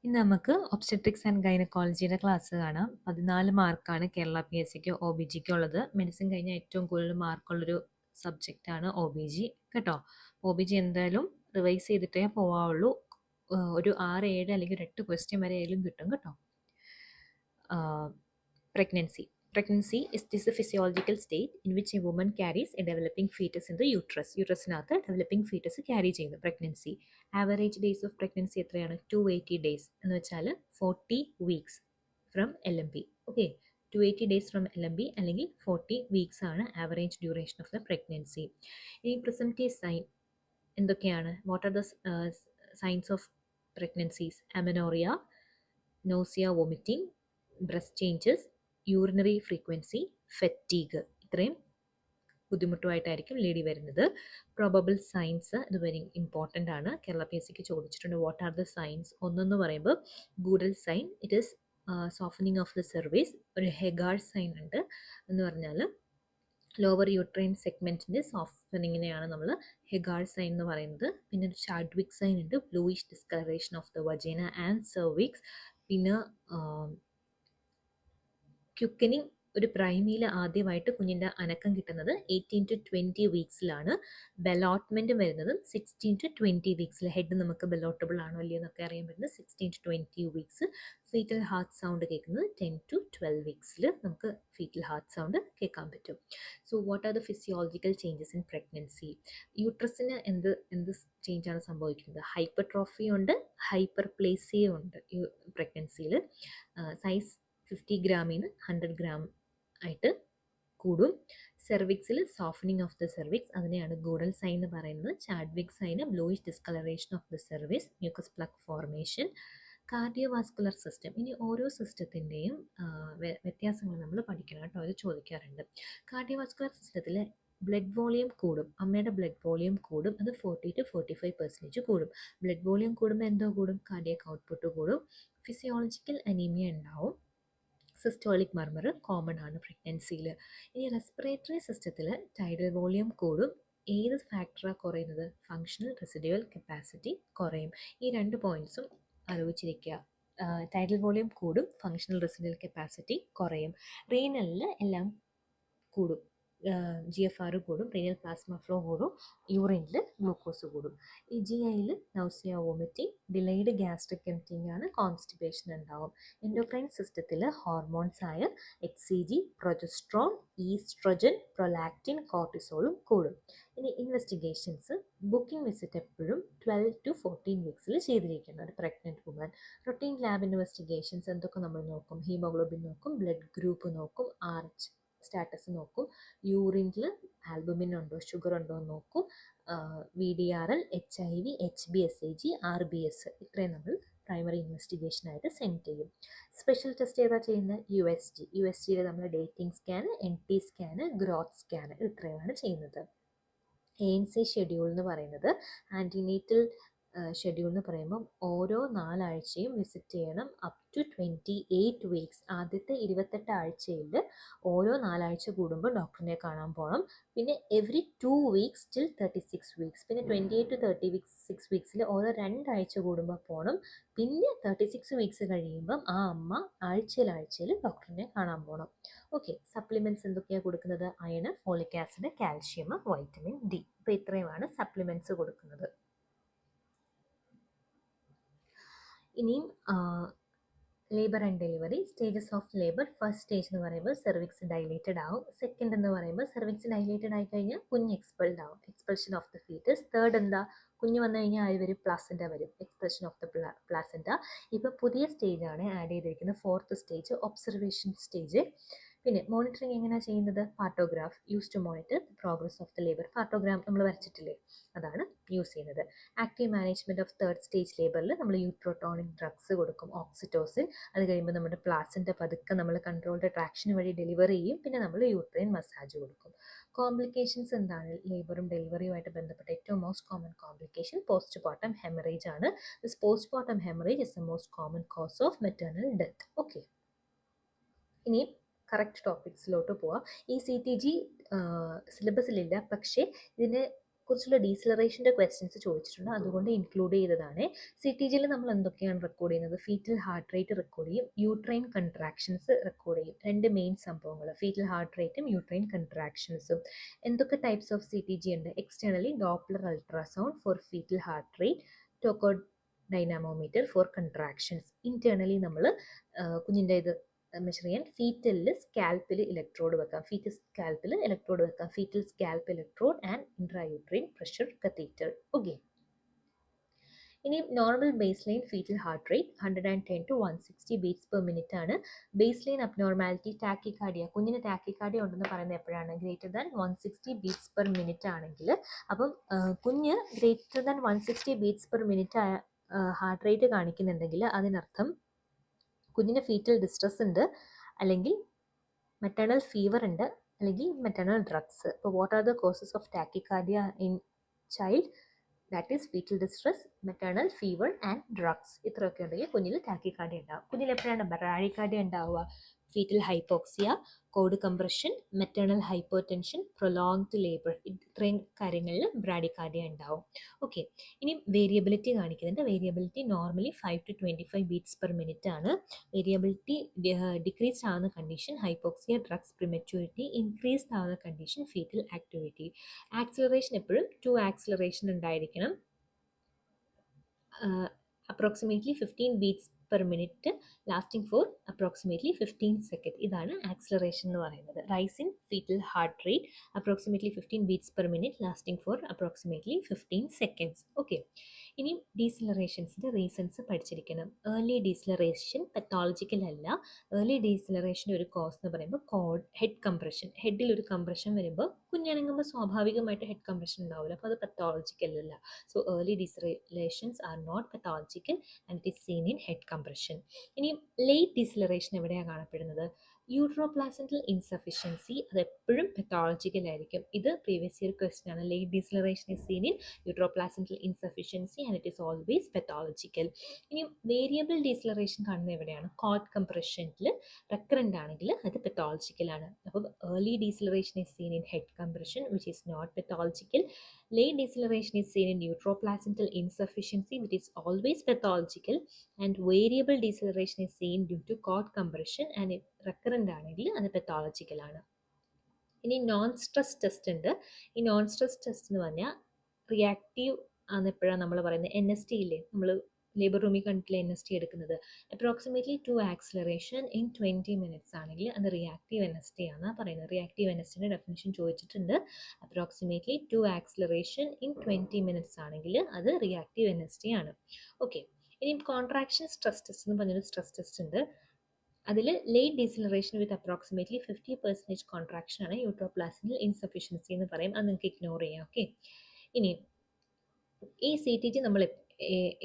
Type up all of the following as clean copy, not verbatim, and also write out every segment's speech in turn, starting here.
ഇന്ന് നമുക്ക് obstetrics and ഗൈനക്കോളജിയുടെ class കാണാം. 14 മാർക്കാണ് കേരള പി എസ് സിക്ക് ഒ ബി ജിക്ക് ഉള്ളത്. മെഡിസിൻ കഴിഞ്ഞാൽ ഏറ്റവും കൂടുതൽ മാർക്കുള്ളൊരു സബ്ജക്റ്റാണ് ഒ ബി ജി കേട്ടോ. ഒ ബി ജി എന്തായാലും റിവൈസ് ചെയ്തിട്ടേ പോവാവുള്ളൂ. ഒരു 6, 7 അല്ലെങ്കിൽ 8 ക്വസ്റ്റ്യൻ വരെ ആയാലും കിട്ടും കേട്ടോ. Pregnancy. Pregnancy is a physiological state in which a woman carries a developing fetus in the uterus. യൂട്രസിനകത്ത് ഡെവലപ്പിംഗ് ഫീറ്റസ് ക്യാരി ചെയ്യുന്നു pregnancy. Average days of pregnancy എത്രയാണ്? 280 ഡേയ്സ് എന്ന് വെച്ചാൽ 40 weeks from L M P. Okay, 280 days from L M P അല്ലെങ്കിൽ 40 weeks ആണ് average duration of the pregnancy. ഇനി presumptive sign എന്തൊക്കെയാണ്? What are the signs of pregnancies? Amenorrhoea, nausea, vomiting, breast changes, urinary frequency, fatigue. ഇത്രയും ബുദ്ധിമുട്ടുമായിട്ടായിരിക്കും lady വരുന്നത്. Probable signs ഇത് very important ആണ്. Kerala P S സിക്ക് ചോദിച്ചിട്ടുണ്ട് വാട്ട് ആർ ദ സൈൻസ്. ഒന്നെന്ന് പറയുമ്പോൾ Goodell sign, it is softening of the cervix. ഒരു ഹെഗാർഡ് സൈൻ ഉണ്ട് എന്ന് പറഞ്ഞാൽ ലോവർ യൂട്രൈൻ സെഗ്മെൻറ്റിൻ്റെ സോഫനിങ്ങിനെയാണ് നമ്മൾ ഹെഗാർഡ് സൈൻ എന്ന് പറയുന്നത്. പിന്നെ ഒരു ചാഡ്വിക് സൈൻ ഉണ്ട്, bluish discoloration of the വജീന and cervix. പിന്നെ ക്യുക്കനിങ്, ഒരു പ്രൈമിയിൽ ആദ്യമായിട്ട് കുഞ്ഞിൻ്റെ അനക്കം കിട്ടുന്നത് 18 to 20 വീക്സിലാണ്. ബെലോട്ട്മെൻറ്റ് വരുന്നത് 16 to 20 വീക്സിൽ. ഹെഡ് നമുക്ക് ബെലോട്ടബിൾ ആണോ അല്ലയോ എന്നൊക്കെ അറിയാൻ പറ്റുന്നത് 16 to 20 weeks. Foetal heart sound കേൾക്കുന്നത് 10 to 12 വീക്സിൽ നമുക്ക് ഫീറ്റൽ ഹാർട്ട് സൗണ്ട് കേൾക്കാൻ പറ്റും. So what are the physiological changes in pregnancy? യൂട്രസിന് എന്ത് ചേഞ്ചാണ് സംഭവിക്കുന്നത്? ഹൈപ്പർട്രോഫി ഉണ്ട്, ഹൈപ്പർപ്ലേസിയ ഉണ്ട് പ്രഗ്നൻസിയിൽ. സൈസ് 50 ഗ്രാമിൽ നിന്ന് 100 ഗ്രാം ആയിട്ട് കൂടും. സെർവിക്സിൽ സോഫനിങ് ഓഫ് ദ സെർവിക്സ്, അതിനെയാണ് ഗൂഡൽ സൈൻ എന്ന് പറയുന്നത്. Chadwick sign bluish discoloration of the cervix, mucus plug formation. Cardiovascular system, ഇനി ഓരോ സിസ്റ്റത്തിൻ്റെയും വ്യത്യാസങ്ങൾ നമ്മൾ പഠിക്കണം കേട്ടോ, അത് ചോദിക്കാറുണ്ട്. കാർഡിയോവാസ്കുലർ സിസ്റ്റത്തിൽ ബ്ലഡ് വോളിയം കൂടും, അമ്മയുടെ ബ്ലഡ് വോളിയം കൂടും, അത് 40 to 45% കൂടും. ബ്ലഡ് വോളിയം കൂടുമ്പോൾ എന്തോ കൂടും? കാർഡിയക് ഔട്ട്പുട്ട് കൂടും. ഫിസിയോളജിക്കൽ അനീമിയ ഉണ്ടാവും. സിസ്റ്റോളിക് മർമർ കോമൺ ആണ് പ്രഗ്നൻസിയിൽ. ഇനി റെസ്പിറേറ്ററി സിസ്റ്റത്തിൽ ടൈഡൽ വോളിയം കൂടും. ഏത് ഫാക്ടറാണ് കുറയുന്നത്? ഫങ്ഷണൽ റെസിഡ്യുവൽ കപ്പാസിറ്റി കുറയും. ഈ 2 പോയിൻറ്റ്സും ആലോചിച്ചിരിക്കുക. ടൈഡൽ വോളിയം കൂടും, ഫങ്ഷണൽ റെസിഡ്യുവൽ കപ്പാസിറ്റി കുറയും. റീനലിൽ എല്ലാം കൂടും, GFR കൂടും, റീനൽ പ്ലാസ്മ ഫ്ലോ കൂടും, യൂറിനിൽ ഗ്ലൂക്കോസ് കൂടും. ഈ GIയിൽ നൗസിയ, വോമിറ്റിംഗ്, ഡിലൈഡ് ഗ്യാസ്ട്രിക് എംറ്റിംഗ് ആണ്, കോൺസ്റ്റിപ്പേഷൻ ഉണ്ടാവും. എൻഡോക്രൈൻ സിസ്റ്റത്തിൽ ഹോർമോൺസ് ആയ HCG, പ്രൊജസ്ട്രോൺ, ഈസ്ട്രജൻ, പ്രൊലാക്റ്റിൻ, കോർട്ടിസോളും കൂടും. ഇനി ഇൻവെസ്റ്റിഗേഷൻസ്, ബുക്കിംഗ് വിസിറ്റ് എപ്പോഴും 12 to 14 വീക്സിൽ ചെയ്തിരിക്കുന്നത് pregnant woman. Routine lab investigations എന്തൊക്കെ നമ്മൾ നോക്കും? ഹീമോഗ്ലോബിൻ നോക്കും, ബ്ലഡ് ഗ്രൂപ്പ് നോക്കും, RH സ്റ്റാറ്റസ് നോക്കും, യൂറിനിൽ ആൽബുമിൻ ഉണ്ടോ, ഷുഗർ ഉണ്ടോ എന്ന് നോക്കും, VDRL, HIV, HbSAg, RBS, ഇത്രയും നമ്മൾ പ്രൈമറി ഇൻവെസ്റ്റിഗേഷനായിട്ട് സെൻഡ് ചെയ്യും. സ്പെഷ്യൽ ടെസ്റ്റ് ഏതാ ചെയ്യുന്നത്? USG നമ്മൾ dating scan, NT scan, growth scan, ഇത്രയുമാണ് ചെയ്യുന്നത്. ANC ഷെഡ്യൂൾ എന്ന് പറയുന്നത് ആൻറ്റിനേറ്റൽ ഷെഡ്യൂൾ എന്ന് പറയുമ്പം ഓരോ 4 ആഴ്ചയും വിസിറ്റ് ചെയ്യണം അപ് ടു 28 വീക്സ്. ആദ്യത്തെ 28 ആഴ്ചയിൽ ഓരോ 4 ആഴ്ച കൂടുമ്പോൾ ഡോക്ടറിനെ കാണാൻ പോകണം. പിന്നെ എവറി 2 വീക്സ് ടിൽ 36 വീക്സ്. പിന്നെ 28 to 36 വീക്സിൽ ഓരോ 2 ആഴ്ച കൂടുമ്പോൾ പോകണം. പിന്നെ 36 വീക്സ് കഴിയുമ്പം ആ അമ്മ ആഴ്ചയിൽ ഡോക്ടറിനെ കാണാൻ പോകണം. ഓക്കെ, സപ്ലിമെൻറ്റ്സ് എന്തൊക്കെയാണ് കൊടുക്കുന്നത്? Iron, folic acid, calcium, vitamin D. അപ്പോൾ ഇത്രയുമാണ് സപ്ലിമെൻറ്റ്സ് കൊടുക്കുന്നത്. ഇനിയും labour and delivery, stages of labour. First stage എന്ന് പറയുമ്പോൾ സെർവിക്സ് ഡൈലേറ്റഡ് ആവും. സെക്കൻഡ് എന്ന് പറയുമ്പോൾ സെർവിക്സ് ഡൈലേറ്റഡ് ആയി കഴിഞ്ഞാൽ കുഞ്ഞ് എക്സ്പെൽഡ് ആവും, expulsion of the foetus. Third എന്താ? കുഞ്ഞ് വന്നു കഴിഞ്ഞാൽ ആര് വരും? പ്ലാസൻ്റ വരും, എക്സ്പ്രഷൻ ഓഫ് ദ പ്ലാസൻ്റ. ഇപ്പോൾ പുതിയ സ്റ്റേജാണ് ആഡ് ചെയ്തിരിക്കുന്നത്, 4th സ്റ്റേജ്, ഒബ്സർവേഷൻ സ്റ്റേജ്. പിന്നെ മോണിറ്ററിങ് എങ്ങനെയാണ് ചെയ്യുന്നത്? Partograph use to monitor the progress of the labour. Partogram നമ്മൾ വരച്ചിട്ടില്ലേ, അതാണ് യൂസ് ചെയ്യുന്നത്. Active management of 3rd stage ലേബറിൽ നമ്മൾ യൂട്രോട്ടോണിക് ഡ്രഗ്സ് കൊടുക്കും, ഓക്സിറ്റോസിൻ. അത് കഴിയുമ്പോൾ നമ്മുടെ പ്ലാസൻ്റ പതുക്കെ നമ്മൾ കൺട്രോൾഡ് ട്രാക്ഷൻ വഴി ഡെലിവറി ചെയ്യും. പിന്നെ നമ്മൾ യൂട്രൈൻ മസാജ് കൊടുക്കും. കോംപ്ലിക്കേഷൻസ് എന്താണ്? ലേബറും ഡെലിവറിയുമായിട്ട് ബന്ധപ്പെട്ട ഏറ്റവും most common complication postpartum haemorrhage ആണ്. This postpartum haemorrhage is the most common cause of maternal death. Okay, ഇനി കറക്റ്റ് ടോപ്പിക്സിലോട്ട് പോവാം. ഈ CTG സിലബസിലില്ല, പക്ഷേ ഇതിൻ്റെ കുറിച്ചുള്ള ഡീസലറേഷൻ്റെ ക്വസ്റ്റ്യൻസ് ചോദിച്ചിട്ടുണ്ട്, അതുകൊണ്ട് ഇൻക്ലൂഡ് ചെയ്തതാണ്. സി ടി ജിയിൽ നമ്മൾ എന്തൊക്കെയാണ് റെക്കോർഡ് ചെയ്യുന്നത്? ഫീറ്റൽ ഹാർട്ട് റേറ്റ് റെക്കോർഡ് ചെയ്യും, യൂട്രൈൻ കൺട്രാക്ഷൻസ് റെക്കോർഡ് ചെയ്യും. രണ്ട് മെയിൻ സംഭവങ്ങൾ, ഫീറ്റൽ ഹാർട്ട് റേറ്റും യൂട്രൈൻ കൺട്രാക്ഷൻസും. എന്തൊക്കെ types of C T G ഉണ്ട്? Externally Doppler ultrasound for fetal heart rate, tocodynamometer for contractions. Internally നമ്മൾ കുഞ്ഞിൻ്റെ ഇത് മെഷർ ചെയ്യാൻ ഫീറ്റലിൽ സ്കാൽപ്പിൽ ഇലക്ട്രോഡ് വെക്കാം, ഫീറ്റൽ സ്കാൽപ്പിൽ ഇലക്ട്രോഡ് വെക്കാം, fetal scalp electrode and intrauterine pressure catheter. Okay, ഇനി normal baseline fetal heart rate 110 to 160 beats per minute ആണ്. ബേസ് ലൈൻ അബ്നോർമാലിറ്റി ടാക്കിക്കാർഡിയ, കുഞ്ഞിന് ടാക്കിക്കാർഡിയ ഉണ്ടെന്ന് പറയുന്നത് എപ്പോഴാണ്? Greater than 160 beats per minute ആണെങ്കിൽ. അപ്പം കുഞ്ഞ് greater than 160 beats per minute heart rate കാണിക്കുന്നുണ്ടെങ്കിൽ അതിനർത്ഥം കുഞ്ഞിന് ഫീറ്റൽ ഡിസ്ട്രസ് ഉണ്ട്, അല്ലെങ്കിൽ മെറ്റേണൽ ഫീവർ ഉണ്ട്, അല്ലെങ്കിൽ മെറ്റേണൽ ഡ്രഗ്സ്. ഇപ്പോൾ what are the causes of tachycardia in child? That is foetal distress, maternal fever and drugs. ഇത്രയൊക്കെ ഉണ്ടെങ്കിൽ കുഞ്ഞിൽ ടാക്കിക്കാർഡിയ ഉണ്ടാവും. കുഞ്ഞിൽ എപ്പോഴാണ് ബ്രാഡിക്കാർഡിയ ഉണ്ടാവുക? Foetal hypoxia, cord compression, maternal hypertension, prolonged labour, ഇത്രയും കാര്യങ്ങളിൽ ബ്രാഡിക്കാർഡിയ ഉണ്ടാവും. ഓക്കെ, ഇനി വേരിയബിലിറ്റി കാണിക്കുന്നുണ്ട്. Variability normally 5 to 25 beats per minute ആണ്. വേരിയബിലിറ്റി ഡിക്രീസ്ഡ് ആവുന്ന condition hypoxia, drugs, prematurity. Increased ആവുന്ന കണ്ടീഷൻ ഫീറ്റൽ ആക്ടിവിറ്റി. ആക്സിലറേഷൻ എപ്പോഴും 2 ആക്സിലറേഷൻ ഉണ്ടായിരിക്കണം, approximately 15 beats per minute lasting for approximately 15 seconds. ഇതാണ് ആക്സിലറേഷൻ എന്ന് പറയുന്നത്. Rise in foetal heart rate approximately 15 beats per minute lasting for approximately 15 seconds. Okay, ഇനി ഡീസിലറേഷൻസിൻ്റെ reasons പഠിച്ചിരിക്കണം. Early deceleration pathological അല്ല. Early ഡീസിലറേഷൻ്റെ ഒരു cos എന്ന് പറയുമ്പോൾ ഹെഡ് കംപ്രഷൻ. ഹെഡിൽ ഒരു കംപ്രഷൻ വരുമ്പോൾ കുഞ്ഞനങ്ങുമ്പോൾ സ്വാഭാവികമായിട്ട് ഹെഡ് കംപ്രഷൻ ഉണ്ടാവില്ല, അപ്പോൾ അത് പത്തോളജിക്കൽ അല്ല. So early decelerations are not pathological and it is seen in head compression. ഇനി ലേറ്റ് ഡീസിലറേഷൻ എവിടെയാണ് കാണപ്പെടുന്നത്? യൂട്രോപ്ലാസന്റൽ ഇൻസഫിഷ്യൻസി, അത് എപ്പോഴും പത്തോളജിക്കൽ ആയിരിക്കും. ഇത് പ്രീവിയസ് ഇയർ ക്വസ്റ്റ്യൻ ആണ്. Late deceleration is seen in uteroplacental insufficiency and it is always pathological. ഇനി variable deceleration കാണുന്നത് എവിടെയാണ്? കോഡ് കംപ്രഷനിൽ റെക്കറൻ്റ് ആണെങ്കിൽ അത് പത്തോളജിക്കലാണ്. അപ്പോൾ early deceleration is seen in head compression which is not pathological. Late deceleration is seen in neuroplacental insufficiency, which is always pathological, and variable deceleration is seen due to cord compression and recurrent ആണെങ്കിൽ അത് pathological ആണ്. ഇനി non stress test ഉണ്ട്. ഈ non stress test എന്ന് പറഞ്ഞാൽ reactive ആണ്. എപ്പോഴാണ് നമ്മൾ പറയുന്നത്? എൻ എസ് ടി ഇല്ലേ, നമ്മൾ ലേബർ റൂമിൽ കണ്ടിട്ടില്ല എൻ എസ് ടി എടുക്കുന്നത്. അപ്രോക്സിമേറ്റ്ലി 2 ആക്സിലറേഷൻ ഇൻ 20 മിനിറ്റ്സ് ആണെങ്കിൽ അത് റിയാക്റ്റീവ് എൻ എസ് ടി ആണ് പറയുന്നത്. റിയാക്റ്റീവ് എൻ എസ് ടിൻ്റെ ഡെഫിനിഷൻ ചോദിച്ചിട്ടുണ്ട്. അപ്രോക്സിമേറ്റ്ലി 2 ആക്സിലറേഷൻ ഇൻ 20 മിനിറ്റ്സ് ആണെങ്കിൽ അത് റിയാക്റ്റീവ് എൻ എസ് ടി ആണ്. ഓക്കെ, ഇനി കോൺട്രാക്ഷൻ സ്ട്രെസ് ടെസ്റ്റ് എന്ന് പറഞ്ഞൊരു സ്ട്രെസ് ടെസ്റ്റ് ഉണ്ട്. അതിൽ ലേറ്റ് ഡീസിലറേഷൻ വിത്ത് അപ്രോക്സിമേറ്റ്ലി 50% കോൺട്രാക്ഷൻ ആണ് യൂട്രോപ്ലാസന്റൽ ഇൻസഫിഷ്യൻസി എന്ന് പറയും. അത് നിങ്ങൾക്ക് ഇഗ്നോർ ചെയ്യാം. ഓക്കെ, ഇനി ഈ സി ടി ജി നമ്മൾ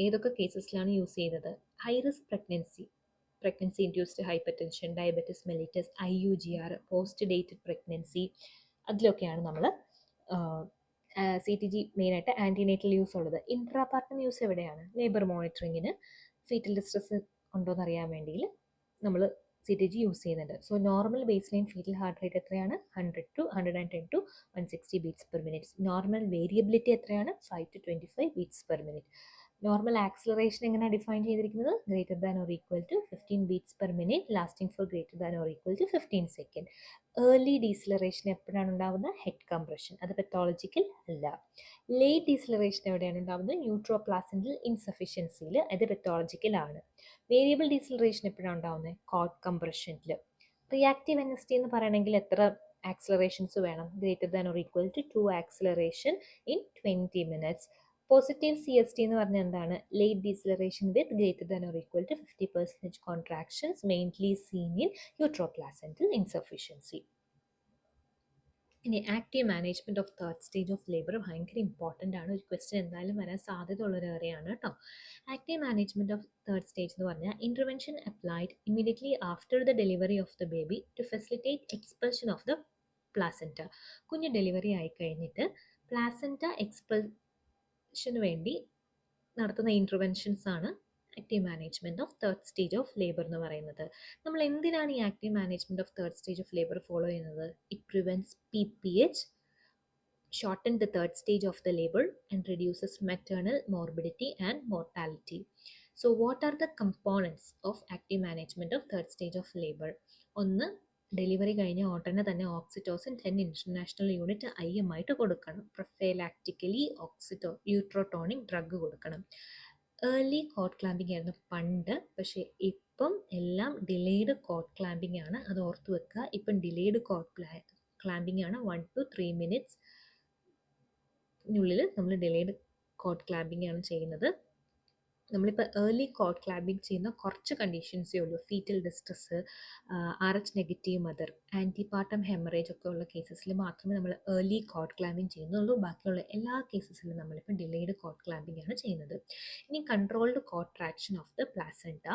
ഏതൊക്കെ കേസസിലാണ് യൂസ് ചെയ്യുന്നത്? High risk pregnancy induced hypertension, diabetes mellitus, IUGR, post dated pregnancy, അതിലൊക്കെയാണ് നമ്മൾ സി ടി ജി മെയിനായിട്ട് ആൻറ്റിനേറ്റൽ യൂസ് ഉള്ളത്. ഇൻട്രാപാർട്ടം യൂസ് എവിടെയാണ്? ലേബർ മോണിറ്ററിങ്ങിന്, ഫീറ്റൽ ഡിസ്ട്രസ് ഉണ്ടോയെന്ന് അറിയാൻ വേണ്ടിയിൽ നമ്മൾ സി ടി ജി യൂസ് ചെയ്യുന്നുണ്ട്. So normal baseline fetal heart rate എത്രയാണ്? 110 to 160 beats per minute. Normal variability എത്രയാണ്? 5 to 25 beats per minute. Normal acceleration എങ്ങനെയാണ് ഡിഫൈൻ ചെയ്തിരിക്കുന്നത്? Greater than or equal to 15 beats per minute lasting for greater than or equal to 15 second. Early deceleration എപ്പോഴാണ് ഉണ്ടാകുന്നത്? Head compression, അത് pathological അല്ല. Late deceleration എവിടെയാണ് ഉണ്ടാകുന്നത്? യൂട്രോപ്ലാസന്റൽ ഇൻസഫിഷ്യൻസിയിൽ, അത് പത്തോളജിക്കൽ ആണ്. വേരിയബിൾ ഡീസിലറേഷൻ എപ്പോഴാണ് ഉണ്ടാകുന്നത്? കോഡ് കംപ്രഷനിൽ. റിയാക്റ്റീവ് എൻ എസ് ടി എന്ന് പറയണമെങ്കിൽ എത്ര ആക്സിലറേഷൻസ് വേണം? Greater than or equal to 2 acceleration in 20 minutes. Positive C S T എന്ന് പറഞ്ഞാൽ എന്താണ്? Late deceleration with greater than or equal to 50% contractions mainly seen in uteroplacental insufficiency. ഇനി active management of third stage of labour ഭയങ്കര important ആണ്. ഒരു question എന്തായാലും വരാൻ സാധ്യത ഉള്ളൊരു ഏറിയാണ് കേട്ടോ. Active management of third stage എന്ന് പറഞ്ഞാൽ intervention applied immediately after the delivery of the baby to facilitate expulsion of the placenta. കുഞ്ഞ് ഡെലിവറി ആയി കഴിഞ്ഞിട്ട് പ്ലാസൻറ്റ എക്സ്പൾഷന് വേണ്ടി നടത്തുന്ന ഇൻ്റർവെൻഷൻസ് ആണ് active management of third stage of labour എന്ന് പറയുന്നത്. നമ്മൾ എന്തിനാണ് ഈ active management of third stage of labour follow ചെയ്യുന്നത്? It prevents PPH, shorten the third stage of the labor and reduces maternal morbidity and mortality. So what are the components of active management of third stage of labor? ഒന്ന്, delivery കഴിഞ്ഞ ഉടനെ തന്നെ oxytocin 10 international unit IM ആയിട്ട് കൊടുക്കണം. പ്രൊഫൈലാക്റ്റിക്കലി യൂട്രോട്ടോണിക് drug കൊടുക്കണം. Early coat clamping ആയിരുന്നു പണ്ട്, പക്ഷേ ഇപ്പം എല്ലാം ഡിലേഡ് കോട്ട് ക്ലാമ്പിംഗ് ആണ്. അത് ഓർത്ത് വെക്കുക. ഇപ്പം ഡിലേഡ് കോട്ട് ക്ലാമ്പിംഗ് ആണ്. 1 to 3 minutes നുള്ളിൽ നമ്മൾ ഡിലേഡ് കോട്ട് ക്ലാമ്പിംഗ് ആണ് ചെയ്യുന്നത്. നമ്മളിപ്പോൾ ഏർലി കോട്ട് ക്ലാമ്പിംഗ് ചെയ്യുന്ന കുറച്ച് കണ്ടീഷൻസേ ഉള്ളൂ. Fetal distress, RH negative mother, antepartum haemorrhage ഒക്കെ ഉള്ള കേസസിൽ മാത്രമേ നമ്മൾ ഏർലി കോട്ട് ക്ലാമ്പിംഗ് ചെയ്യുന്നുള്ളൂ. ബാക്കിയുള്ള എല്ലാ കേസസിലും നമ്മളിപ്പോൾ ഡിലേഡ് കോട്ട് ക്ലാമ്പിംഗ് ആണ് ചെയ്യുന്നത്. ഇനി controlled contraction of the placenta,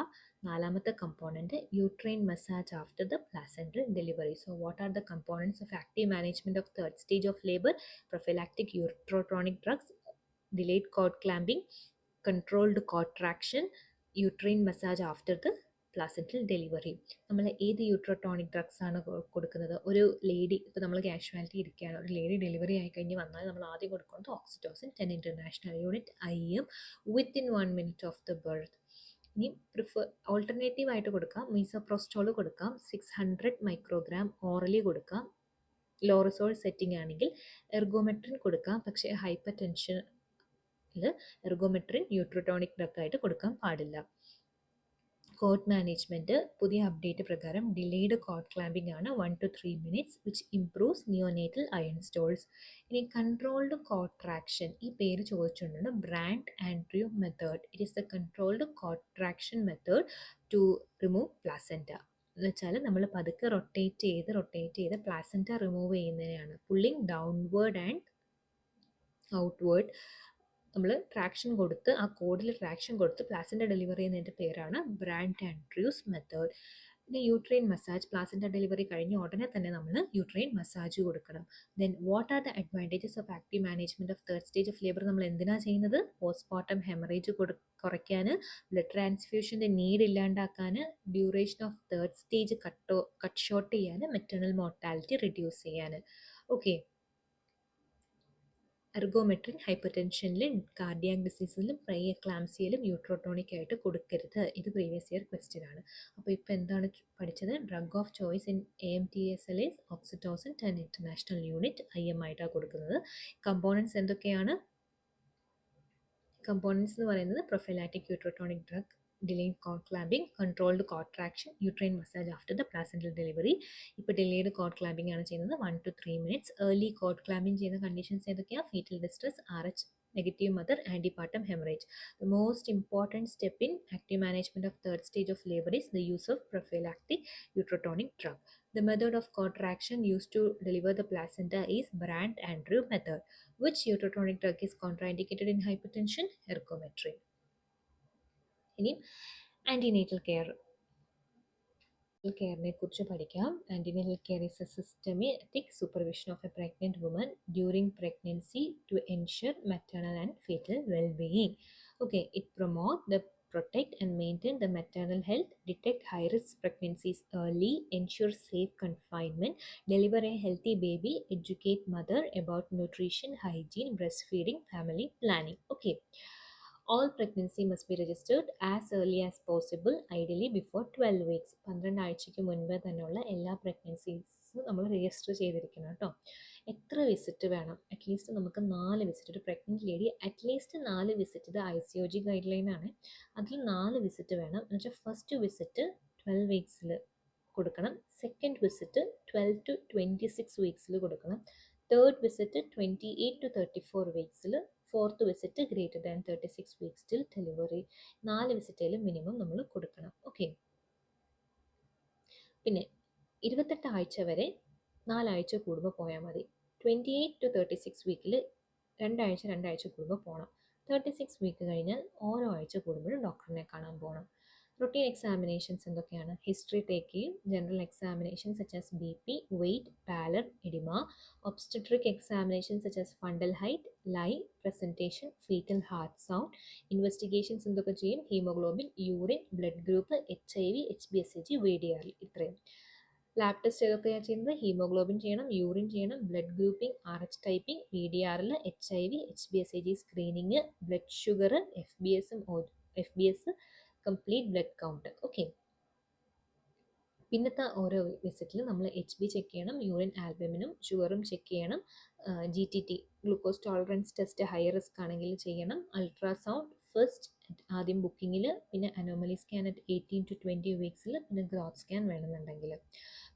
നാലാമത്തെ component uterine massage after the placental delivery. So what are the components of active management of third stage of labour? Prophylactic uterotonic drugs, delayed cord clamping, controlled contraction, uterine massage after the placental delivery. നമ്മൾ ഏത് യൂട്രോട്ടോണിക് drugs ആണ് കൊടുക്കുന്നത്? ഒരു lady, ഇപ്പോൾ നമ്മൾ casualty ഇരിക്കുകയാണ്, ഒരു lady delivery ആയി കഴിഞ്ഞ് വന്നാൽ നമ്മൾ ആദ്യം കൊടുക്കുന്നത് oxytocin 10 international unit IM within 1 minute of the birth. ഇനി ഓൾട്ടർനേറ്റീവ് ആയിട്ട് കൊടുക്കാം. മീസോപ്രോസ്റ്റോൾ കൊടുക്കാം, 600 മൈക്രോഗ്രാം ഓറലി കൊടുക്കാം. ലോറസോൾ സെറ്റിംഗ് ആണെങ്കിൽ എർഗോമെട്രിൻ കൊടുക്കാം, പക്ഷേ ഹൈപ്പർ ടെൻഷനിൽ എർഗോമെട്രിൻ യൂട്രോട്ടോണിക് ഡ്രഗ് ആയിട്ട് കൊടുക്കാൻ പാടില്ല. കോട്ട് മാനേജ്മെൻറ്റ് പുതിയ അപ്ഡേറ്റ് പ്രകാരം ഡിലേഡ് കോട്ട് ക്ലാമ്പിംഗ് ആണ് 1 to 3 minutes, which improves neonatal iron stores. ഇനി കൺട്രോൾഡ് കോട്രാക്ഷൻ, ഈ പേര് ചോദിച്ചിട്ടുണ്ട്. Brandt Andrew method. It is the controlled contraction method to remove placenta. എന്ന് വെച്ചാൽ നമ്മൾ പതുക്കെ റൊട്ടേറ്റ് ചെയ്ത് പ്ലാസെൻറ്റ റിമൂവ് ചെയ്യുന്നതിനാണ്. പുള്ളിങ് ഡൗൺവേർഡ് ആൻഡ് ഔട്ട്വേർഡ് നമ്മൾ ട്രാക്ഷൻ കൊടുത്ത്, ആ കോഡിൽ ട്രാക്ഷൻ കൊടുത്ത് പ്ലാസെൻറ്റ ഡെലിവറി ചെയ്യുന്നതിൻ്റെ പേരാണ് ബ്രാൻഡ് ആൻഡ്രൂസ് മെത്തേഡ്. പിന്നെ യൂട്രൈൻ മസാജ്, പ്ലാസെൻറ്റ ഡെലിവറി കഴിഞ്ഞ ഉടനെ തന്നെ നമ്മൾ യൂട്രൈൻ മസാജ് കൊടുക്കണം. Then what are the advantages of active management of third stage of labour? നമ്മൾ എന്തിനാണ് ചെയ്യുന്നത്? പോസ്റ്റ്മോർട്ടം ഹെമറേജ് കുറയ്ക്കാൻ, ബ്ലഡ് ട്രാൻസ്ഫ്യൂഷൻ്റെ നീഡ് ഇല്ലാണ്ടാക്കാൻ, duration of third stage cut short ചെയ്യാൻ, മെറ്റേണൽ മോർട്ടാലിറ്റി റിഡ്യൂസ് ചെയ്യാൻ. ഓക്കെ, എർഗോമെട്രിൻ ഹൈപ്പർ ടെൻഷനിലും കാർഡിയാക് ഡിസീസിലും പ്രൈ എക്ലാംസിയയിലും യൂട്രോട്ടോണിക് ആയിട്ട് കൊടുക്കരുത്. ഇത് പ്രീവിയസ് ഇയർ ക്വസ്റ്റ്യൻ ആണ്. അപ്പോൾ ഇപ്പോൾ എന്താണ് പഠിച്ചത്? Drug of choice in AMTSL is oxytocin 10 international unit IM ആയിട്ടാണ് കൊടുക്കുന്നത്. കമ്പോണൻസ് എന്തൊക്കെയാണ്? കമ്പോണൻസ് എന്ന് പറയുന്നത് prophylactic uterotonic drug, delayed cord clamping, controlled contraction, uterine massage after the placental delivery. ഇപ്പോൾ delayed cord clamping ആണ് ചെയ്യുന്നത് 1 to 3 minutes. Early cord clamping ചെയ്യുന്ന conditions ഏതൊക്കെയാണ്? fetal distress, RH negative mother, antepartum hemorrhage. The most important step in active management of third stage of labor is the use of prophylactic uterotonic drug. The method of contraction used to deliver the placenta is Brandt-Andrew method. Which uterotonic drug is contraindicated in hypertension? Ergometry. ഇനി antenatal കെയറിനെ കുറിച്ച് പഠിക്കാം. Antenatal care is A systematic supervision of A pregnant woman during pregnancy to ensure maternal and fetal well-being. Okay, it promote the protect and maintain the maternal health, detect high-risk pregnancies early, ensure safe confinement, deliver a healthy baby, educate mother about nutrition, hygiene, breastfeeding, family planning. Okay. All pregnancy must be registered as early as possible, ideally before 12 weeks. 12 ആഴ്ചയ്ക്ക് മുൻപേ തന്നെയുള്ള എല്ലാ പ്രഗ്നൻസീസും നമ്മൾ register ചെയ്തിരിക്കണം കേട്ടോ. എത്ര visit വേണം? At least നമുക്ക് 4 visit. ഒരു പ്രഗ്നൻറ്റ് ലേഡി അറ്റ്ലീസ്റ്റ് 4 വിസിറ്റ്. ഇത് ICOG ഗൈഡ് ലൈനാണ്. അതിൽ 4 വിസിറ്റ് വേണം. എന്നുവെച്ചാൽ ഫസ്റ്റ് വിസിറ്റ് 12 വീക്സിൽ കൊടുക്കണം, സെക്കൻഡ് വിസിറ്റ് 12 to 26 വീക്സിൽ കൊടുക്കണം, തേർഡ് വിസിറ്റ് 28 to 34 വീക്സിൽ, fourth visit greater than 36 weeks till delivery. 4 വിസിറ്റേലും മിനിമം നമ്മൾ കൊടുക്കണം. ഓക്കെ, പിന്നെ 28 ആഴ്ച വരെ 4 ആഴ്ച കൂടുമ്പോൾ പോയാൽ മതി. 28 to 36 വീക്കിൽ 2 ആഴ്ച കൂടുമ്പോൾ പോകണം. 36 വീക്ക് കഴിഞ്ഞാൽ ഓരോ ആഴ്ച കൂടുമ്പോഴും ഡോക്ടറിനെ കാണാൻ പോകണം. റൊട്ടീൻ എക്സാമിനേഷൻസ് എന്തൊക്കെയാണ്? ഹിസ്റ്ററി ടേക്ക് ചെയ്യും, general examination such as BP, weight, pallor, oedema, obstetric examination such as fundal height, lie, presentation, fetal heart sound. Investigations എന്തൊക്കെ ചെയ്യും? Haemoglobin, urine, blood group, HIV, HbSAg, VDRL. ഇത്രയും. Lab test ഏതൊക്കെയാണ് ചെയ്യുന്നത്? Haemoglobin ചെയ്യണം, urine ചെയ്യണം, blood grouping, RH typing, VDRL, HIV, HbSAg screening, blood sugar, FBS, complete blood count. Okay, പിന്നത്തെ ഓരോ വിസിറ്റിൽ നമ്മൾ HB ചെക്ക് ചെയ്യണം, യൂറിൻ ആൽബമിനും ഷുഗറും ചെക്ക് ചെയ്യണം, GTT glucose tolerance test high risk ആണെങ്കിൽ ചെയ്യണം, അൾട്രാസൗണ്ട് ഫസ്റ്റ് ആദ്യം ബുക്കിങ്ങിൽ, പിന്നെ അനോമലി സ്കാൻ അറ്റ് 18 to 20 വീക്സിൽ, പിന്നെ ഗ്രോത്ത് സ്കാൻ വേണമെന്നുണ്ടെങ്കിൽ.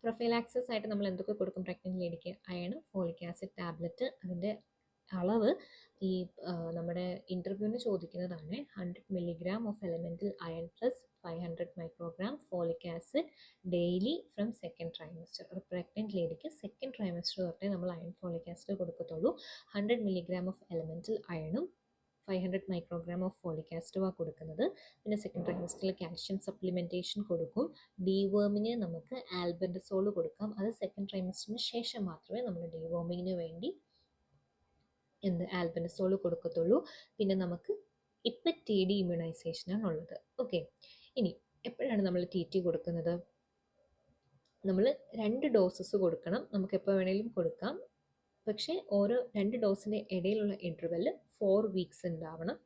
പ്രൊഫൈലാക്സിസ് ആയിട്ട് നമ്മൾ എന്തൊക്കെ കൊടുക്കും പ്രഗ്നൻറ്റ് ലേഡിക്ക്? Iron, folic acid tablet. അതിൻ്റെ അളവ് ഈ നമ്മുടെ ഇൻ്റർവ്യൂവിന് ചോദിക്കുന്നതാണ്. 100 milligram of elemental iron plus 500 microgram folic acid daily from second trimester. ഒരു പ്രഗ്നൻറ്റ് ലേഡിക്ക് സെക്കൻഡ് ട്രൈമസ്റ്റർ തൊട്ടേ നമ്മൾ iron folic acid കൊടുക്കത്തുള്ളൂ. 100 milligram of elemental അയണും 500 microgram ഓഫ് ഫോളിക് ആസിഡുമാണ് കൊടുക്കുന്നത്. പിന്നെ സെക്കൻഡ് ട്രൈമസ്റ്ററിൽ കാൽഷ്യം സപ്ലിമെൻറ്റേഷൻ കൊടുക്കും. ഡീവേമിന് നമുക്ക് ആൽബൻഡസോൾ കൊടുക്കാം. അത് സെക്കൻഡ് ട്രൈമസ്റ്ററിന് ശേഷം മാത്രമേ നമ്മൾ ഡീവേമിങ്ങിന് വേണ്ടി ആൽബൻഡസോൾ കൊടുക്കത്തുള്ളൂ. പിന്നെ നമുക്ക് ഇപ്പം TD ഇമ്മ്യൂണൈസേഷനാണ് ഉള്ളത്. ഓക്കെ, ഇനി എപ്പോഴാണ് നമ്മൾ TT കൊടുക്കുന്നത്? നമ്മൾ 2 ഡോസസ് കൊടുക്കണം. നമുക്ക് എപ്പോൾ വേണമെങ്കിലും കൊടുക്കാം. പക്ഷേ ഓരോ 2 ഡോസിൻ്റെ ഇടയിലുള്ള ഇൻ്റർവെൽ 4 വീക്സ് ഉണ്ടാവണം.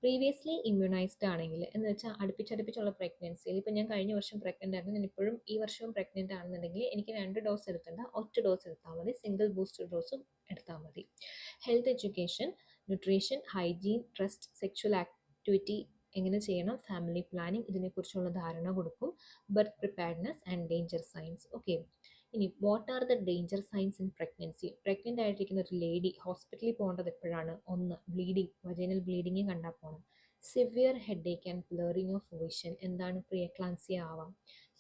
പ്രീവിയസ്ലി ഇമ്മ്യൂണൈസ്ഡ് ആണെങ്കിൽ, എന്ന് വെച്ചാൽ അടുപ്പിച്ചടുപ്പിച്ചുള്ള പ്രഗ്നൻസിയിൽ, ഇപ്പോൾ ഞാൻ കഴിഞ്ഞ വർഷം പ്രഗ്നൻ്റ് ആയിരുന്നു, ഞാൻ ഇപ്പോഴും ഈ വർഷവും പ്രഗ്നൻ്റ് ആണെന്നുണ്ടെങ്കിൽ എനിക്ക് 2 ഡോസ് എടുക്കേണ്ട, ഒറ്റ ഡോസ് എടുത്താൽ മതി. സിംഗിൾ ബൂസ്റ്റർ ഡോസും എടുത്താൽ മതി. Health education, nutrition, hygiene, trust, sexual activity എങ്ങനെ ചെയ്യണം, ഫാമിലി പ്ലാനിങ്, ഇതിനെക്കുറിച്ചുള്ള ധാരണ കൊടുക്കും. Birth preparedness and danger signs. Okay, ഇനി what are the danger signs in pregnancy? Pregnant ആയിട്ടിരിക്കുന്ന ഒരു ലേഡി ഹോസ്പിറ്റലിൽ പോകേണ്ടത് എപ്പോഴാണ്? 1, ബ്ലീഡിങ്, വജൈനൽ ബ്ലീഡിങ് കണ്ടാൽ പോകണം. Severe headache and blurring of vision, എന്താണ്? പ്രിയക്ലാൻസിയ ആവാം.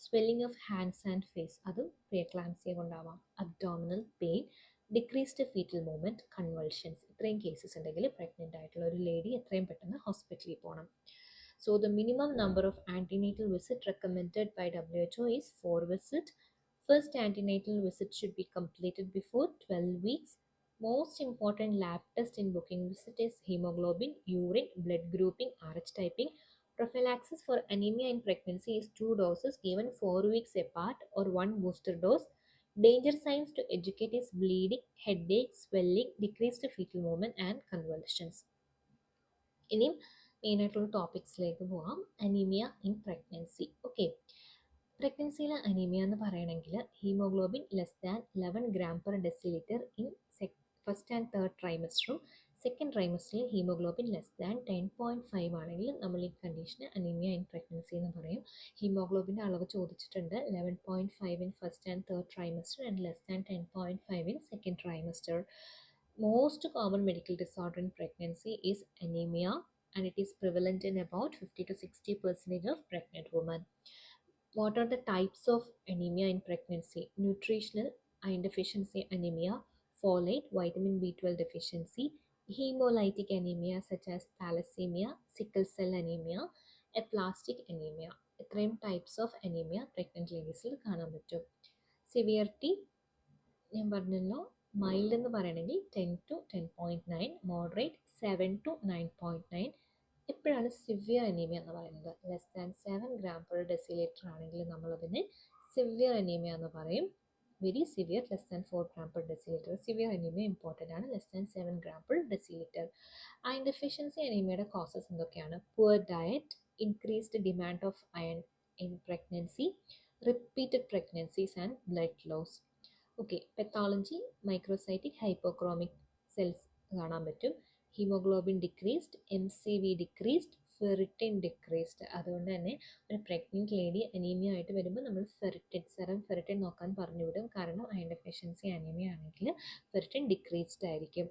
Swelling of hands and face, അതും പ്രിയക്ലാൻസിയ കൊണ്ടാവാം. Abdominal pain, decreased foetal movement, convulsions. ഇത്രയും കേസസ് ഉണ്ടെങ്കിൽ പ്രഗ്നൻ്റ് ആയിട്ടുള്ള ഒരു ലേഡി എത്രയും പെട്ടെന്ന് ഹോസ്പിറ്റലിൽ പോകണം. So the minimum number of antenatal visit recommended by WHO is 4 visits. First antenatal visit should be completed before 12 weeks. Most important lab test in booking visit is hemoglobin, urine, blood grouping, RH typing. Prophylaxis for anemia in pregnancy is 2 doses given 4 weeks apart or 1 booster dose. Danger signs to educate is bleeding, headache, swelling, decreased fetal movement and convulsions. ഇനിയും മെയിനായിട്ടുള്ള ടോപ്പിക്സിലേക്ക് പോവാം. Anaemia in pregnancy. Okay, പ്രഗ്നൻസിയിൽ anaemia എന്ന് പറയണമെങ്കിൽ haemoglobin less than 11 gram per deciliter in first and third ട്രൈമസ്റ്ററും second ട്രൈമസ്റ്ററിൽ haemoglobin less than 10.5 ആണെങ്കിൽ നമ്മൾ ഈ കണ്ടീഷന് അനീമിയ ഇൻ പ്രഗ്നൻസി എന്ന് പറയും. ഹീമോഗ്ലോബിൻ്റെ അളവ് ചോദിച്ചിട്ടുണ്ട്. 11.5 in first and third trimester and less than 10.5 in second trimester. Most common medical disorder in pregnancy is anemia, and it is prevalent in about 50 to 60% of pregnant women. What are the types of anemia in pregnancy? Nutritional iron deficiency anemia, folate, vitamin B12 deficiency, hemolytic anemia such as thalassemia, sickle cell anemia, aplastic anemia. ഇത്രയും types of anaemia pregnant ലേഡീസിൽ കാണാൻ പറ്റും. Severity ഞാൻ പറഞ്ഞല്ലോ, mild എന്ന് പറയണമെങ്കിൽ 10 to 10.9, moderate 7 to 9.9. എപ്പോഴാണ് severe anaemia എന്ന് പറയുന്നത്? Less than 7 gram per deciliter ആണെങ്കിൽ നമ്മളതിനെ സിവിയർ അനീമിയ എന്ന് പറയും. Very severe less than 4 gram per deciliter. Severe anaemia important ആണ്. Less than 7 gram per deciliter. Iron deficiency അനീമിയയുടെ കോസസ് എന്തൊക്കെയാണ്? Poor diet, increased demand of iron in pregnancy, repeated pregnancies and blood loss. Okay, pathology microcytic hypochromic cells കാണാൻ പറ്റും. Haemoglobin decreased, MCV decreased, ferritin decreased. അതുകൊണ്ട് തന്നെ ഒരു pregnant lady anaemia ആയിട്ട് വരുമ്പോൾ നമ്മൾ സെറം ഫെറിറ്റിൻ നോക്കാൻ പറഞ്ഞു വിടും. കാരണം അയൺ ഡെഫിഷ്യൻസി അനീമിയ ആണെങ്കിൽ ഫെറിറ്റിൻ ഡിക്രീസ്ഡ് ആയിരിക്കും.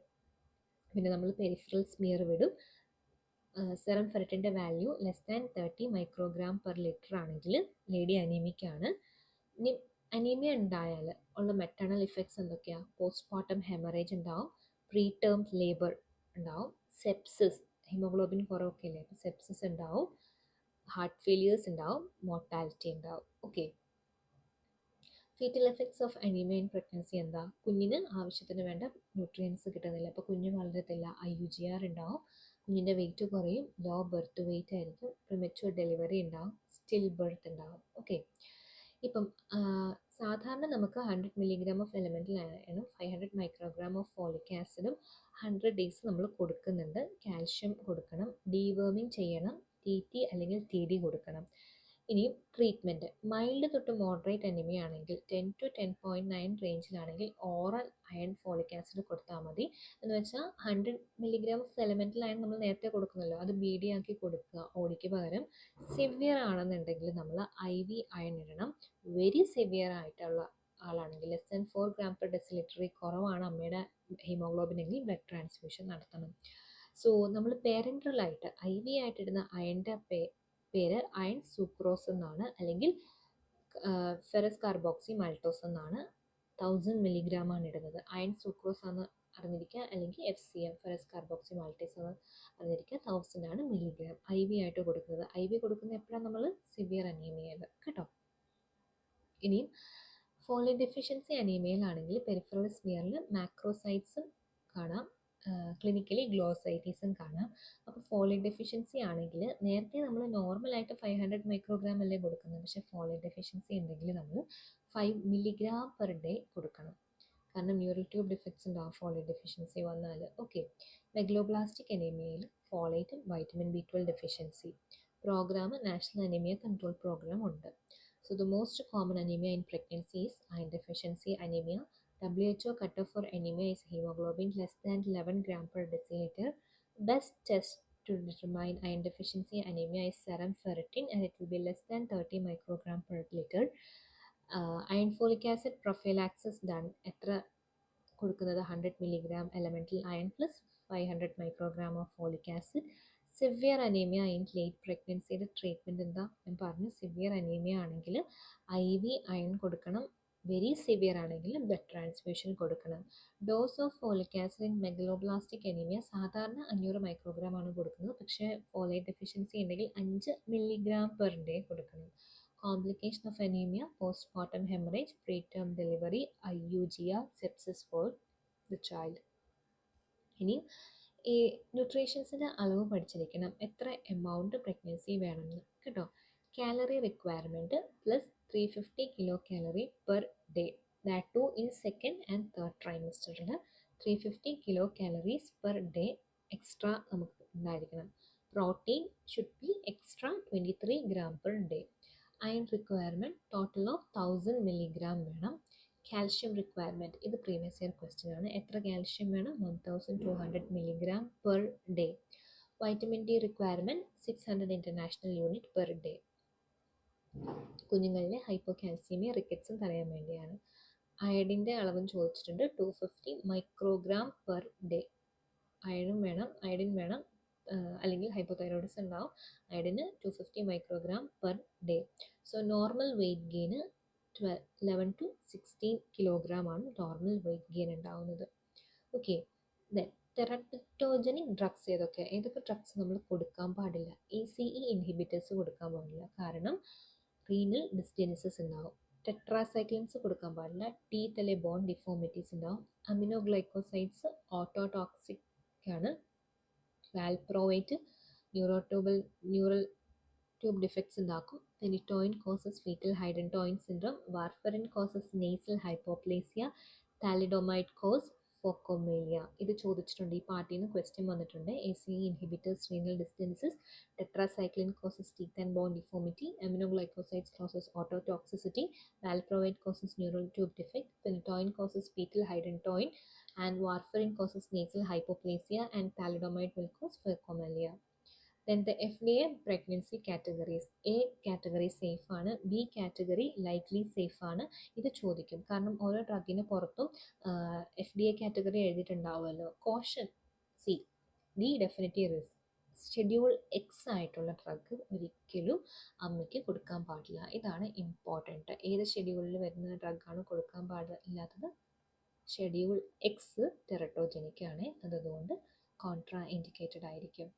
പിന്നെ നമ്മൾ പെരിഫറൽ സ്മിയർ വിടും. സെറം ഫെറിറ്റിൻ്റെ value less than 30 microgram per liter ആണെങ്കിൽ ലേഡി അനീമിക്കാണ്. ഇനി അനീമിയ ഉണ്ടായാൽ ഉള്ള മെറ്റേണൽ ഇഫക്ട്സ് എന്തൊക്കെയാണ്? പോസ്റ്റ്മോർട്ടം ഹെമറേജ് ഉണ്ടാവും, പ്രീ ടേം ലേബർ ഉണ്ടാവും, സെപ്സിസ്, ഹീമോഗ്ലോബിൻ കുറവൊക്കെ ഇല്ലേ, അപ്പോൾ സെപ്സിസ് ഉണ്ടാവും, ഹാർട്ട് ഫെയിലിയേഴ്സ് ഉണ്ടാവും, മോർട്ടാലിറ്റി ഉണ്ടാവും. Okay, fetal effects of anaemia in pregnancy എന്താ? കുഞ്ഞിന് ആവശ്യത്തിന് വേണ്ട ന്യൂട്രിയൻസ് കിട്ടുന്നില്ല, അപ്പോൾ കുഞ്ഞ് വളരത്തില്ല, IUGR ഉണ്ടാവും, കുഞ്ഞിൻ്റെ വെയിറ്റ് കുറയും, ലോ ബർത്ത് വെയിറ്റ് ആയിരിക്കും, പ്രിമച്വർ ഡെലിവറി ഉണ്ടാവും, സ്റ്റിൽ ബർത്ത് ഉണ്ടാവും. ഓക്കെ, ഇപ്പം സാധാരണ നമുക്ക് 100 മില്ലിഗ്രാം ഓഫ് എലമെൻ്റൽ അയണും 500 മൈക്രോഗ്രാം ഓഫ് ഫോളിക് ആസിഡും 100 ഡേയ്സ് നമ്മൾ കൊടുക്കുന്നുണ്ട്. കാൽഷ്യം കൊടുക്കണം, ഡീവേമിങ് ചെയ്യണം, TT അല്ലെങ്കിൽ TD കൊടുക്കണം. ഇനിയും ട്രീറ്റ്മെൻറ്റ് മൈൽഡ് തൊട്ട് മോഡറേറ്റ് അനിമിയ ആണെങ്കിൽ 10 to 10.9 റേഞ്ചിലാണെങ്കിൽ ഓറൽ അയൺ ഫോളിക് ആസിഡ് കൊടുത്താൽ മതി. എന്ന് വെച്ചാൽ 100 മില്ലിഗ്രാം ഓഫ് എലമെൻ്റൽ അയൺ നമ്മൾ നേരത്തെ കൊടുക്കുന്നല്ലോ, അത് BD ആക്കി കൊടുക്കുക ഓടിക്ക് പകരം. സിവിയർ ആണെന്നുണ്ടെങ്കിൽ നമ്മൾ IV അയൺ ഇടണം. വെരി സിവിയർ ആയിട്ടുള്ള ആളാണെങ്കിൽ less than 4 gram per deciliter കുറവാണ് അമ്മയുടെ ഹീമോഗ്ലോബിൻ എങ്കിൽ ബ്ലഡ് ട്രാൻസ്ഫ്യൂഷൻ നടത്തണം. സോ നമ്മൾ പേരൻട്രലായിട്ട് IV ആയിട്ടിടുന്ന അയണിൻ്റെ പേര് അയൺ സൂക്രോസ് എന്നാണ്, അല്ലെങ്കിൽ ഫെറസ് കാർബോക്സി മാൾട്ടോസ് എന്നാണ്. 1000 മില്ലിഗ്രാം ആണ് ഇടുന്നത്. അയൺ സൂക്രോസ് ആണ് അറിഞ്ഞിരിക്കുക, അല്ലെങ്കിൽ FCM ഫെറസ് കാർബോക്സി മാൾട്ടേസ് ആണ് അറിഞ്ഞിരിക്കുക. 1000 ആണ് മില്ലിഗ്രാം IV ആയിട്ട് കൊടുക്കുന്നത്. IV കൊടുക്കുന്നത് എപ്പോഴാണ്? നമ്മൾ സിവിയർ അനീമിയയിൽ കേട്ടോ. ഇനിയും ഫോളേറ്റ് ഡെഫിഷ്യൻസി അനീമിയയിലാണെങ്കിൽ പെരിഫറൽ സ്മിയറിൽ മാക്രോസൈറ്റ്സും കാണാം, ക്ലിനിക്കലി ഗ്ലോസൈറ്റീസും കാണാം. അപ്പോൾ ഫോളേറ്റ് ഡെഫിഷ്യൻസി ആണെങ്കിൽ നേരത്തെ നമ്മൾ നോർമലായിട്ട് 500 മൈക്രോഗ്രാം അല്ലേ കൊടുക്കുന്നത്, പക്ഷേ ഫോളേറ്റ് ഡെഫിഷ്യൻസി ഉണ്ടെങ്കിൽ നമ്മൾ 5 മില്ലിഗ്രാം പെർ ഡേ കൊടുക്കണം. കാരണം ന്യൂറൽ ട്യൂബ് ഡിഫക്ട്സ് ഉണ്ടാവും ഫോളേറ്റ് ഡെഫിഷ്യൻസി വന്നാൽ. ഓക്കെ. മെഗ്ലോബ്ലാസ്റ്റിക് അനീമിയയിൽ ഫോളേറ്റും vitamin B12 deficiency programme national anaemia control programme ഉണ്ട്. So the most common anemia in pregnancy is iron deficiency anemia. WHO cutoff for anemia is hemoglobin less than 11 gram per deciliter. Best test to determine iron deficiency anemia is serum ferritin, and it will be less than 30 microgram per liter. Iron folic acid prophylaxis done എത്ര കൊടുക്കുന്നത്? 100 milligram elemental iron plus 500 microgram of folic acid. Severe anaemia in late പ്രഗ്നൻസിയുടെ treatment എന്താ? ഞാൻ പറഞ്ഞു, severe anaemia ആണെങ്കിൽ IV iron കൊടുക്കണം. Very severe ആണെങ്കിൽ blood transfusion കൊടുക്കണം. Dose of folic acid in megaloblastic anaemia സാധാരണ 500 മൈക്രോഗ്രാം ആണ് കൊടുക്കുന്നത്, പക്ഷേ ഫോളേറ്റ് ഡെഫിഷ്യൻസി ഉണ്ടെങ്കിൽ 5 മില്ലിഗ്രാം പെർ ഡേ കൊടുക്കണം. Complication of anemia, postpartum hemorrhage, preterm delivery, IUGR, sepsis for the child. ഇനി ഈ ന്യൂട്രീഷൻസിൻ്റെ അളവ് പഠിച്ചിരിക്കണം, എത്ര എമൗണ്ട് പ്രഗ്നൻസി വേണമെന്ന് കേട്ടോ. Calorie requirement plus 350 kilo calorie per day, that too in second and third ട്രൈമസ്റ്ററിൽ 350 kilo calories per day extra നമുക്ക് ഉണ്ടായിരിക്കണം. Protein should be extra 23 gram per day. Iron requirement total of 1000 milligram വേണം. Calcium requirement ഇത് previous year question ആണ്. എത്ര calcium വേണം? 1200 milligram per day. Vitamin D requirement 600 international unit per day. കുഞ്ഞുങ്ങളിലെ hypocalcaemia റിക്കറ്റ്സും തടയാൻ വേണ്ടിയാണ്. അയഡിൻ്റെ അളവും ചോദിച്ചിട്ടുണ്ട്, 250 മൈക്രോഗ്രാം പെർ ഡേ. അയഡിൻ വേണം, അല്ലെങ്കിൽ ഹൈപ്പോതൈറോയിഡിസം ഉണ്ടാവും. Iodine 250 microgram per day. So normal weight gain 11 to 16 kilogram ആണ് നോർമൽ വെയ്റ്റ് ഗെയിൻ ഉണ്ടാവുന്നത്. ഓക്കെ. ദെൻ തെറപ്പറ്റോജനിക് ഡ്രഗ്സ് ഏതൊക്കെ ഡ്രഗ്സ് നമ്മൾ കൊടുക്കാൻ പാടില്ല? ECE ഇൻഹിബിറ്റേഴ്സ് കൊടുക്കാൻ പാടില്ല, കാരണം റീനൽ ഡിസ്ജെനിസിസ് ഉണ്ടാവും. ടെട്രാസൈക്ലിൻസ് കൊടുക്കാൻ പാടില്ല, ടീത്ത് അല്ലെ ബോൺ ഡിഫോമിറ്റീസ് ഉണ്ടാവും. അമിനോഗ്ലൈക്കോസൈഡ്സ് ഓട്ടോടോക്സിക് ആണ്. വാൽപ്രോവേറ്റ് ന്യൂറൽ ട്യൂബ് ഡിഫക്ട്സ് ഉണ്ടാക്കും. Phenytoin causes fetal hydantoin syndrome. Warfarin causes nasal hypoplasia. Thalidomide cause phocomelia. ഇത് ചോദിച്ചിട്ടുണ്ട്, ഈ പാർട്ടിയിൽ നിന്ന് ക്വസ്റ്റ്യൻ വന്നിട്ടുണ്ട്. ECE inhibitors renal distances. Tetracycline causes teeth and bone deformity. Aminoglycosides causes ototoxicity. Valproate causes neural tube defect. Phenytoin causes fetal hydantoin and warfarin causes nasal hypoplasia and thalidomide will cause phecomalia. Then the FDA pregnancy categories. A category safe ആണ്, B category likely safe ആണ്. ഇത് ചോദിക്കും, കാരണം ഓരോ ഡ്രഗിന് പുറത്തും FDA category എഴുതിയിട്ടുണ്ടാവുമല്ലോ. Caution C, D definitely risk. Schedule X ആയിട്ടുള്ള ഡ്രഗ് ഒരിക്കലും അമ്മയ്ക്ക് കൊടുക്കാൻ പാടില്ല. ഇതാണ് ഇമ്പോർട്ടൻറ്റ്. ഏത് ഷെഡ്യൂളിൽ വരുന്ന ഡ്രഗാണ് കൊടുക്കാൻ പാടില്ലാത്തത്? ഷെഡ്യൂൾ എക്സ് ടെറട്ടോജനിക് ആണ്, അതുകൊണ്ട് കോൺട്രാ ഇൻഡിക്കേറ്റഡ് ആയിരിക്കും.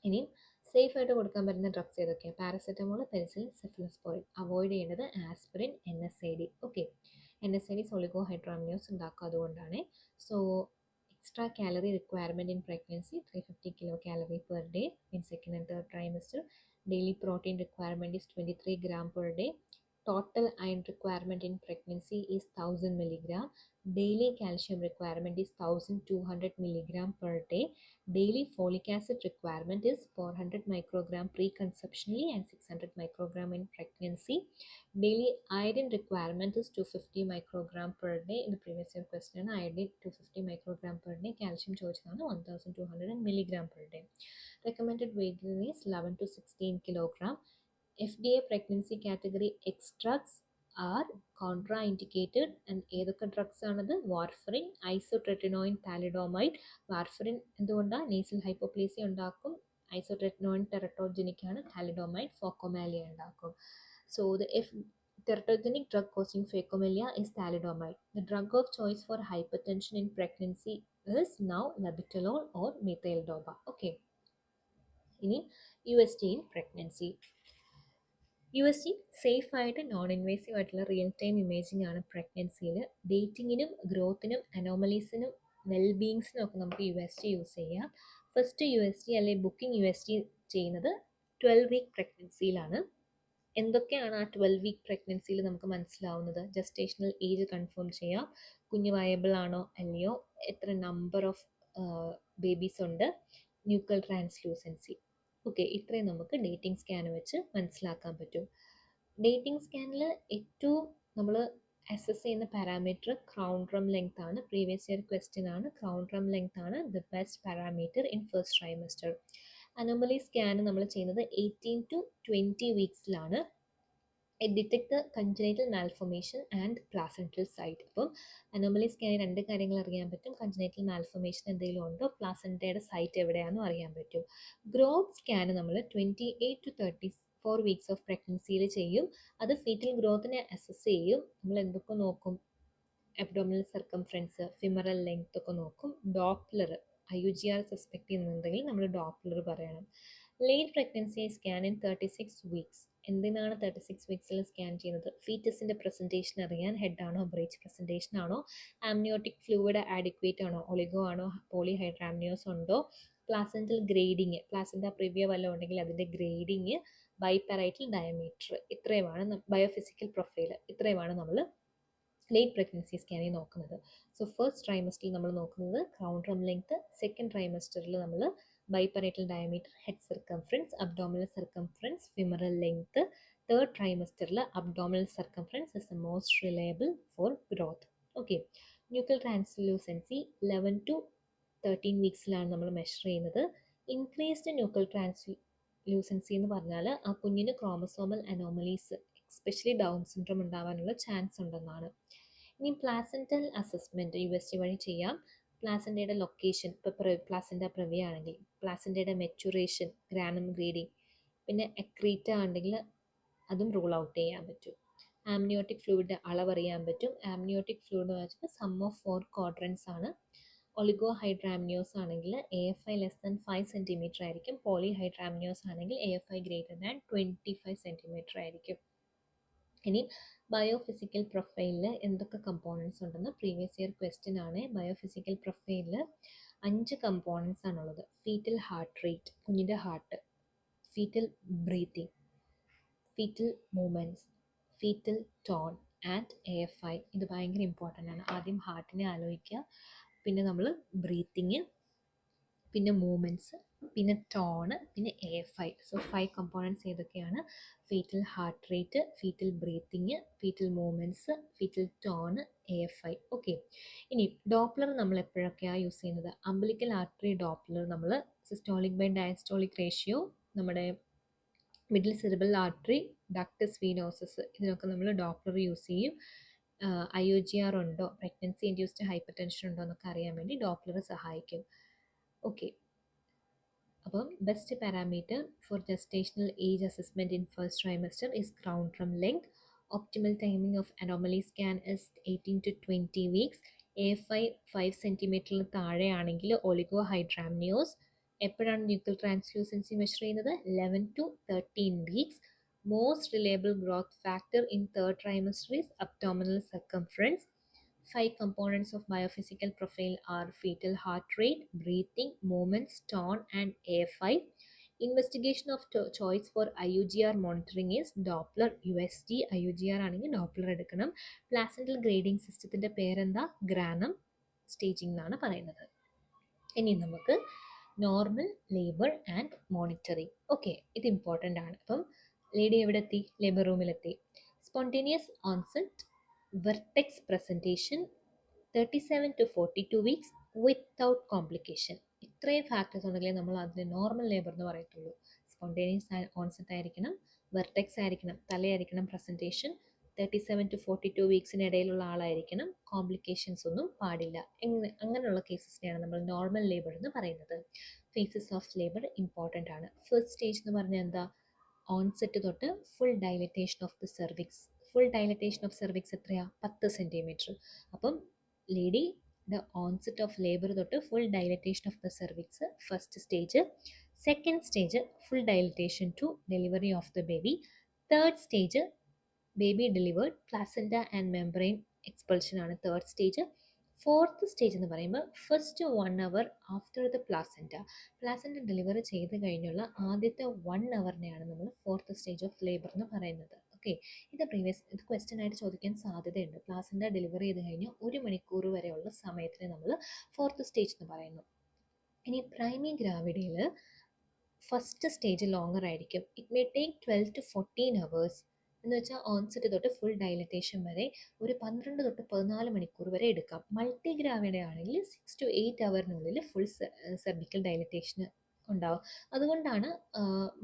ഇനിയും സേഫ് ആയിട്ട് കൊടുക്കാൻ പറ്റുന്ന ഡ്രഗ്സ് ഏതൊക്കെയാണ്? Paracetamol, penicillin, cephalosporin. അവോയ്ഡ് ചെയ്യേണ്ടത് aspirin, NSAID. Okay. NSAID oligohydramnios ഉണ്ടാക്കും, അതുകൊണ്ടാണ്. So extra calorie requirement in pregnancy 350 kilo calorie per day in second and third trimester. Daily protein requirement is 23 gram per day. Total iron requirement in pregnancy is 1000 milligram. Daily calcium requirement is 1200 milligram per day. Daily folic acid requirement is 400 microgram pre-conceptionally and 600 microgram in pregnancy. Daily iron requirement is 250 microgram per day. In the previous year question, iodine 250 microgram per day. Calcium ചോദിച്ചതാണ് 1200 milligram per day. Recommended weight is 11 to 16 kilogram. FDA pregnancy category extracts are contraindicated and ഏതൊക്കെ drugs ആണത്? Warfarin, isotretinoin, thalidomide. Warfarin എന്തുകൊണ്ടാണ്? Nasal hypoplasia ഉണ്ടാക്കും. Isotretinoin teratogenic ആണ്. Thalidomide phocomelia ഉണ്ടാക്കും. So the teratogenic drug causing phacomelia is thalidomide. The drug of choice for hypertension in pregnancy is now labetalol or methyldopa. Okay. ഇനി UST in pregnancy. USG safe ആയിട്ട് non invasive ആയിട്ടുള്ള real time imaging ആണ് പ്രഗ്നൻസിയിൽ. ഡേറ്റിങ്ങിനും ഗ്രോത്തിനും അനോമലീസിനും വെൽബീയിങ്സിനും ഒക്കെ നമുക്ക് USG use ചെയ്യാം. First USG അല്ലെങ്കിൽ booking USG ചെയ്യുന്നത് 12 week പ്രഗ്നൻസിയിലാണ്. എന്തൊക്കെയാണ് ആ 12 വീക്ക് പ്രഗ്നൻസിയിൽ നമുക്ക് മനസ്സിലാവുന്നത്? ജസ്റ്റേഷണൽ ഏജ് കൺഫേം ചെയ്യാം, കുഞ്ഞ് വയബിൾ ആണോ അല്ലയോ, എത്ര നമ്പർ ഓഫ് ബേബീസ് ഉണ്ട്, ന്യൂക്ലിയർ ട്രാൻസ്ലൂസൻസി. ഓക്കെ, ഇത്രയും നമുക്ക് ഡേറ്റിംഗ് സ്കാൻ വെച്ച് മനസ്സിലാക്കാൻ പറ്റും. ഡേറ്റിംഗ് സ്കാനിൽ ഏറ്റവും നമ്മൾ അസസ് ചെയ്യുന്ന പാരാമീറ്റർ ക്രൗൺ ഡ്രം ലെങ്ത് ആണ്. പ്രീവിയസ് ഇയർ ക്വസ്റ്റ്യൻ ആണ്. ക്രൗൺ ഡ്രം ലെങ്ത് ആണ് the best parameter in first trimester. Anomaly scan നമ്മൾ ചെയ്യുന്നത് 18 to 20 വീക്സിലാണ്. It detect the congenital malformation and placental site. അപ്പം അനോമലി സ്കാനിൽ രണ്ട് കാര്യങ്ങൾ അറിയാൻ പറ്റും. കൺജനൈറ്റൽ മാൽഫോർമേഷൻ എന്തെങ്കിലും ഉണ്ടോ, പ്ലാസെൻറ്റയുടെ സൈറ്റ് എവിടെയാണെന്നും അറിയാൻ പറ്റും. ഗ്രോത്ത് സ്കാൻ നമ്മൾ 28 to 34 വീക്സ് ഓഫ് പ്രഗ്നൻസിയിൽ ചെയ്യും. അത് ഫീറ്റൽ ഗ്രോത്തിനെ അസസ് ചെയ്യും. നമ്മൾ എന്തൊക്കെ നോക്കും? അബ്ഡോമിനൽ സർക്കംഫറൻസ്, ഫിമറൽ ലെങ്ത് ഒക്കെ നോക്കും. ഡോപ്ലർ, IUGR സസ്പെക്ട് ചെയ്യുന്നുണ്ടെങ്കിൽ നമ്മൾ ഡോപ്ലർ പറയണം. Late pregnancy scan in 36 weeks. എന്തിനാണ് 36 വീക്സിൽ സ്കാൻ ചെയ്യുന്നത്? ഫീറ്റസിൻ്റെ പ്രസൻറ്റേഷൻ അറിയാൻ. ഹെഡ് ആണോ, ബ്രീച്ച് പ്രസൻറ്റേഷൻ ആണോ, ആംനിയോട്ടിക് ഫ്ലൂയിഡ് ആഡിക്വേറ്റ് ആണോ, ഒളിഗോ ആണോ, പോളിഹൈഡ്രാമിയോസ് ഉണ്ടോ, പ്ലാസെൻറ്റൽ ഗ്രേഡിങ്, പ്ലാസെൻറ്റ പ്രിവിയ വല്ലതും ഉണ്ടെങ്കിൽ അതിൻ്റെ ഗ്രേഡിങ്, ബൈപാരൈറ്റൽ ഡയമീറ്റർ, ഇത്രയുമാണ് ബയോഫിസിക്കൽ പ്രൊഫൈൽ, ഇത്രയുമാണ് നമ്മൾ ലേറ്റ് പ്രഗ്നൻസി സ്കാനിൽ നോക്കുന്നത്. സോ ഫസ്റ്റ് ട്രൈമസ്റ്ററിൽ നമ്മൾ നോക്കുന്നത് ക്രൗൺ ഡ്രം ലെങ്ത്, സെക്കൻഡ് ട്രൈമസ്റ്ററിൽ നമ്മൾ biparietal diameter, head circumference, abdominal circumference, femoral length. Third ട്രൈമസ്റ്ററിൽ abdominal circumference is the most reliable for growth. Okay. Nuclear translucency 11 to 13 വീക്സിലാണ് നമ്മൾ മെഷർ ചെയ്യുന്നത്. ഇൻക്രീസ്ഡ് ന്യൂക്ലിയർ ട്രാൻസ്ലൂസൻസി എന്ന് പറഞ്ഞാൽ ആ കുഞ്ഞിന് chromosomal anomalies, especially down syndrome ഉണ്ടാവാനുള്ള ചാൻസ് ഉണ്ടെന്നാണ്. ഇനി പ്ലാസെൻറ്റൽ അസസ്മെൻറ്റ് USG വഴി ചെയ്യാം. പ്ലാസെൻറ്റയുടെ ലൊക്കേഷൻ, ഇപ്പോൾ പ്ലാസെൻറ്റ പ്രവിയ ആണെങ്കിൽ പ്ലാസെൻറ്റയുടെ മെച്ചുറേഷൻ, ഗ്രാനം ഗ്രേഡിങ്, പിന്നെ എക്രീറ്റ ഉണ്ടെങ്കിൽ അതും റൂൾ ഔട്ട് ചെയ്യാൻ പറ്റും. ആംനിയോട്ടിക് ഫ്ലൂയിഡ് അളവറിയാൻ പറ്റും. ആംനിയോട്ടിക് ഫ്ലൂയിഡ് എന്ന് വെച്ചാൽ സം ഓഫ് 4 ക്വാഡ്രൻസ് ആണ്. ഒളിഗോ ഹൈഡ്രാമിനിയോസ് ആണെങ്കിൽ AFI ലെസ് ദാൻ 5 സെൻറ്റിമീറ്റർ ആയിരിക്കും. പോളി ഹൈഡ്രാമിനിയോസ് ആണെങ്കിൽ AFI ഗ്രേറ്റർ ദാൻ 25 സെൻറ്റിമീറ്റർ ആയിരിക്കും. ഇനി ബയോഫിസിക്കൽ പ്രൊഫൈലിൽ എന്തൊക്കെ കമ്പോണൻസ് ഉണ്ടെന്ന് പ്രീവിയസ് ഇയർ ക്വസ്റ്റ്യൻ ആണ്. ബയോഫിസിക്കൽ പ്രൊഫൈലിൽ 5 കമ്പോണൻസ് ആണുള്ളത്. ഫീറ്റൽ ഹാർട്ട് റേറ്റ്, കുഞ്ഞിൻ്റെ heart, foetal breathing, foetal movements, foetal tone and AFI. ഇത് ഭയങ്കര ഇമ്പോർട്ടൻ്റ് ആണ്. ആദ്യം ഹാർട്ടിനെ ആലോചിക്കുക, പിന്നെ നമ്മൾ ബ്രീത്തിങ്, പിന്നെ മൂവ്മെൻറ്റ്സ്, പിന്നെ ടോണ്, പിന്നെ AFI. സോ 5 കമ്പോണൻസ് ഏതൊക്കെയാണ്? Foetal heart rate, foetal breathing, foetal movements, foetal tone, AFI. Okay. ഇനി ഡോപ്ലർ നമ്മൾ എപ്പോഴൊക്കെയാണ് യൂസ് ചെയ്യുന്നത്? അംബിലിക്കൽ ആർട്ടറി ഡോപ്ലർ നമ്മൾ സിസ്റ്റോളിക് ബൈ ഡയസ്റ്റോളിക് റേഷ്യോ, നമ്മുടെ middle cerebral artery, ductus venosus, ഇതിനൊക്കെ നമ്മൾ ഡോപ്ലർ യൂസ് ചെയ്യും. IUGR ഉണ്ടോ, പ്രഗ്നൻസി ഇൻഡ്യൂസ്ഡ് ഹൈപ്പർ ടെൻഷൻ ഉണ്ടോ എന്നൊക്കെ അറിയാൻ വേണ്ടി ഡോപ്ലർ സഹായിക്കും. ഓക്കെ. അപ്പം best parameter for gestational age assessment in first trimester is crown ഡ്രം length. Optimal timing of anomaly scan is 18 to 20 weeks. AFI 5 സെൻറ്റിമീറ്ററിന് താഴെയാണെങ്കിൽ ഒളിഗോ ഹൈഡ്രാമിനിയോസ്. എപ്പോഴാണ് ന്യൂക്ലിയർ ട്രാൻസ്ലൂസൻസി മെഷർ ചെയ്യുന്നത്? 11 to 13 weeks. Most reliable growth factor in third trimester is abdominal circumference. 5 components of biophysical profile are fetal heart rate, breathing, movements, tone and AFI. Investigation of choice for IUGR monitoring is doppler USG. IUGR ആണെങ്കിൽ doppler എടുക്കണം. Placental grading സിസ്റ്റത്തിൻ്റെ പേരെന്താ? Grannum staging എന്നാണ് പറയുന്നത്. ഇനി നമുക്ക് normal labour and monitoring. Okay, ഇത് important ആണ്. അപ്പം ലേഡി എവിടെ എത്തി? ലേബർ റൂമിലെത്തി. Spontaneous onset, vertex presentation, 37 to 42 weeks without complication. ഇത്രയും ഫാക്ടേഴ്സ് ഉണ്ടെങ്കിലേ നമ്മൾ അതിന് നോർമൽ ലേബർ എന്ന് പറയത്തുള്ളൂ. സ്പോണ്ടേനിയസ് ഓൺസെറ്റ് ആയിരിക്കണം, വെർട്ടെക്സ് ആയിരിക്കണം, തലയായിരിക്കണം പ്രസൻറ്റേഷൻ, 37 to 42 വീക്സിന് ഇടയിലുള്ള ആളായിരിക്കണം, കോംപ്ലിക്കേഷൻസ് ഒന്നും പാടില്ല. അങ്ങനെയുള്ള കേസസിനെയാണ് നമ്മൾ നോർമൽ ലേബർ എന്ന് പറയുന്നത്. ഫേസസ് ഓഫ് ലേബർ ഇമ്പോർട്ടൻ്റ് ആണ്. ഫസ്റ്റ് സ്റ്റേജ് എന്ന് പറഞ്ഞാൽ എന്താ? ഓൺസെറ്റ് തൊട്ട് full dilatation of the cervix. Full dilatation of cervix എത്രയാ? 10 സെൻറ്റിമീറ്റർ. അപ്പം ലേഡിയുടെ ഓൺസെറ്റ് ഓഫ് ലേബർ തൊട്ട് full dilatation of the cervix first stage. Second stage full dilatation to delivery of the baby. Third stage baby delivered, placenta and membrane expulsion ആണ് third stage. Fourth stage എന്ന് പറയുമ്പോൾ first 1 hour after the placenta delivery ചെയ്ത് കഴിഞ്ഞുള്ള ആദ്യത്തെ 1 hourനെയാണ് നമ്മൾ fourth stage of labour എന്ന് പറയുന്നത്. Okay, ഇത് ക്വസ്റ്റ്യൻ ആയിട്ട് ചോദിക്കാൻ സാധ്യതയുണ്ട്. പ്ലാസൻറ്റ ഡെലിവറി ചെയ്ത് കഴിഞ്ഞ് 1 മണിക്കൂർ വരെയുള്ള സമയത്തിന് നമ്മൾ ഫോർത്ത് സ്റ്റേജ് എന്ന് പറയുന്നു. ഇനി പ്രൈമി ഗ്രാവിഡിയിൽ ഫസ്റ്റ് സ്റ്റേജ് ലോങ്ങർ ആയിരിക്കും. It may take 12 to 14 hours. എന്ന് വെച്ചാൽ ഓൺസെറ്റ് തൊട്ട് ഫുൾ ഡയലറ്റേഷൻ വരെ ഒരു 12 തൊട്ട് 14 മണിക്കൂർ വരെ എടുക്കാം. മൾട്ടി ഗ്രാവിഡ ആണെങ്കിൽ 6 to 8 hourനുള്ളിൽ ഫുൾ സെർവിക്കൽ ഡയലറ്റേഷൻ ഉണ്ടാവും. അതുകൊണ്ടാണ്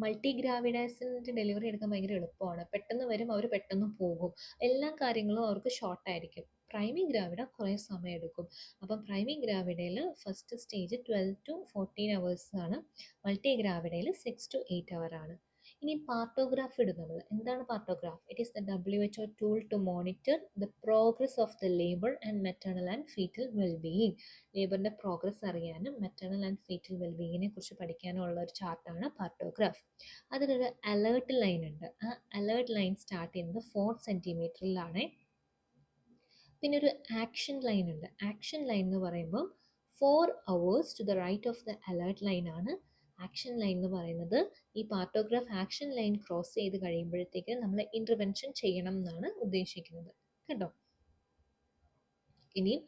മൾട്ടി ഗ്രാവിഡേഴ്സിൻ്റെ ഡെലിവറി എടുക്കാൻ ഭയങ്കര എളുപ്പമാണ്. പെട്ടെന്ന് വരും, അവർ പെട്ടെന്ന് പോകും, എല്ലാ കാര്യങ്ങളും അവർക്ക് ഷോർട്ടായിരിക്കും. പ്രൈമി ഗ്രാവിഡ കുറേ സമയം എടുക്കും. അപ്പം പ്രൈമി ഗ്രാവിഡയിൽ ഫസ്റ്റ് സ്റ്റേജ് 12 to 14 hours ആണ്. മൾട്ടി ഗ്രാവിഡയിൽ 6 to 8 hour ആണ്. ഇനി പാർട്ടോഗ്രാഫ് ഇടും നമ്മൾ. എന്താണ് partograph? It is the WHO tool to monitor the progress of the labour and maternal and fetal wellbeing. ലേബറിൻ്റെ പ്രോഗ്രസ് അറിയാനും മെറ്റേണൽ ആൻഡ് ഫീറ്റൽ വെൽബീയിങ്ങിനെ കുറിച്ച് പഠിക്കാനും ഉള്ള ഒരു ചാർട്ടാണ് പാർട്ടോഗ്രാഫ്. അതിലൊരു അലേർട്ട് ലൈൻ ഉണ്ട്. ആ അലേർട്ട് ലൈൻ സ്റ്റാർട്ട് ചെയ്യുന്നത് 4 സെൻറ്റിമീറ്ററിലാണ്. പിന്നെ ഒരു ആക്ഷൻ ലൈൻ ഉണ്ട്. ആക്ഷൻ ലൈൻ എന്ന് പറയുമ്പോൾ 4 hours to the right of the alert line ആണ് ആക്ഷൻ ലൈൻ എന്ന് പറയുന്നത്. ഈ പാർട്ടോഗ്രാഫ് ആക്ഷൻ ലൈൻ ക്രോസ് ചെയ്ത് കഴിയുമ്പോഴത്തേക്ക് നമ്മൾ ഇൻ്റർവെൻഷൻ ചെയ്യണം എന്നാണ് ഉദ്ദേശിക്കുന്നത് കേട്ടോ. ഇനിയും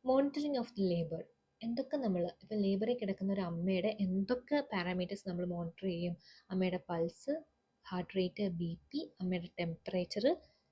മോണിറ്ററിങ് ഓഫ് ദി ലേബർ. എന്തൊക്കെ നമ്മൾ ഇപ്പം ലേബറിൽ കിടക്കുന്ന ഒരു അമ്മയുടെ എന്തൊക്കെ പാരാമീറ്റേഴ്സ് നമ്മൾ മോണിറ്റർ ചെയ്യും? അമ്മയുടെ പൾസ്, ഹാർട്ട് റേറ്റ്, BP, അമ്മയുടെ temperature,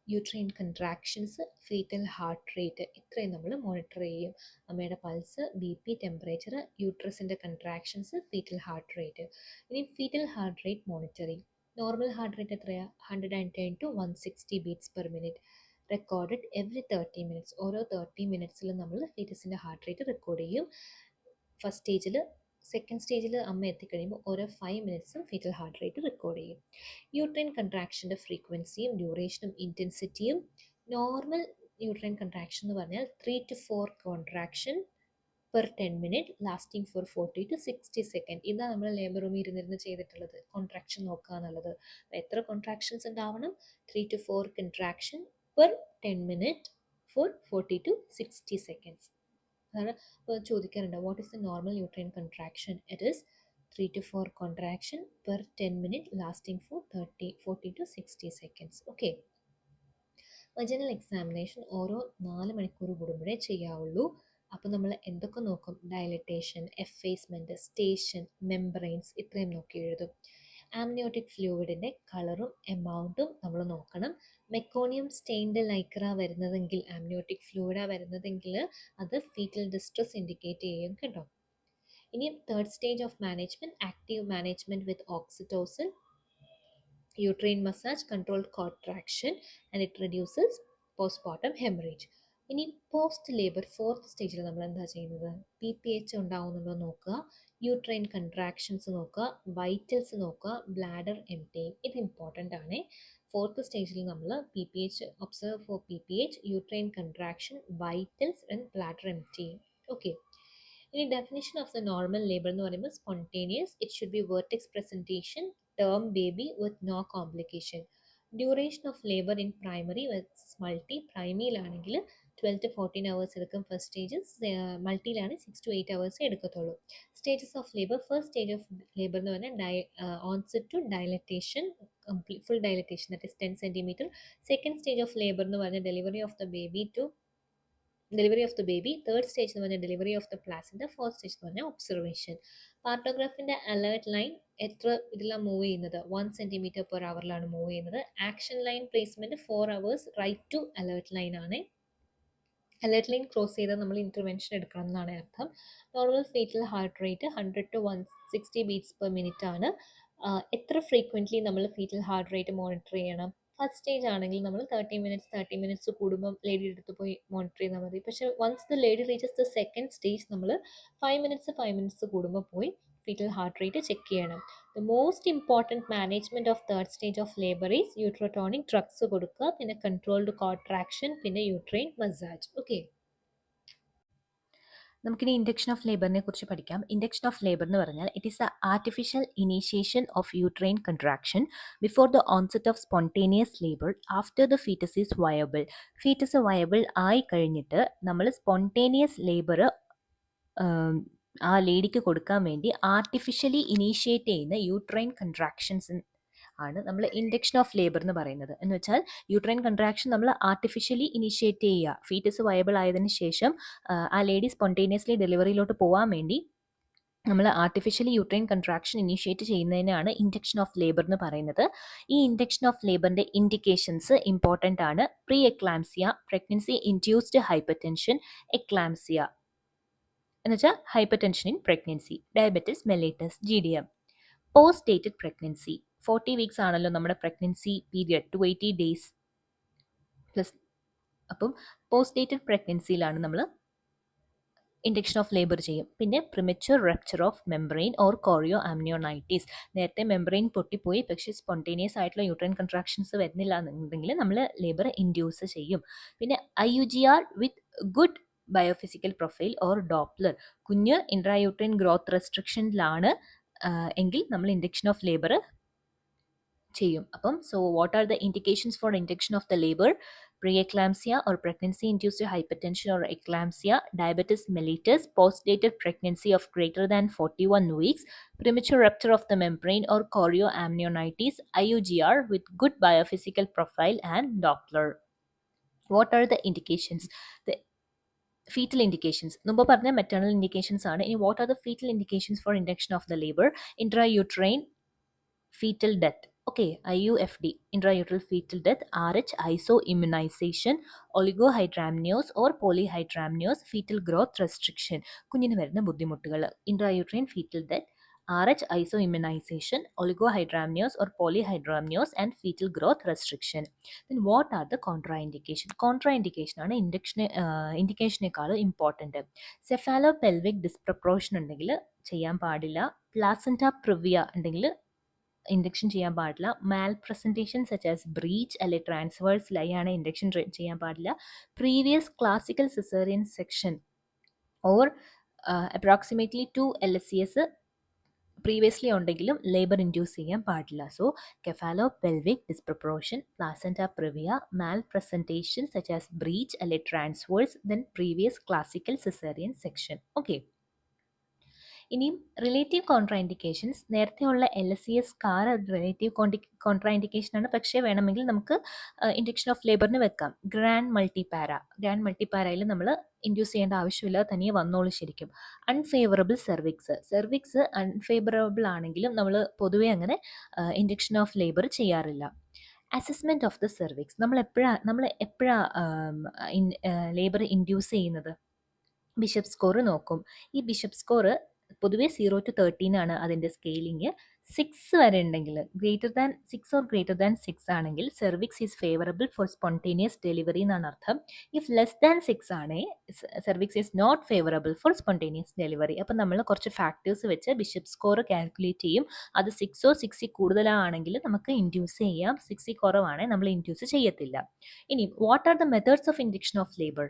uterine contractions, fetal heart rate, ഇത്രയും നമ്മൾ മോണിറ്റർ ചെയ്യും. അമ്മയുടെ പൾസ്, BP, ടെമ്പറേച്ചർ, യൂട്രസിൻ്റെ കൺട്രാക്ഷൻസ്, ഫീറ്റൽ ഹാർട്ട് റേറ്റ്. ഇനി fetal heart rate monitoring. Normal heart rate എത്രയാണ്? 110 to 160 beats per minute. Recorded every 30 minutes. ഓരോ 30 minutesലും നമ്മൾ ഫീറ്റസിൻ്റെ ഹാർട്ട് റേറ്റ് റെക്കോർഡ് ചെയ്യും. ഫസ്റ്റ് സ്റ്റേജിൽ. സെക്കൻഡ് സ്റ്റേജിൽ അമ്മ എത്തിക്കഴിയുമ്പോൾ ഓരോ 5 minutesും ഫീറ്റൽ ഹാർട്ട് റേറ്റ് റെക്കോർഡ് ചെയ്യും. യൂട്രൈൻ കൺട്രാക്ഷൻ്റെ ഫ്രീക്വൻസിയും ഡ്യൂറേഷനും ഇൻറ്റൻസിറ്റിയും. നോർമൽ യൂട്രൈൻ കൺട്രാക്ഷൻ എന്ന് പറഞ്ഞാൽ 3 to 4 contraction per 10 minutes lasting for 40 to 60 seconds. ഇതാണ് നമ്മൾ ലേബർ റൂമിൽ ഇരുന്നിരുന്ന് ചെയ്തിട്ടുള്ളത്, കോൺട്രാക്ഷൻ നോക്കുക എന്നുള്ളത്. എത്ര കോൺട്രാക്ഷൻസ് ഉണ്ടാവണം? 3 to 4 contraction per 10 minutes for 40 to 60 seconds. അതാണ് ചോദിക്കാറുണ്ട്, what is the normal uterine contraction? It is 3 to 4 contraction per 10 minutes lasting for 40 to 60 seconds. Okay. Vaginal examination ഓരോ 4 മണിക്കൂർ കൂടുമ്പോഴേ ചെയ്യാവുള്ളൂ. അപ്പോൾ നമ്മൾ എന്തൊക്കെ നോക്കും? ഡയലറ്റേഷൻ, എഫേസ്മെൻറ്റ്, സ്റ്റേഷൻ, മെംബ്രെയിൻസ്, ഇത്രയും നോക്കി എഴുതും. ആംനിയോട്ടിക് ഫ്ലൂയിഡിൻ്റെ കളറും എമൗണ്ടും നമ്മൾ നോക്കണം. മെക്കോണിയം സ്റ്റെയിൻഡ് ലൈക്ര വരുന്നതെങ്കിൽ, ആംനിയോട്ടിക് ഫ്ലൂയിഡാണ് വരുന്നതെങ്കിൽ അത് ഫീറ്റൽ ഡിസ്ട്രസ് ഇൻഡിക്കേറ്റ് ചെയ്യും കേട്ടോ. ഇനി third stage of management, active management with oxytocin, uterine massage, controlled contraction and it reduces postmortem haemorrhage. ഇനി പോസ്റ്റ് ലേബർ ഫോർത്ത് സ്റ്റേജിൽ നമ്മൾ എന്താ ചെയ്യുന്നത്? PPH ഉണ്ടാവുന്നുണ്ടോ നോക്കുക, യൂട്രൈൻ കൺട്രാക്ഷൻസ് നോക്കുക, വൈറ്റൽസ് നോക്കുക, ബ്ലാഡർ എംപ്റ്റിങ്. ഇത് ഇമ്പോർട്ടൻ്റ് ആണ്. ഫോർത്ത് സ്റ്റേജിൽ നമ്മൾ PPH observe for PPH, uterine contraction, vitals and bladder emptying. Okay. ഇനി definition of the normal labour എന്ന് പറയുമ്പോൾ spontaneous, it should be vertex presentation, term baby with no complication. Duration of labour in primary versus multi. പ്രൈമറിയിലാണെങ്കിൽ 12 to 14 hours എടുക്കും first stage. മൾട്ടിയിലാണ് 6 to 8 hours എടുക്കത്തുള്ളൂ. Stages of labour. First stage of labour എന്ന് പറഞ്ഞാൽ onset to dilatation, full dilatation, that is 10 cm. Second stage of labour എന്ന് പറഞ്ഞാൽ delivery of the baby. Third stage എന്ന് പറഞ്ഞാൽ delivery of the placenta. Fourth stage എന്ന് പറഞ്ഞാൽ observation. പാർട്ടോഗ്രാഫിൻ്റെ alert line എത്ര ഇതിലാണ് മൂവ് ചെയ്യുന്നത്? 1 cm/hour മൂവ് ചെയ്യുന്നത്. Action line placement 4 hours right to alert line ആണ്. അലേർട്ട് ലൈൻ ക്രോസ് ചെയ്താൽ നമ്മൾ ഇൻ്റർവെൻഷൻ എടുക്കണം എന്നാണ് അർത്ഥം. Normal foetal heart rate 100 to 160 beats/minute ആണ്. എത്ര ഫ്രീക്വൻ്റ്ലി നമ്മൾ ഫീറ്റൽ ഹാർട്ട് റേറ്റ് മോണിറ്റർ ചെയ്യണം? ഫസ്റ്റ് സ്റ്റേജ് ആണെങ്കിൽ നമ്മൾ 30 minutes കൂടുമ്പോൾ ലേഡിയുടെ അടുത്ത് പോയി മോണിറ്റർ ചെയ്താൽ മതി. പക്ഷേ once the lady reaches the second stage നമ്മൾ 5 minutes കൂടുമ്പോൾ പോയി ഫീറ്റൽ ഹാർട്ട് റേറ്റ് ചെക്ക് ചെയ്യണം. The most important management of third stage of labour is uterotonic drugs കൊടുക്കുക, പിന്നെ കൺട്രോൾഡ് കോൺട്രാക്ഷൻ, പിന്നെ യൂട്രെയിൻ മസാജ്. ഓക്കെ, നമുക്കിനി ഇൻഡക്ഷൻ ഓഫ് ലേബറിനെ കുറിച്ച് പഠിക്കാം. ഇൻഡക്ഷൻ ഓഫ് ലേബർ എന്ന് പറഞ്ഞാൽ it is the artificial initiation of uterine contraction before the onset of spontaneous labour after the fetus is viable. Foetus viable ആയി കഴിഞ്ഞിട്ട് നമ്മൾ സ്പോണ്ടേനിയസ് ലേബർ ആ ലേഡിക്ക് കൊടുക്കാൻ വേണ്ടി ആർട്ടിഫിഷ്യലി ഇനീഷ്യേറ്റ് ചെയ്യുന്ന യൂട്രെയിൻ കൺട്രാക്ഷൻസ് ആണ് നമ്മൾ ഇൻഡക്ഷൻ ഓഫ് ലേബർ എന്ന് പറയുന്നത്. എന്ന് വെച്ചാൽ യൂട്രെയിൻ കൺട്രാക്ഷൻ നമ്മൾ ആർട്ടിഫിഷ്യലി ഇനിഷ്യേറ്റ് ചെയ്യുക. ഫീറ്റസ് വയബിൾ ആയതിനു ശേഷം ആ ലേഡി സ്പോണ്ടേനിയസ്ലി ഡെലിവറിയിലോട്ട് പോകാൻ വേണ്ടി നമ്മൾ ആർട്ടിഫിഷ്യലി യൂട്രെയിൻ കൺട്രാക്ഷൻ ഇനിഷ്യേറ്റ് ചെയ്യുന്നതിനാണ് ഇൻഡക്ഷൻ ഓഫ് ലേബർ എന്ന് പറയുന്നത്. ഈ ഇൻഡക്ഷൻ ഓഫ് ലേബറിൻ്റെ ഇൻഡിക്കേഷൻസ് ഇമ്പോർട്ടൻ്റ് ആണ്. Pre eclampsia, pregnancy induced hyper tension, eclampsia എന്ന് വെച്ചാൽ hyper tension in pregnancy, diabetes mellitus, GDM. Post dated pregnancy 40 weeks ആണല്ലോ നമ്മുടെ പ്രഗ്നൻസി പീരിയഡ്, 280 days പ്ലസ്. അപ്പം പോസ്റ്റ് ഡേറ്റഡ് പ്രഗ്നൻസിയിലാണ് നമ്മൾ ഇൻഡക്ഷൻ ഓഫ് ലേബർ ചെയ്യും. പിന്നെ premature rupture of membrane or chorioamnionitis. നേരത്തെ മെംബ്രെയിൻ പൊട്ടിപ്പോയി പക്ഷേ സ്പോണ്ടേനിയസ് ആയിട്ടുള്ള യൂട്രെയിൻ കൺട്രാക്ഷൻസ് വരുന്നില്ല എന്നുണ്ടെങ്കിൽ നമ്മൾ ലേബർ ഇൻഡ്യൂസ് ചെയ്യും. പിന്നെ IUGR with good biophysical profile or Doppler. കുഞ്ഞ് ഇൻട്രായൂട്രെയിൻ ഗ്രോത്ത് റെസ്ട്രിക്ഷനിലാണ് എങ്കിൽ നമ്മൾ ഇൻഡക്ഷൻ ഓഫ് ലേബർ ചെയ്യും. അപ്പം what are the indications for induction of the labour? Preeclampsia or pregnancy-induced hypertension or eclampsia, diabetes mellitus, post-dated pregnancy of greater than 41 weeks, premature rupture of the membrane or chorioamnionitis, IUGR with good biophysical profile and Doppler. What are the indications? The fetal indications. മുമ്പ് പറഞ്ഞ maternal indications ആണ്. ഇനി what are the fetal indications for induction of the labor? Intrauterine fetal death. Okay, IUFD, intrauterine fetal death, RH isoimmunization, oligohydramnios or polyhydramnios, fetal growth restriction. കുഞ്ഞിന് വരുന്ന ബുദ്ധിമുട്ടുകൾ: intrauterine fetal death, RH isoimmunization, oligohydramnios or polyhydramnios and fetal growth restriction. Then what are the contraindication? Contraindication ആണ് ഇൻഡിക്കേഷനേക്കാളും important. സെഫാലോപെൽവിക് disproportion ഉണ്ടെങ്കിൽ ചെയ്യാൻ പാടില്ല. Placenta previa ഉണ്ടെങ്കിൽ induction ചെയ്യാൻ പാടില്ല. മാൽ പ്രസൻറ്റേഷൻ സച്ച് ആസ് ബ്രീച്ച് അല്ലെ ട്രാൻസ്വേഴ്സ് ലൈ ആണ് ഇൻഡക്ഷൻ ചെയ്യാൻ പാടില്ല. Previous classical caesarean section or approximately 2 LSCS previously ഉണ്ടെങ്കിലും ലേബർ ഇൻഡ്യൂസ് ചെയ്യാൻ പാടില്ല. സോ കെഫാലോപെൽവിക് ഡിസ്പ്രപ്പോർഷൻ, പ്ലാസൻറ്റ പ്രിവിയ, മാൽ പ്രസൻറ്റേഷൻ സച്ച് ആസ് ബ്രീച്ച് അല്ലെ transverse, then previous classical caesarean section. Okay, ഇനിയും relative കോൺട്രാഇൻഡിക്കേഷൻസ്. നേരത്തെയുള്ള LSCS കാർ റിലേറ്റീവ് കോൺട്രാഇൻഡിക്കേഷൻ ആണ്, പക്ഷേ വേണമെങ്കിൽ നമുക്ക് ഇൻഡക്ഷൻ ഓഫ് ലേബറിന് വെക്കാം. ഗ്രാൻഡ് മൾട്ടിപാരയിൽ നമ്മൾ ഇൻഡ്യൂസ് ചെയ്യേണ്ട ആവശ്യമില്ല, തനിയെ വന്നോളൂ ശരിക്കും. അൺഫേവറബിൾ സെർവിക്സ് അൺഫേവറബിൾ ആണെങ്കിലും നമ്മൾ പൊതുവെ അങ്ങനെ ഇൻഡക്ഷൻ ഓഫ് ലേബർ ചെയ്യാറില്ല. Assessment of the cervix. നമ്മൾ എപ്പോഴാണ് ലേബർ ഇൻഡ്യൂസ് ചെയ്യുന്നത്? ബിഷപ്പ് സ്കോർ നോക്കും. ഈ ബിഷപ്പ് സ്കോർ പൊതുവെ 0 to 13 ആണ് അതിൻ്റെ സ്കെയിലിംഗ്. 6 വരെ ഉണ്ടെങ്കിൽ, greater than 6 or greater than 6 ആണെങ്കിൽ cervix is favourable for spontaneous delivery എന്നാണ് അർത്ഥം. ഇഫ് ലെസ് ദാൻ 6 ആണ്, cervix is not favourable for spontaneous delivery. അപ്പം നമ്മൾ കുറച്ച് ഫാക്ടേഴ്സ് വെച്ച് ബിഷപ്പ് സ്കോർ കാൽക്കുലേറ്റ് ചെയ്യും. അത് 6 കൂടുതലാണെങ്കിൽ നമുക്ക് ഇൻഡ്യൂസ് ചെയ്യാം, 6 കുറവാണെങ്കിൽ നമ്മൾ ഇൻഡ്യൂസ് ചെയ്യത്തില്ല. ഇനി what are the methods of induction of labour?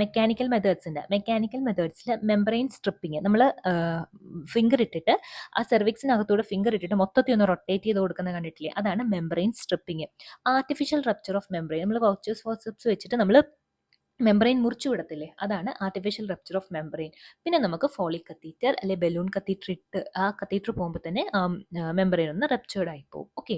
Mechanical methods ഉണ്ട്. മെക്കാനിക്കൽ മെത്തേഡ്സിൽ മെംബ്രെയിൻ സ്ട്രിപ്പിങ്, നമ്മൾ ഫിംഗർ ഇട്ടിട്ട് ആ സെർവിക്സിനകത്തൂടെ ഫിംഗർ ഇട്ടിട്ട് മൊത്തത്തിൽ ഒന്ന് റൊട്ടേറ്റ് ചെയ്ത് കൊടുക്കുന്നത് കണ്ടിട്ടില്ലേ? അതാണ് membrane stripping. Artificial rupture of membrane, നമ്മൾ കോക്സിയസ് ഫോർസെപ്സ് വെച്ചിട്ട് നമ്മൾ മെമ്പറൈൻ മുറിച്ചു വിടത്തില്ലേ, അതാണ് ആർട്ടിഫിഷ്യൽ റപ്ചർ ഓഫ് മെമ്പറൈൻ. പിന്നെ നമുക്ക് ഫോളിക് കത്തീറ്റർ അല്ലെ ബലൂൺ കത്തീറ്റർ ഇട്ട് ആ കത്തീറ്റർ പോകുമ്പോൾ തന്നെ മെമ്പറൈൻ ഒന്ന് റപ്ചേർഡ് ആയി പോകും. ഓക്കെ.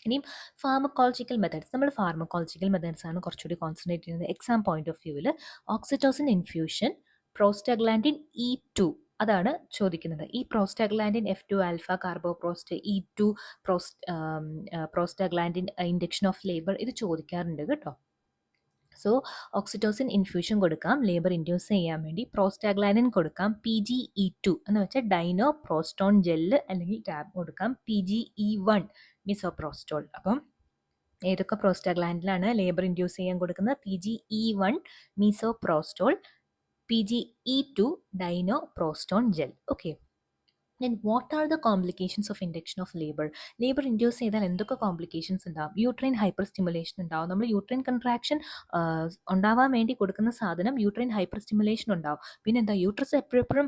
ഇനിയും ഫാർമക്കോളജിക്കൽ മെത്തേഡ്സ്, നമ്മൾ ഫാർമക്കോളജിക്കൽ മെത്തേഡ്സ് ആണ് കുറച്ചുകൂടി കോൺസെൻട്രേറ്റ് ചെയ്യുന്നത് എക്സാം പോയിന്റ് ഓഫ് വ്യൂവിൽ. ഓക്സിറ്റോസിൻ ഇൻഫ്യൂഷൻ, പ്രോസ്റ്റാഗ്ലാൻഡിൻ E2 അതാണ് ചോദിക്കുന്നത്. ഈ prostaglandin F2 alpha carboprost E2 prostaglandin induction of labour ഇത് ചോദിക്കാറുണ്ട് കേട്ടോ. സോ ഓക്സിറ്റോസിൻ ഇൻഫ്യൂഷൻ കൊടുക്കാം ലേബർ ഇൻഡ്യൂസ് ചെയ്യാൻ വേണ്ടി. പ്രോസ്റ്റാഗ്ലാൻഡിൻ കൊടുക്കാം PGE2 എന്ന് വെച്ചാൽ ഡൈനോ പ്രോസ്റ്റോൺ ജെല്ല് അല്ലെങ്കിൽ ടാബ് കൊടുക്കാം PGE1 മിസോപ്രോസ്റ്റോൾ. അപ്പം ഏതൊക്കെ പ്രോസ്റ്റാഗ്ലാൻഡിലാണ് ലേബർ ഇൻഡ്യൂസ് ചെയ്യാൻ കൊടുക്കുന്നത്? PGE1 misoprostol, PGE2 dinoprostone gel. Okay. Then what are the complications of induction of labour? Labour induce ചെയ്താൽ എന്തൊക്കെ കോംപ്ലിക്കേഷൻസ് ഉണ്ടാവും? യൂട്രൈൻ ഹൈപ്പർ സ്റ്റിമുലേഷൻ ഉണ്ടാവും. നമ്മൾ യൂട്രൈൻ കൺട്രാക്ഷൻ ഉണ്ടാവാൻ വേണ്ടി കൊടുക്കുന്ന സാധനം യൂട്രൈൻ ഹൈപ്പർ സ്റ്റിമുലേഷൻ ഉണ്ടാവും. പിന്നെ എന്താ, യൂട്രസ് എപ്പോഴെപ്പോഴും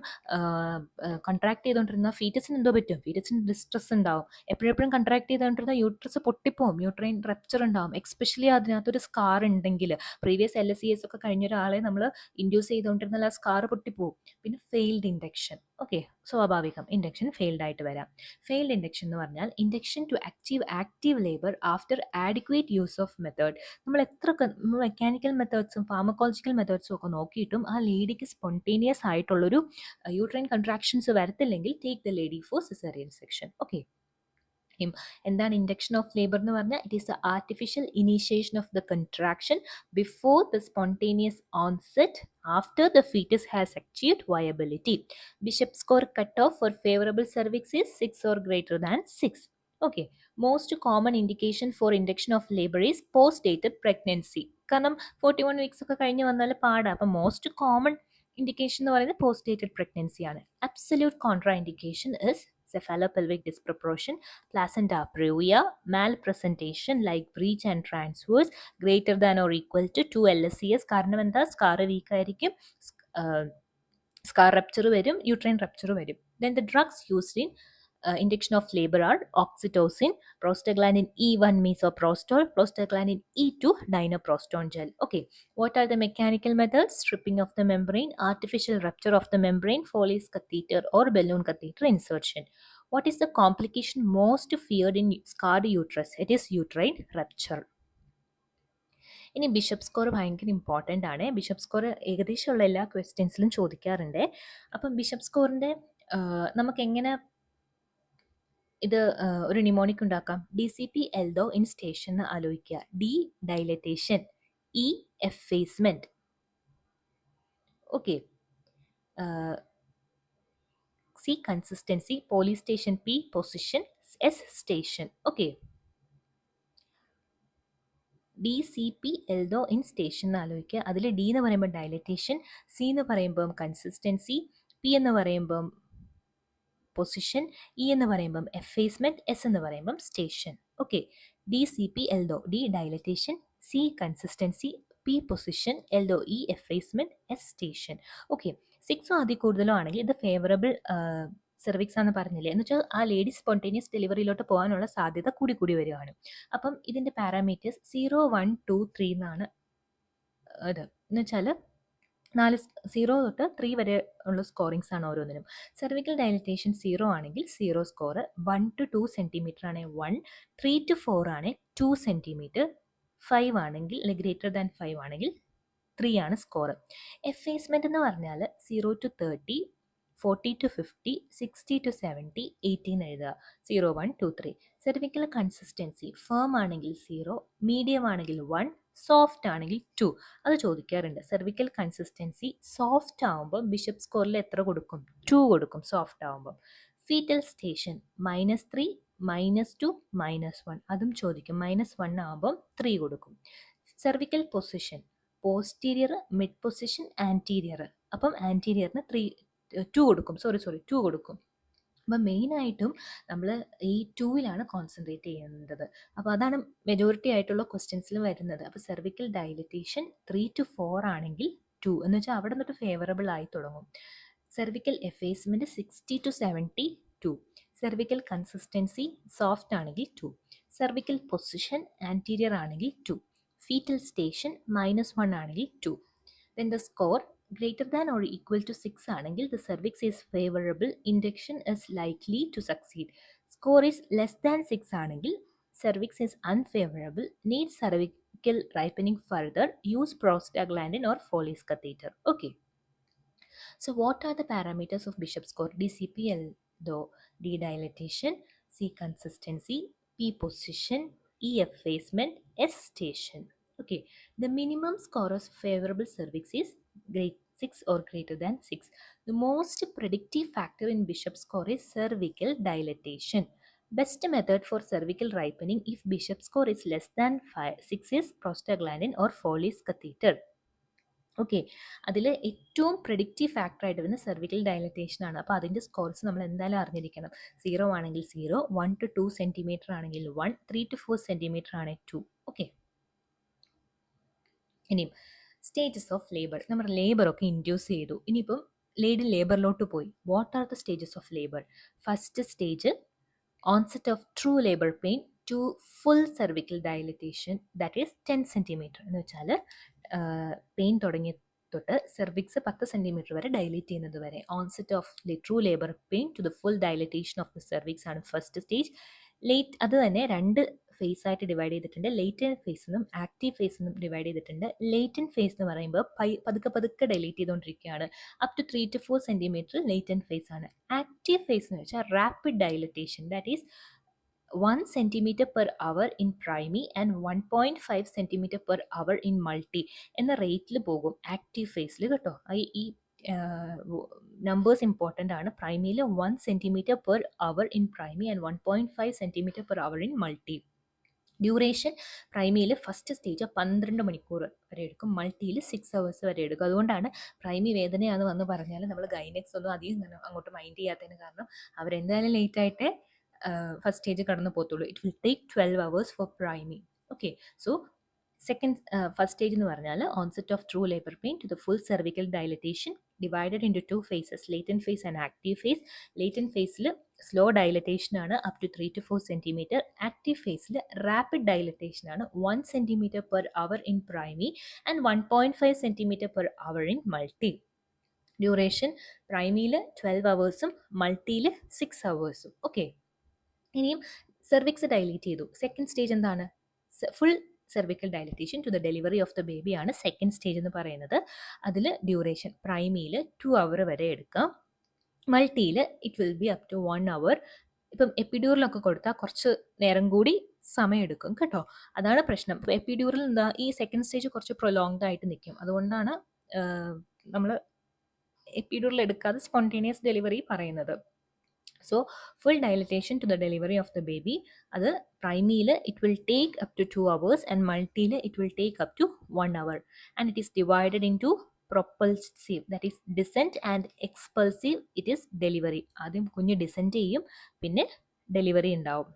കൺട്രാക്ട് ചെയ്തുകൊണ്ടിരുന്ന ഫീറ്റസിന് എന്തോ പറ്റും, ഫീറ്റസിന് ഡിസ്ട്രെസ് ഉണ്ടാവും. എപ്പോഴെപ്പോഴും കൺട്രാക്ട് ചെയ്തുകൊണ്ടിരുന്ന യൂട്രസ് പൊട്ടിപ്പോവും, യൂട്രൈൻ റപ്ചർ ഉണ്ടാവും. എക്സ്പെഷ്യലി അതിനകത്തൊരു സ്കാർ ഉണ്ടെങ്കിൽ, പ്രീവിയസ് LSES ഒക്കെ കഴിഞ്ഞ ഒരാളെ നമ്മൾ ഇൻഡ്യൂസ് ചെയ്തുകൊണ്ടിരുന്നാൽ ആ സ്കാർ പൊട്ടിപ്പോവും. പിന്നെ ഫെയിൽഡ് ഇൻഡക്ഷൻ. ഓക്കെ, സ്വാഭാവികം ഇൻഡക്ഷൻ ഫെയിൽഡ് ആയിട്ട് വരാം. ഫെയിൽഡ് ഇൻഡക്ഷൻ എന്ന് പറഞ്ഞാൽ induction to achieve active labour after adequate use of method. നമ്മൾ എത്ര മെക്കാനിക്കൽ മെത്തേഡ്സും ഫാർമക്കോളജിക്കൽ മെത്തേഡ്സും ഒക്കെ നോക്കിയിട്ടും ആ ലേഡിക്ക് സ്പോണ്ടേനിയസ് ആയിട്ടുള്ളൊരു യൂട്രൈൻ കൺട്രാക്ഷൻസ് വരത്തില്ലെങ്കിൽ take the lady for caesarean section. Okay. എന്താണ് ഇൻഡക്ഷൻ ഓഫ് ലേബർ എന്ന് പറഞ്ഞാൽ? It is the artificial initiation of the contraction before the spontaneous onset after the foetus has achieved viability. Bishop score cut off for favourable cervix is 6 or greater than 6. Okay. Most common indication for induction of labor is post-dated pregnancy. കാരണം 41 weeks ഒക്കെ കഴിഞ്ഞ് വന്നാൽ പാടാം. അപ്പം most common indication എന്ന് പറയുന്നത് post-dated pregnancy ആണ്. Absolute contra indication is cephalopelvic disproportion, placenta previa, malpresentation like breech and transverse greater than or equal to 2 LSCS. കാരണം എന്താ, സ്കാർ വീക്ക് ആയിരിക്കും, സ്കാർ റപ്ചർ വരും, യൂട്രൈൻ റപ്ചർ വരും. Then the drugs used in induction of labor are oxytocin, prostaglandin E1 misoprostol, prostaglandin E2 dinoprostone gel. Okay, what are the mechanical methods? Stripping of the membrane, artificial rupture of the membrane, Foley's catheter or balloon catheter insertion. What is the complication most feared in scarred uterus? It is uterine rupture. ഇനി bishop score ഭയങ്കര important ആണ്. Bishop score ഏകദേശമുള്ള എല്ലാ ക്വസ്റ്റ്യൻസിലും ചോദിക്കാറുണ്ട്. അപ്പം bishop സ്കോറിൻ്റെ നമുക്ക് എങ്ങനെ ഇത് ഒരു നിമോണിക് ഉണ്ടാക്കാം? DCP എൽദോ ഇൻ സ്റ്റേഷൻ എന്ന് ആലോചിക്കുക. D dilatation, E effacement. Okay. C consistency, പോളിസ്റ്റേഷൻ, P position, S station. Okay. DCP എൽദോ ഇൻ സ്റ്റേഷൻ എന്ന് ആലോചിക്കുക. അതിൽ D എന്ന് പറയുമ്പോൾ ഡൈലറ്റേഷൻ, C എന്ന് പറയുമ്പം കൺസിസ്റ്റൻസി, P എന്ന് പറയുമ്പം പൊസിഷൻ, E എന്ന് പറയുമ്പം എഫേസ്മെന്റ്, S എന്ന് പറയുമ്പം station. Okay. DCP Eldho, D ഡൈലറ്റേഷൻ, C consistency, P position, Eldho E effacement, S station. Okay. 6 അതിൽ കൂടുതലോ ആണെങ്കിൽ ഇത് ഫേവറബിൾ സെർവിക്സ് ആണെന്ന് പറഞ്ഞില്ലേ, എന്ന് വെച്ചാൽ ആ ലേഡി സ്പോണ്ടേനിയസ് ഡെലിവറിയിലോട്ട് പോകാനുള്ള സാധ്യത കൂടി കൂടി വരികയാണ്. അപ്പം ഇതിൻ്റെ പാരാമീറ്റേഴ്സ് 0, 1, 2, 3 എന്നാണ്. ഇത് എന്ന് വെച്ചാൽ 0 തൊട്ട് 3 വരെ ഉള്ള സ്കോറിങ്സ് ആണ് ഓരോന്നിനും. സെർവിക്കൽ ഡൈലറ്റേഷൻ 0 ആണെങ്കിൽ 0 സ്കോർ, 1 to 2 സെൻറ്റിമീറ്റർ ആണെങ്കിൽ 1, 3 to 4 ആണെങ്കിൽ 2 സെൻറ്റിമീറ്റർ, 5 ആണെങ്കിൽ അല്ലെങ്കിൽ ഗ്രേറ്റർ ദാൻ 5 ആണെങ്കിൽ 3 ആണ് സ്കോർ. എഫേസ്മെന്റ് എന്ന് പറഞ്ഞാൽ 0 to 30, 40 to 50, 60 to 70, 18 എഴുതുക. 0, 1, 2, 3. സെർവിക്കൽ കൺസിസ്റ്റൻസി ഫേം ആണെങ്കിൽ 0, മീഡിയം ആണെങ്കിൽ 1, സോഫ്റ്റ് ആണെങ്കിൽ 2. അത് ചോദിക്കാറുണ്ട്. സെർവിക്കൽ കൺസിസ്റ്റൻസി സോഫ്റ്റ് ആകുമ്പോൾ ബിഷപ്പ് സ്കോറിൽ എത്ര കൊടുക്കും? 2 കൊടുക്കും സോഫ്റ്റ് ആകുമ്പോൾ. ഫീറ്റൽ സ്റ്റേഷൻ -3, -2, -1 അതും ചോദിക്കും. -1 ആകുമ്പോൾ 3 കൊടുക്കും. Cervical position posterior, mid position, anterior. അപ്പം ആൻറ്റീരിയറിന് 2 കൊടുക്കും. 2 കൊടുക്കും. അപ്പം മെയിനായിട്ടും നമ്മൾ ഈ 2ലാണ് കോൺസെൻട്രേറ്റ് ചെയ്യേണ്ടത്. അപ്പോൾ അതാണ് മെജോറിറ്റി ആയിട്ടുള്ള ക്വസ്റ്റ്യൻസിൽ വരുന്നത്. അപ്പോൾ സെർവിക്കൽ ഡൈലറ്റേഷൻ 3 to 4 ആണെങ്കിൽ 2 എന്ന് വെച്ചാൽ അവിടെ നിന്നിട്ട് ഫേവറബിൾ ആയി തുടങ്ങും. Cervical എഫേസ്മെൻറ്റ് 60 to 70, 2. Cervical consistency soft ആണെങ്കിൽ 2. സെർവിക്കൽ പൊസിഷൻ ആൻറ്റീരിയർ ആണെങ്കിൽ 2. fetal station -1 ആണെങ്കിൽ 2. Then the score greater than or equal to 6 ആണെങ്കിൽ the cervix is favorable, induction is likely to succeed. Score is less than 6 ആണെങ്കിൽ cervix is unfavorable, needs cervical ripening further, use prostaglandin or Foley's catheter. Okay. So what are the parameters of Bishop score? DCPL though, D dilatation, C consistency, P position, E effacement, S station. Okay, the minimum score of favorable cervix is grade 6 or greater than 6. The most predictive factor in Bishop score is cervical dilatation. Best method for cervical ripening if Bishop score is less than 6 is prostaglandin or Foley's catheter. Okay, അതിൽ ഏറ്റവും predictive factor ആയിട്ട് വരുന്ന cervical dilatation ആണ്. അപ്പോൾ അതിൻ്റെ scores നമ്മൾ എന്തായാലും അറിഞ്ഞിരിക്കണം. 0 ആണെങ്കിൽ 0, 1 to 2 സെൻറ്റിമീറ്റർ ആണെങ്കിൽ 1, 3 to 4 സെൻറ്റിമീറ്റർ ആണെങ്കിൽ 2. ഓക്കെ, ഇനിയും സ്റ്റേജസ് ഓഫ് ലേബർ. നമ്മൾ ലേബറൊക്കെ ഇൻഡ്യൂസ് ചെയ്തു. ഇനിയിപ്പം ലേഡി ലേബറിലോട്ട് പോയി. What are the stages of labour? First stage onset of true labor pain to full cervical dilatation, that is 10 centimetre. എന്ന് വെച്ചാൽ പെയിൻ തുടങ്ങി തൊട്ട് സെർവിക്സ് 10 സെൻറ്റിമീറ്റർ വരെ ഡയലേറ്റ് ചെയ്യുന്നത് വരെ. Onset of true labour pain to the full dilatation of the cervix ആണ് first stage. അത് തന്നെ 2 ഫേസ് ആയിട്ട് ഡിവൈഡ് ചെയ്തിട്ടുണ്ട്. ലേറ്റന്റ് ഫേസ് എന്നും ആക്റ്റീവ് ഫേസ് എന്നും ഡിവൈഡ് ചെയ്തിട്ടുണ്ട്. ലേറ്റന്റ് ഫേസ് എന്ന് പറയുമ്പോൾ പതുക്കെ ഡയലേറ്റ് ചെയ്തുകൊണ്ടിരിക്കുകയാണ്. Up to 3 to 4 centimetre latent phase ആണ്. ആക്റ്റീവ് ഫേസ് എന്ന് വെച്ചാൽ rapid dilatation, that is 1 centimeter per hour in primi and 1.5 centimeter per hour in multi എന്ന റേറ്റിൽ പോകും ആക്റ്റീവ് ഫേസിൽ കേട്ടോ. ഈ നമ്പേഴ്സ് ഇമ്പോർട്ടൻ്റ് ആണ്. പ്രൈമിയിൽ 1 centimeter per hour in primi and 1.5 centimeter per hour in multi. Duration പ്രൈമിയിൽ ഫസ്റ്റ് സ്റ്റേജ് 12 മണിക്കൂർ വരെ എടുക്കും, മൾട്ടിയിൽ 6 hours വരെ എടുക്കും. അതുകൊണ്ടാണ് പ്രൈമി വേദനയാണെന്ന് വന്ന് പറഞ്ഞാൽ നമ്മൾ ഗൈനക്സ് ഒന്നും അധികം അങ്ങോട്ട് മൈൻഡ് ചെയ്യാത്തതിന് കാരണം അവരെന്തായാലും ലേറ്റായിട്ട് ഫസ്റ്റ് സ്റ്റേജ് കടന്നു പോകത്തുള്ളൂ. It will take 12 hours for primi. Okay, so first stage എന്ന് പറഞ്ഞാൽ onset of true labour pain to the full cervical dilatation divided into 2 phases, latent phase and active phase. Latent ഫേസിൽ slow dilatation ആണ് up to 3 to 4 centimetre. Active ഫേസിൽ rapid dilatation ആണ് 1 centimeter per hour in primi and 1.5 centimeter per hour in multi. Duration പ്രൈമിയിൽ 12 hours, മൾട്ടിയിൽ 6 hours. Okay, ഇനിയും cervix dilate ചെയ്തു. Second stage എന്താണ്? Full cervical dilatation to the delivery of the baby ആണ് സെക്കൻഡ് stage എന്ന് പറയുന്നത്. അതിൽ ഡ്യൂറേഷൻ പ്രൈമിയിൽ 2 hour വരെ എടുക്കാം, മൾട്ടിയിൽ it will be up to 1 hour. ഇപ്പം എപ്പിഡ്യൂറിലൊക്കെ കൊടുത്താൽ കുറച്ച് നേരം കൂടി സമയം എടുക്കും കേട്ടോ. അതാണ് പ്രശ്നം. ഇപ്പോൾ എപ്പിഡ്യൂറിൽ എന്താ ഈ സെക്കൻഡ് സ്റ്റേജ് കുറച്ച് പ്രൊലോങ്ഡ് ആയിട്ട് നിൽക്കും. അതുകൊണ്ടാണ് നമ്മൾ എപ്പിഡ്യൂറിൽ എടുക്കാതെ സ്പോണ്ടേനിയസ് ഡെലിവറി പറയുന്നത്. So full dilatation to the delivery of the baby, അത് പ്രൈമിയിൽ it will take up to 2 hours and മൾട്ടിയിൽ it will take up to 1 hour and it is divided into propulsive, that is descent, and expulsive, it is delivery. ആദ്യം കുഞ്ഞ് descend ചെയ്യും, പിന്നെ delivery ഉണ്ടാവും.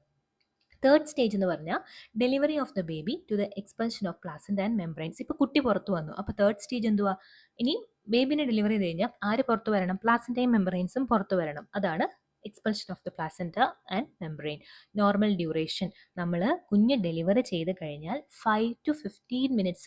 Third stage എന്ന് പറഞ്ഞാൽ delivery of the baby to the expulsion of placenta and membranes. ഇപ്പോൾ കുട്ടി പുറത്തു വന്നു, അപ്പോൾ തേർഡ് സ്റ്റേജ് എന്തുവാ? ഇനി ബേബിനെ ഡെലിവറി ചെയ്ത് കഴിഞ്ഞാൽ ആര് പുറത്തു വരണം? പ്ലാസൻ്റയും മെംബ്രെയിൻസും പുറത്തു വരണം. അതാണ് expansion of the placenta and membrane. Normal duration, നമ്മൾ കുഞ്ഞ് ഡെലിവറി ചെയ്ത് കഴിഞ്ഞാൽ 5 to 15 minutes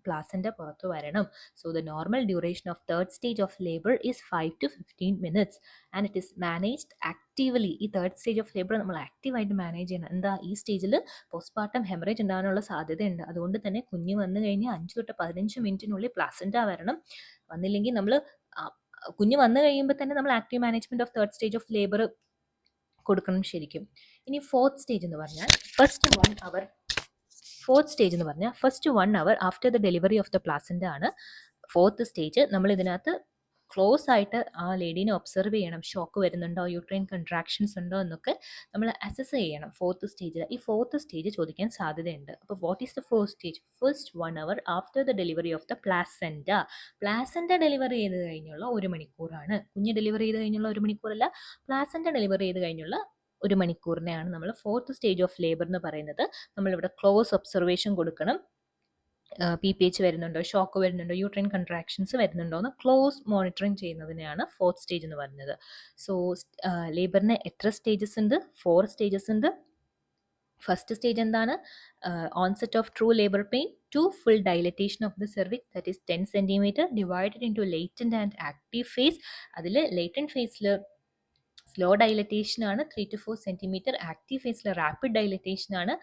പ്ലാസൻ്റ പുറത്തു വരണം. So the normal duration of third stage of labour is 5 to 15 minutes and it is managed actively. ഈ തേർഡ് സ്റ്റേജ് ഓഫ് ലേബർ നമ്മൾ ആക്റ്റീവായിട്ട് manage ചെയ്യണം. എന്താ, ഈ സ്റ്റേജിൽ പോസ്റ്റ്മോർട്ടം ഹെമറേജ് ഉണ്ടാകാനുള്ള സാധ്യതയുണ്ട്. അതുകൊണ്ട് തന്നെ കുഞ്ഞ് വന്നു കഴിഞ്ഞാൽ 5 to 15 minutes പ്ലാസൻ്റ വരണം. വന്നില്ലെങ്കിൽ നമ്മൾ കുഞ്ഞ് വന്നു കഴിയുമ്പോൾ തന്നെ നമ്മൾ active management of third stage of labour കൊടുക്കണം ശരിക്കും. ഇനി ഫോർത്ത് സ്റ്റേജ് എന്ന് പറഞ്ഞാൽ first 1 hour after the delivery of the placenta ആണ് ഫോർത്ത് സ്റ്റേജ്. നമ്മൾ ഇതിനകത്ത് ക്ലോസ് ആയിട്ട് ആ ലേഡീനെ ഒബ്സർവ് ചെയ്യണം. ഷോക്ക് വരുന്നുണ്ടോ, യൂട്രൈൻ കൺട്രാക്ഷൻസ് ഉണ്ടോ എന്നൊക്കെ നമ്മൾ അസസ് ചെയ്യണം ഫോർത്ത് സ്റ്റേജിൽ. ഈ ഫോർത്ത് സ്റ്റേജ് ചോദിക്കാൻ സാധ്യതയുണ്ട്. അപ്പോൾ what is the fourth stage? First 1 hour after the delivery of the placenta. Placenta delivery ചെയ്ത് കഴിഞ്ഞുള്ള 1 മണിക്കൂറാണ്. കുഞ്ഞ് ഡെലിവറി ചെയ്ത് കഴിഞ്ഞുള്ള 1 മണിക്കൂറല്ല, പ്ലാസൻ്റ ഡെലിവറി ചെയ്ത് കഴിഞ്ഞുള്ള 1 മണിക്കൂറിനെയാണ് നമ്മൾ ഫോർത്ത് സ്റ്റേജ് ഓഫ് ലേബർ എന്ന് പറയുന്നത്. നമ്മളിവിടെ ക്ലോസ് ഒബ്സർവേഷൻ കൊടുക്കണം. PPH വരുന്നുണ്ടോ, ഷോക്ക് വരുന്നുണ്ടോ, യൂട്രൈൻ കൺട്രാക്ഷൻസ് വരുന്നുണ്ടോ എന്ന് ക്ലോസ് മോണിറ്ററിങ് ചെയ്യുന്നതിനെയാണ് ഫോർത്ത് സ്റ്റേജ് എന്ന് പറയുന്നത്. സോ ലേബറിന് എത്ര സ്റ്റേജസ് ഉണ്ട്? 4 സ്റ്റേജസ് ഉണ്ട്. ഫസ്റ്റ് സ്റ്റേജ് എന്താണ്? Onset of true labour pain 2 full dilatation of the cervix, that is 10 centimeter, divided into latent and active phase. അതിൽ latent phase സ്ലോ ഡൈലറ്റേഷൻ ആണ് 3 to 4 centimeter. Active ഫേസിൽ rapid dilatation ആണ്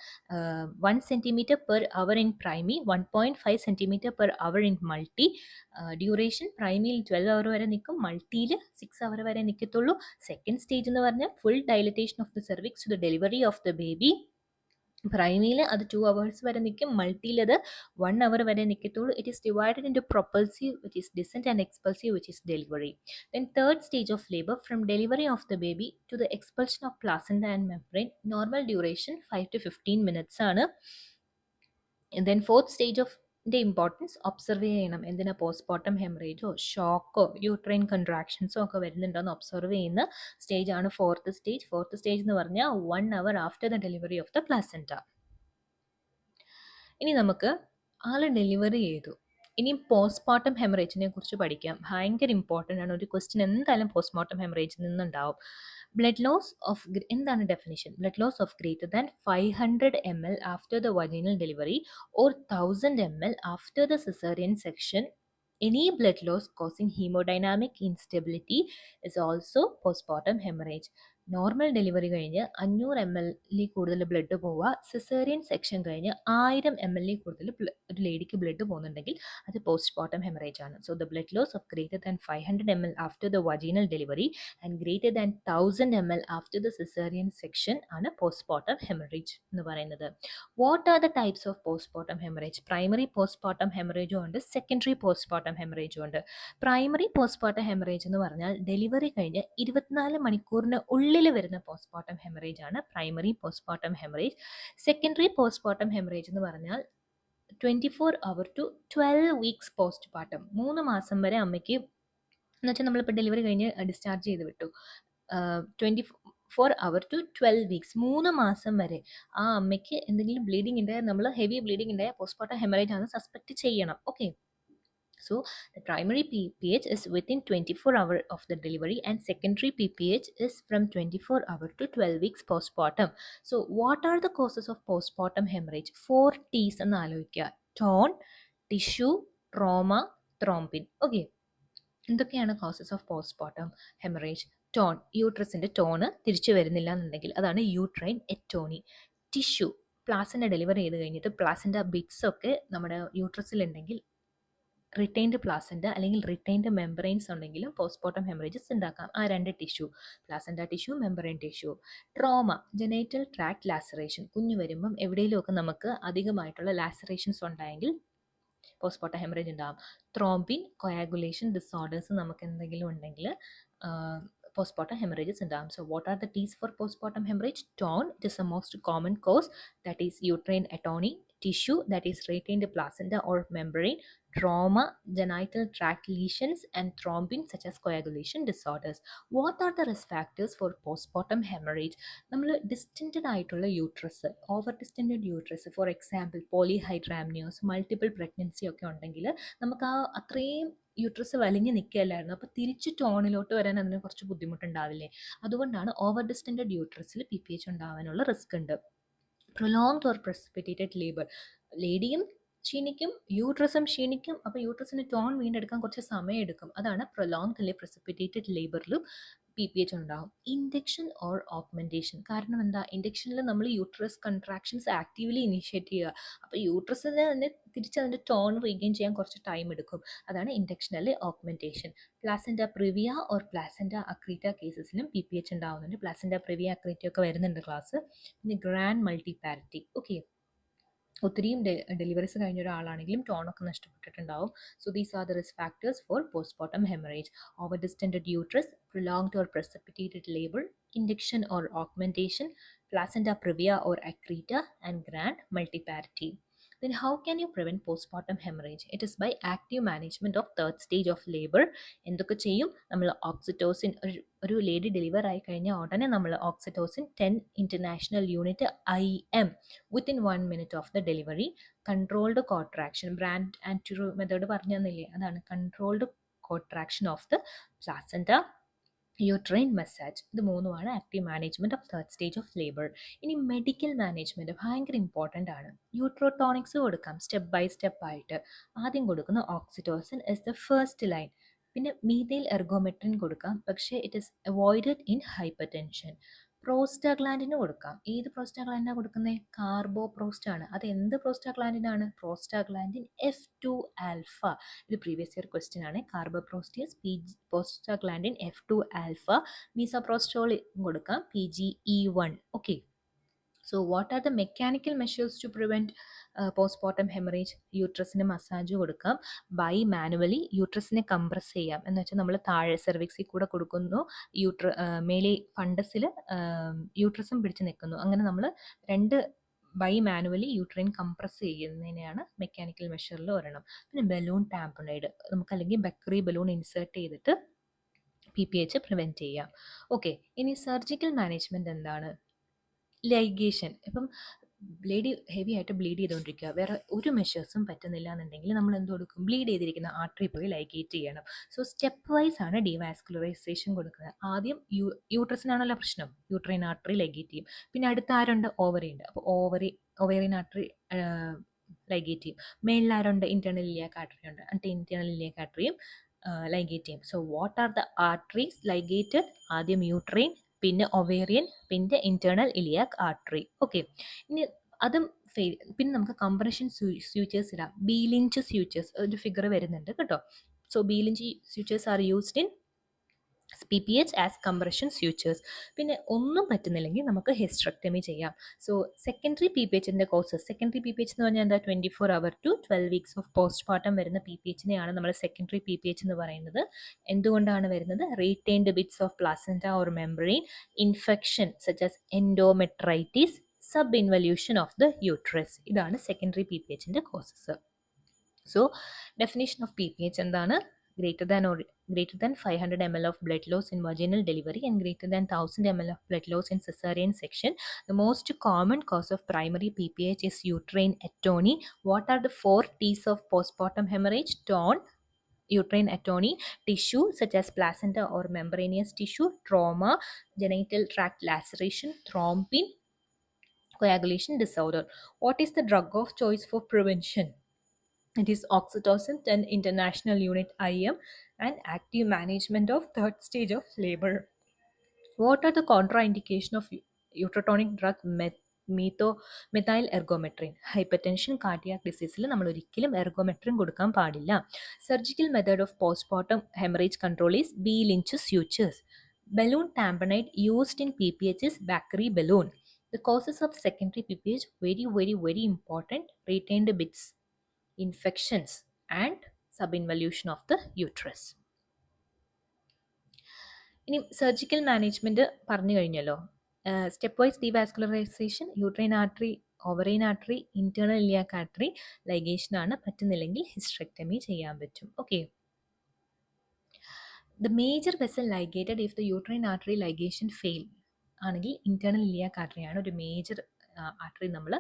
1 centimeter per hour in primi, 1.5 centimeter per hour in multi. Duration പ്രൈമിയിൽ 12 hour വരെ നിൽക്കും, മൾട്ടിയിൽ 6 hour വരെ നിൽക്കത്തുള്ളൂ. Second stage എന്ന് പറഞ്ഞാൽ full dilatation of the cervix to the delivery of the baby. പ്രൈമിയിൽ അത് 2 hours വരെ നിൽക്കും, മൾട്ടിയിൽ അത് 1 hour വരെ നിൽക്കത്തുള്ളൂ. It is divided into propulsive which is descent and expulsive which is delivery. Then third stage of labor, from delivery of the baby to the expulsion of placenta and membrane, normal duration 5 to 15 minutes ആണ്. And then fourth stage of the importance, observe ചെയ്യണം. എന്തിനാ? Postmortem ഹെമറേജോ ഷോക്കോ uterine കൺട്രാക്ഷൻസോ ഒക്കെ വരുന്നുണ്ടോയെന്ന് observe ചെയ്യുന്ന stage ആണ് fourth stage. Fourth stage എന്ന് പറഞ്ഞാൽ 1 hour after the delivery of the placenta. ഇനി നമുക്ക് ആള് ഡെലിവറി ചെയ്തു, ഇനി പോസ്റ്റ്മോർട്ടം ഹെമറേജിനെ കുറിച്ച് പഠിക്കാം. ഭയങ്കര ഇമ്പോർട്ടൻ്റ് ആണ്. ഒരു ക്വസ്റ്റ്യൻ എന്തായാലും പോസ്റ്റ്മോർട്ടം ഹെമറേജിൽ നിന്നുണ്ടാവും. ബ്ലഡ് ലോസ് ഓഫ്, എന്താണ് definition? Blood loss of greater than 500 ml after the vaginal delivery or 1000 ml after the caesarean section. Any blood loss causing hemodynamic instability is also postpartum hemorrhage. Normal delivery കഴിഞ്ഞ് 500 ml കൂടുതൽ blood പോവുക, caesarean section കഴിഞ്ഞ് 1000 ml കൂടുതൽ ഒരു ലേഡിക്ക് blood പോകുന്നുണ്ടെങ്കിൽ അത് postmortem haemorrhage ആണ്. So the blood loss of greater than 500 ml after the vaginal delivery and greater than 1000 ml after the caesarean section ആണ് പോസ്റ്റ്മോർട്ടം ഹെമറേജ് എന്ന് പറയുന്നത്. What are the types of postmortem haemorrhage? Primary postmortem ഹെമറേജും ഉണ്ട്, secondary postmortem ഹെമറേജും ഉണ്ട്. Primary postmortem haemorrhage എന്ന് പറഞ്ഞാൽ delivery കഴിഞ്ഞ് 24 മണിക്കൂറിന് ഉള്ളിൽ വരുന്ന പോസ്റ്റ്മോർട്ടം ഹെമറേജ് ആണ് primary postmortem haemorrhage. Secondary postmortem haemorrhage എന്ന് പറഞ്ഞാൽ 24 hour to 12 weeks പോസ്റ്റ്മോർട്ടം. 3 മാസം വരെ അമ്മയ്ക്ക്, എന്ന് വെച്ചാൽ നമ്മളിപ്പോൾ ഡെലിവറി കഴിഞ്ഞ് ഡിസ്ചാർജ് ചെയ്ത് വിട്ടു, 24 hour to 12 weeks, 3 മാസം വരെ ആ അമ്മയ്ക്ക് എന്തെങ്കിലും ബ്ലീഡിങ് ഉണ്ടായാൽ, നമ്മൾ ഹെവി ബ്ലീഡിങ് ഉണ്ടായാൽ പോസ്റ്റ്മോർട്ടം ഹെമറേജ് ആണ് സസ്പെക്ട് ചെയ്യണം. Okay, so the primary PPH is within 24 hours of the delivery and secondary PPH is from 24 hours to 12 weeks postpartum. So what are the causes of postpartum hemorrhage? 4 T's എന്ന് ആലോചിക്കുക: tone, tissue, trauma, thrombin. Okay, എന്തൊക്കെയാണ് causes of postmortem haemorrhage? Tone, യൂട്രസിൻ്റെ tone തിരിച്ചു വരുന്നില്ല എന്നുണ്ടെങ്കിൽ അതാണ് uterine atony. Tissue, placenta delivery ചെയ്ത് കഴിഞ്ഞിട്ട് പ്ലാസൻ്റ ബിറ്റ്സ് ഒക്കെ നമ്മുടെ യൂട്രസിലുണ്ടെങ്കിൽ റിട്ടൈൻഡ് പ്ലാസൻ്റ അല്ലെങ്കിൽ റിട്ടൈൻഡ് മെമ്പറൈൻസ് ഉണ്ടെങ്കിലും പോസ്റ്റ്മോർട്ടം ഹെമറേജസ് ഉണ്ടാക്കാം. ആ 2 tissue, placenta tissue, membrane tissue. Trauma, genital tract laceration, കുഞ്ഞു വരുമ്പം എവിടെയെങ്കിലുമൊക്കെ നമുക്ക് അധികമായിട്ടുള്ള ലാസറേഷൻസ് ഉണ്ടായെങ്കിൽ പോസ്റ്റ്മോർട്ടം ഹെമറേജ് ഉണ്ടാകും. ത്രോംബിൻ, കൊയാഗുലേഷൻ ഡിസോർഡേഴ്സ് നമുക്ക് എന്തെങ്കിലും ഉണ്ടെങ്കിൽ postpartum hemorrhages ഉണ്ടാകും. So what are the T's for postpartum hemorrhage? Torn, it is the most common cause, that is uterine atony. Tissue, that is retained placenta or membrane. Trauma, genital tract lesions, and thrombin such as coagulation disorders. What are the risk factors for postpartum hemorrhage? നമ്മൾ distended ആയിട്ടുള്ള uterus, over distended uterus, for example polyhydramnios, multiple pregnancy ഒക്കെ ഉണ്ടെങ്കിൽ നമുക്ക് ആ അത്രയും uterus വലിഞ്ഞ് നിൽക്കുകയല്ലായിരുന്നു, അപ്പോൾ തിരിച്ച് ടോണിലോട്ട് വരാൻ അതിന് കുറച്ച് ബുദ്ധിമുട്ടുണ്ടാവില്ലേ? അതുകൊണ്ടാണ് ഓവർ ഡിസ്റ്റൻറ്റഡ് യൂട്രസിൽ PPH ഉണ്ടാവാനുള്ള റിസ്ക് ഉണ്ട്. പ്രൊലോങ്ഡ് ഓർ പ്രസിപ്പിറ്റേറ്റഡ് ലേബർ, ലേഡിയും ക്ഷീണിക്കും, യൂട്രസും ക്ഷീണിക്കും, അപ്പോൾ യൂട്രസിന് ടോൺ വീണ്ടെടുക്കാൻ കുറച്ച് സമയം എടുക്കും. അതാണ് പ്രൊലോങ്ഡ് അല്ലെങ്കിൽ പ്രസിപ്പിറ്റേറ്റഡ് ലേബറിലും PPH ഉണ്ടാകും. ഇൻഡക്ഷൻ ഓർ ഓഗ്മെൻറ്റേഷൻ, കാരണം എന്താ? ഇൻഡക്ഷനിൽ നമ്മൾ യൂട്രസ് കൺട്രാക്ഷൻസ് ആക്റ്റീവ്ലി ഇനിഷ്യേറ്റ് ചെയ്യുക, അപ്പോൾ യൂട്രസിന് തന്നെ തിരിച്ച് അതിൻ്റെ ടോൺ റീഗെയിൻ ചെയ്യാൻ കുറച്ച് ടൈം എടുക്കും. അതാണ് ഇൻഡക്ഷൻ അല്ലെങ്കിൽ augmentation. Placenta praevia or placenta accreta കേസസിലും PPH ഉണ്ടാകുന്നുണ്ട്. പ്ലാസൻ്റ പ്രിവിയ അക്രീറ്റ ഒക്കെ വരുന്നുണ്ട് ക്ലാസ്. പിന്നെ ഗ്രാൻഡ് മൾട്ടിപാരിറ്റി, ഓക്കെ, ഒത്തിരിയും ഡെലിവറീസ് കഴിഞ്ഞ ഒരാളാണെങ്കിലും ടോണൊക്കെ നഷ്ടപ്പെട്ടിട്ടുണ്ടാവും. So these are the risk factors for postmortem haemorrhage: over distended uterus, prolonged or precipitated labour, induction or augmentation, placenta praevia or accreta, and grand multiparity. Then how can you prevent postpartum hemorrhage? It is by active management of third stage of labor. എന്തൊക്കെ ചെയ്യും? നമ്മൾ oxytocin, ഒരു lady deliver ആയി കഴിഞ്ഞാൽ ഉടനെ നമ്മൾ oxytocin 10 international unit IM within 1 minute of the delivery. Controlled contraction, Brandt Andrews method പറഞ്ഞു തന്നില്ലേ, അതാണ് controlled contraction of the placenta. Uterine massage. ഇത് മൂന്നുമാണ് active management of third stage of labour. ഇനി മെഡിക്കൽ മാനേജ്മെൻറ്റ് ഭയങ്കര important ആണ്. Uterotonics കൊടുക്കാം step by step ആയിട്ട്. ആദ്യം കൊടുക്കുന്ന oxytocin is the first line. പിന്നെ മീഥൈൽ എർഗോമെട്രിൻ കൊടുക്കാം, പക്ഷേ it is avoided in hypertension. പ്രോസ്റ്റാഗ്ലാൻഡിന് കൊടുക്കാം. ഏത് പ്രോസ്റ്റാഗ്ലാൻഡിനാണ് കൊടുക്കുന്നത്? കാർബോ പ്രോസ്റ്റ് ആണ്. അത് എന്ത് പ്രോസ്റ്റാഗ്ലാൻഡിനാണ്? Prostaglandin F2 alpha. ഇത് പ്രീവിയസ് ഇയർ ക്വസ്റ്റ്യൻ ആണ്. Carboprost is prostaglandin F2 alpha. Misoprostol കൊടുക്കാം PGE1. Okay. So what are the mechanical measures to prevent postmortem haemorrhage? യൂട്രസിന് മസാജ് കൊടുക്കാം. ബൈ മാനുവലി യൂട്രസിനെ കംപ്രസ് ചെയ്യാം. എന്ന് വെച്ചാൽ നമ്മൾ താഴെ സെർവിക്സിൽ കൂടെ കൊടുക്കുന്നു, മേലെ ഫണ്ടസിൽ യൂട്രസും പിടിച്ച് നിൽക്കുന്നു. അങ്ങനെ നമ്മൾ രണ്ട് ബൈ മാനുവലി യൂട്രൈൻ കംപ്രസ് ചെയ്യുന്നതിനെയാണ് മെക്കാനിക്കൽ മെഷറിൽ ഒരെണ്ണം. പിന്നെ ബലൂൺ ടാമ്പണൈഡ്, നമുക്ക് അല്ലെങ്കിൽ ബക്കറി ബലൂൺ ഇൻസേർട്ട് ചെയ്തിട്ട് PPH പ്രിവെൻറ്റ് ചെയ്യാം. ഓക്കെ. ഇനി സർജിക്കൽ മാനേജ്മെൻറ്റ് എന്താണ്? ലൈഗേഷൻ. ഇപ്പം ഹെവി ആയിട്ട് ബ്ലീഡ് ചെയ്തുകൊണ്ടിരിക്കുക, വേറെ ഒരു മെഷേഴ്സും പറ്റുന്നില്ല എന്നുണ്ടെങ്കിൽ നമ്മൾ എന്ത് കൊടുക്കും? ബ്ലീഡ് ചെയ്തിരിക്കുന്ന ആർട്ടറി പോയി ലൈഗേറ്റ് ചെയ്യണം. സോ സ്റ്റെപ്പ് വൈസ് ആണ് ഡിവാസ്കുലറൈസേഷൻ കൊടുക്കുന്നത്. ആദ്യം യൂട്രസിനാണല്ലോ പ്രശ്നം, യൂട്രൈൻ ആർട്ടറി ലൈഗേറ്റ് ചെയ്യും. പിന്നെ അടുത്ത ആരുണ്ട്? ഓവറി ഉണ്ട്. അപ്പോൾ ഓവേറിയൻ ആർട്ടറി ലൈഗേറ്റ് ചെയ്യും. മേളിൽ ആരുണ്ട്? ഇന്റേണൽ ഇലിയാക് ആർട്ടറി ഉണ്ട്. എന്നിട്ട് ഇന്റേണൽ ഇലിയാക് ആർട്ടറിയും ലൈഗേറ്റ് ചെയ്യും. So what are the arteries ligated? ആദ്യം യൂട്രൈൻ, പിന്നെ ഒവേറിയൻ, പിന്നെ ഇന്റേണൽ ഇലിയാക് ആർട്ടറി. ഓക്കെ. ഇനി അതും പിന്നെ നമുക്ക് കംപ്രഷൻ സ്യൂച്ചേഴ്സ് ഇടാം. ബീലിഞ്ച് സ്യൂച്ചേഴ്സ് ഒരു ഫിഗർ വരുന്നുണ്ട് കേട്ടോ. So B Lynch sutures are used in PPH as compression sutures. പിന്നെ ഒന്നും പറ്റുന്നില്ലെങ്കിൽ നമുക്ക് ഹിസ്റ്ററക്ടമി ചെയ്യാം. സോ സെക്കൻഡറി PPHന്റെ കോഴ്സസ്, സെക്കൻഡറി PPH എന്ന് പറഞ്ഞാൽ എന്താ? 24 hour to 12 weeks of postmortem വരുന്ന PPHനെയാണ് നമ്മൾ സെക്കൻഡറി PPH എന്ന് പറയുന്നത്. എന്തുകൊണ്ടാണ് വരുന്നത്? Retained bits of placenta or membrane, infection such as endometritis, subinvolution of the uterus. ഇതാണ് സെക്കൻഡറി PPHന്റെ courses. So definition of PPH എന്താണ്? greater than 500 ml of blood loss in vaginal delivery and greater than 1000 ml of blood loss in cesarean section. The most common cause of primary PPH is uterine atony. What are the 4 T's of postpartum hemorrhage? Torn uterine atony, tissue such as placenta or membranous tissue, trauma, genital tract laceration, thrombin, coagulation disorder. What is the drug of choice for prevention? It is oxytocin 10 International Unit IM and active management of third stage of labor. What are the contraindication of uterotonic drug methyl ergometrin? Hypertension, cardiac disease നമ്മൾ ഒരിക്കലും ergometrine കൊടുക്കാൻ പാടില്ല. Surgical method of postmortem haemorrhage control is B Lynch sutures. Balloon tamponade used in PPH is Bakri balloon. The causes of secondary PPH very important. Retained bits, infections and subinvolution of the uterus. ഇനി surgical management പറഞ്ഞു കഴിഞ്ഞല്ലോ. Step wise devascularisation, uterine artery, ovarian artery, internal iliac artery ലൈഗേഷനാണ്. പറ്റുന്നില്ലെങ്കിൽ hysterectomy ചെയ്യാൻ പറ്റും. Okay. The major vessel ligated if the uterine artery ligation fail ആണെങ്കിൽ internal iliac ആർട്ടറിയാണ് ഒരു മേജർ ആർട്ടറി നമ്മൾ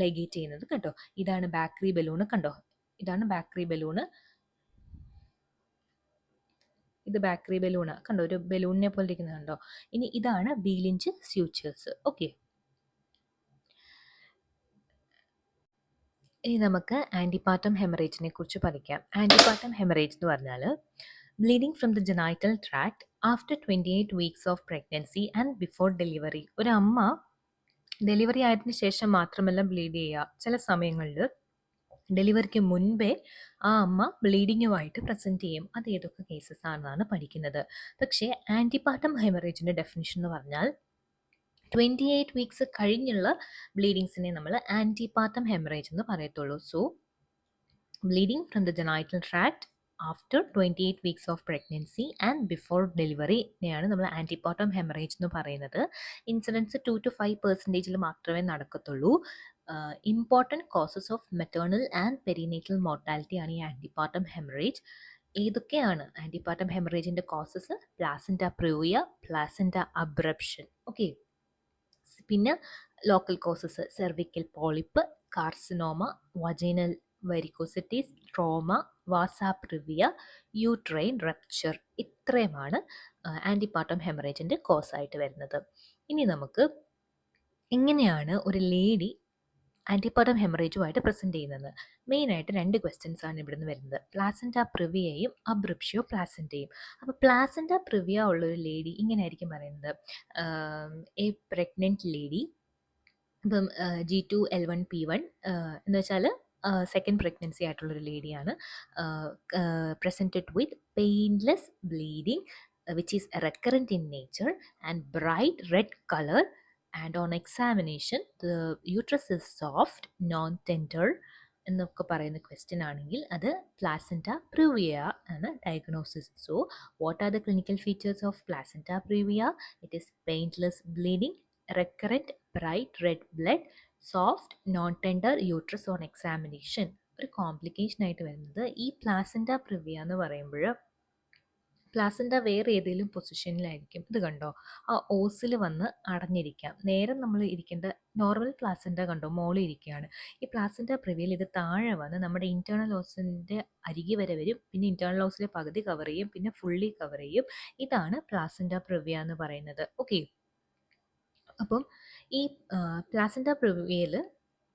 ലൈഗേറ്റ് ചെയ്യുന്നത് കേട്ടോ. ഇതാണ് ബാക്രി ബലൂണ്. കണ്ടോ, ഇതാണ് ബാക്രി ബലൂണ്. ഇത് ബാക്രി ബലൂണ്. കണ്ടോ, ഒരു ബലൂണിനെ പോലെ ഇരിക്കുന്നത് കണ്ടോ. ഇനി ഇതാണ് ബീലിഞ്ച് സ്യൂച്ചേഴ്സ്. ഓക്കെ. ഇനി നമുക്ക് ആൻറ്റിപാർട്ടം ഹെമറേജിനെ കുറിച്ച് പഠിക്കാം. ആൻറ്റിപാർട്ടം ഹെമറേജ് എന്ന് പറഞ്ഞാൽ bleeding from the genital tract after 28 weeks of pregnancy and before delivery. ഒരു അമ്മ ഡെലിവറി ആയതിനു ശേഷം മാത്രമല്ല ബ്ലീഡ് ചെയ്യുക. ചില സമയങ്ങളിൽ ഡെലിവറിക്ക് മുൻപേ ആ അമ്മ ബ്ലീഡിങ്ങുമായിട്ട് പ്രസൻറ്റ് ചെയ്യും. അത് ഏതൊക്കെ കേസസ് ആണെന്നാണ് പഠിക്കുന്നത്. പക്ഷേ ആൻറ്റിപാർട്ടം ഹെമറേജിൻ്റെ ഡെഫിനിഷൻ എന്ന് പറഞ്ഞാൽ 28 വീക്സ് കഴിഞ്ഞുള്ള ബ്ലീഡിങ്സിനെ നമ്മൾ ആൻറ്റിപാർട്ടം ഹെമറേജ് എന്ന് പറയത്തുള്ളൂ. So bleeding from the genital tract after 28 weeks of pregnancy and before ഡെലിവറിനെയാണ് നമ്മൾ ആൻറ്റിപാർട്ടം ഹെമറേജ് എന്ന് പറയുന്നത്. ഇൻസിഡൻസ് 2 to 5% മാത്രമേ നടക്കത്തുള്ളൂ. Important causes of maternal and perinatal mortality ആണ് ഈ ആൻറ്റിപാർട്ടം ഹെമറേജ്. ഏതൊക്കെയാണ് ആൻറ്റിപാർട്ടം ഹെമറേജിൻ്റെ causes? Placenta praevia, placenta abruption. Okay. പിന്നെ local causes cervical polyp, carcinoma, varicosities, trauma, vasa praevia, uterine rupture. ഇത്രയുമാണ് ആൻറ്റിപാർട്ടം ഹെമറേജിൻ്റെ കോസായിട്ട് വരുന്നത്. ഇനി നമുക്ക് എങ്ങനെയാണ് ഒരു ലേഡി ആൻറ്റിപാർട്ടം ഹെമറേജുമായിട്ട് പ്രസൻറ്റ് ചെയ്യുന്നത്? മെയിനായിട്ട് 2 ക്വസ്റ്റ്യൻസ് ആണ് ഇവിടുന്ന് വരുന്നത്. പ്ലാസൻറ്റ പ്രിവിയയും അബ്രിപ്ഷ്യോ പ്ലാസൻറ്റയും. അപ്പോൾ പ്ലാസൻറ്റ പ്രിവിയ ഉള്ളൊരു ലേഡി ഇങ്ങനെ ആയിരിക്കും പറയുന്നത്: എ പ്രഗ്നൻറ്റ് ലേഡി, ഇപ്പം G2L1P1 എന്ന് വെച്ചാൽ സെക്കൻഡ് പ്രഗ്നൻസി ആയിട്ടുള്ളൊരു ലേഡിയാണ്. Presented with painless bleeding which is recurrent in nature and bright red color, and on examination the uterus is soft, non-tender എന്നൊക്കെ പറയുന്ന ക്വസ്റ്റ്യൻ ആണെങ്കിൽ അത് പ്ലാസൻറ്റ പ്രിവിയ ആണ് diagnosis. So what are the clinical features of placenta previa? It is painless bleeding, recurrent bright red blood, soft non-tender uterus on examination. ഒരു complication ആയിട്ട് വരുന്നത് ഈ placenta previa എന്ന് പറയുമ്പോൾ പ്ലാസൻറ്റ വേറെ ഏതെങ്കിലും പൊസിഷനിലായിരിക്കും. ഇത് കണ്ടോ, ആ ഓസിൽ വന്ന് അടഞ്ഞിരിക്കാം. നേരെ നമ്മൾ ഇരിക്കേണ്ട നോർമൽ പ്ലാസൻറ്റ കണ്ടോ മോളിൽ ഇരിക്കുകയാണ്. ഈ പ്ലാസൻറ്റ പ്രിവിയയിൽ ഇത് താഴെ വന്ന് നമ്മുടെ ഇൻറ്റേർണൽ ഓസിൻ്റെ അരികെ വരെ വരും. പിന്നെ ഇൻറ്റേർണൽ ഓസിലെ പകുതി കവർ ചെയ്യും, പിന്നെ ഫുള്ളി കവർ ചെയ്യും. ഇതാണ് പ്ലാസൻറ്റ പ്രിവിയ എന്ന് പറയുന്നത്. ഓക്കെ, അപ്പം ഈ പ്ലാസൻറ്റ പ്രിവിയയിൽ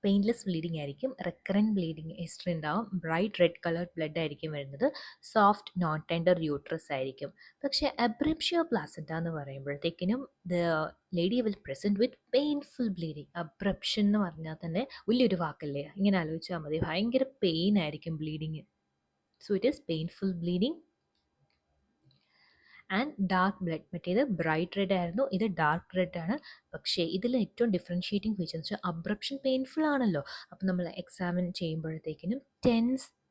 പെയിൻലെസ് ബ്ലീഡിങ് ആയിരിക്കും, റെക്കറൻറ്റ് ബ്ലീഡിങ് ഹിസ്റ്ററി ഉണ്ടാവും, ബ്രൈറ്റ് റെഡ് കളർ ബ്ലഡ് ആയിരിക്കും വരുന്നത്, സോഫ്റ്റ് നോൺ ടെൻഡർ യൂട്രസ് ആയിരിക്കും. പക്ഷേ അബ്രപ്ഷ്യോ പ്ലാസൻറ്റ എന്ന് പറയുമ്പോഴത്തേക്കിനും the lady will present with painful bleeding. Abruption എന്ന് പറഞ്ഞാൽ തന്നെ വലിയൊരു വാക്കല്ലേ, ഇങ്ങനെ ആലോചിച്ചാൽ മതി. ഭയങ്കര പെയിൻ ആയിരിക്കും bleeding. So it is painful bleeding and dark blood. മറ്റേത് ബ്രൈറ്റ് റെഡ് ആയിരുന്നു, ഇത് ഡാർക്ക് റെഡ് ആണ്. പക്ഷേ ഇതിൽ ഏറ്റവും ഡിഫറൻഷ്യേറ്റിംഗ് ഫീച്ചർ എന്ന് വെച്ചാൽ അബ്രപ്ഷൻ പെയിൻഫുൾ ആണല്ലോ. അപ്പം നമ്മൾ എക്സാമിൻ ചെയ്യുമ്പോഴത്തേക്കിനും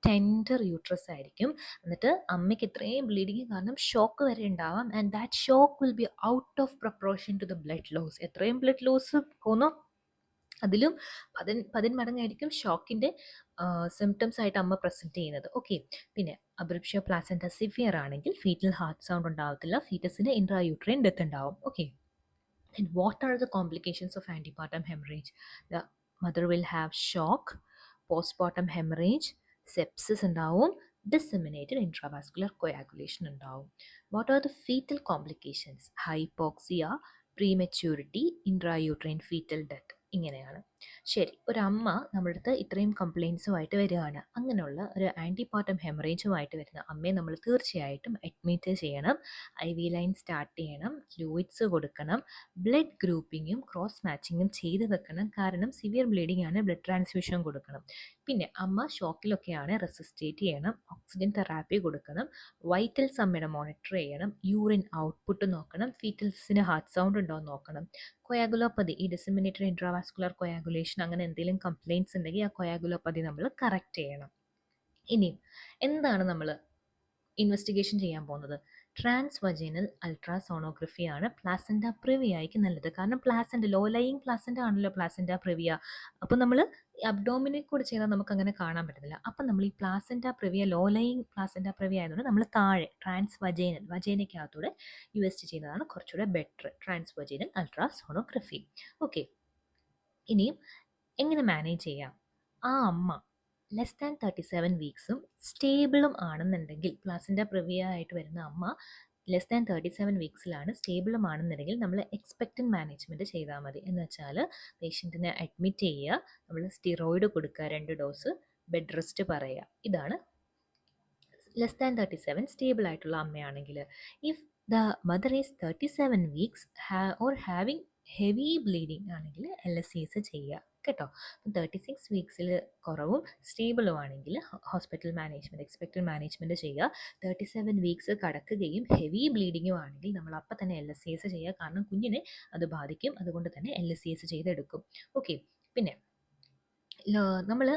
ടെൻഡർ യൂട്രസ് ആയിരിക്കും. എന്നിട്ട് അമ്മയ്ക്ക് ഇത്രയും ബ്ലീഡിങ് കാരണം ഷോക്ക് വരെ ഉണ്ടാവാം. And that shock will be out of proportion to the blood loss. എത്രയും ബ്ലഡ് ലോസ് പോന്നോ അതിലും 10 മടങ്ങായിരിക്കും ഷോക്കിൻ്റെ സിംറ്റംസ് ആയിട്ട് അമ്മ പ്രസൻറ്റ് ചെയ്യുന്നത്. ഓക്കെ, പിന്നെ അബ്രപ്ഷ്യോ പ്ലാസൻറ്റ സിവിയർ ആണെങ്കിൽ ഫീറ്റൽ ഹാർട്ട് സൗണ്ട് ഉണ്ടാവത്തില്ല, ഫീറ്റസിന് ഇൻട്രായൂട്രൈൻ ഡെത്ത് ഉണ്ടാവും. Okay, and what are the complications of antepartum hemorrhage? The mother will have shock, postpartum hemorrhage, sepsis ഉണ്ടാവും, disseminated intravascular coagulation ഉണ്ടാവും. What are the fetal complications? Hypoxia, prematurity, intrauterine fetal death. ഇങ്ങനെയാണ്. ശരി, ഒരമ്മ നമ്മുടെ അടുത്ത് ഇത്രയും കംപ്ലയിൻസുമായിട്ട് വരികയാണ്. അങ്ങനെയുള്ള ഒരു ആൻറ്റിപാർട്ടം ഹെമറേജുമായിട്ട് വരുന്ന അമ്മയെ നമ്മൾ തീർച്ചയായിട്ടും അഡ്മിറ്റ് ചെയ്യണം. IV ലൈൻ സ്റ്റാർട്ട് ചെയ്യണം, ഫ്ലൂയിഡ്സ് കൊടുക്കണം, ബ്ലഡ് ഗ്രൂപ്പിങ്ങും ക്രോസ് മാച്ചിങ്ങും ചെയ്ത് വെക്കണം. കാരണം സിവിയർ ബ്ലീഡിംഗ് ആണ്, ബ്ലഡ് ട്രാൻസ്ഫ്യൂഷൻ കൊടുക്കണം. പിന്നെ അമ്മ ഷോക്കിലൊക്കെയാണ്, റെസിസ്റ്റേറ്റ് ചെയ്യണം, ഓക്സിജൻ തെറാപ്പി കൊടുക്കണം, വൈറ്റൽസ് അമ്മയുടെ മോണിറ്റർ ചെയ്യണം, യൂറിൻ ഔട്ട്പുട്ട് നോക്കണം, ഫീറ്റൽസിന് ഹാർട്ട് സൗണ്ട് ഉണ്ടോ എന്ന് നോക്കണം. കൊയാഗുലോപ്പതി, ഈ ഡിസെമിനേറ്റഡ് ഇൻട്രാവാസ്കുലർ കൊയാഗുലേഷൻ അങ്ങനെ എന്തെങ്കിലും കംപ്ലയിൻസ് ഉണ്ടെങ്കിൽ ആ കൊയാഗുലോപ്പതി നമ്മൾ കറക്റ്റ് ചെയ്യണം. ഇനിയും എന്താണ് നമ്മൾ ഇൻവെസ്റ്റിഗേഷൻ ചെയ്യാൻ പോകുന്നത്? ട്രാൻസ്വജൈനൽ അൾട്രാസോണോഗ്രഫി ആണ് പ്ലാസൻറ്റ പ്രിവിയയ്ക്ക് നല്ലത്. കാരണം പ്ലാസൻറ്റ ലോ ലയിങ് പ്ലാസൻറ്റ ആണല്ലോ പ്ലാസൻറ്റ പ്രിവിയ. അപ്പോൾ നമ്മൾ അബ്ഡോമിനിൽ കൂടെ ചെയ്താൽ നമുക്ക് അങ്ങനെ കാണാൻ പറ്റത്തില്ല. അപ്പം നമ്മൾ ഈ placenta praevia low lying placenta praevia ആയതുകൊണ്ട് നമ്മൾ താഴെ ട്രാൻസ്വജൈനൽ വജൈനയ്ക്കകത്തൂടെ UST ചെയ്യുന്നതാണ് കുറച്ചുകൂടെ ബെറ്റർ, ട്രാൻസ്വജൈനൽ അൾട്രാസോണോഗ്രഫി. ഓക്കെ, ഇനിയും എങ്ങനെ മാനേജ് ചെയ്യാം? ആ അമ്മ ലെസ് ദാൻ 37 വീക്സും സ്റ്റേബിളും ആണെന്നുണ്ടെങ്കിൽ, പ്ലാസൻറ്റ പ്രിവിയ ആയിട്ട് വരുന്ന അമ്മ ലെസ് ദാൻ 37 വീക്സിലാണ്, സ്റ്റേബിളും ആണെന്നുണ്ടെങ്കിൽ നമ്മൾ എക്സ്പെക്റ്റൻറ്റ് മാനേജ്മെൻറ്റ് ചെയ്താൽ മതി. എന്ന് വെച്ചാൽ പേഷ്യൻറ്റിനെ അഡ്മിറ്റ് ചെയ്യുക, നമ്മൾ സ്റ്റിറോയിഡ് കൊടുക്കുക 2 ഡോസ്, ബെഡ് റെസ്റ്റ് പറയുക. ഇതാണ് ലെസ് ദാൻ 37 സ്റ്റേബിൾ ആയിട്ടുള്ള അമ്മയാണെങ്കിൽ. If the mother is 37 weeks or having heavy bleeding ആണെങ്കിൽ LSCS ചെയ്യുക കേട്ടോ. 36 വീക്സിൽ കുറവും സ്റ്റേബിളും ആണെങ്കിൽ ഹോസ്പിറ്റൽ മാനേജ്മെൻറ്റ്, എക്സ്പെക്റ്റഡ് മാനേജ്മെൻറ്റ് ചെയ്യുക. 37 വീക്സ് കടക്കുകയും ഹെവി ബ്ലീഡിങ്ങും ആണെങ്കിൽ നമ്മൾ അപ്പം തന്നെ LSCS ചെയ്യുക. കാരണം കുഞ്ഞിനെ അത് ബാധിക്കും, അതുകൊണ്ട് തന്നെ LSCS ചെയ്തെടുക്കും. ഓക്കെ, പിന്നെ നമ്മൾ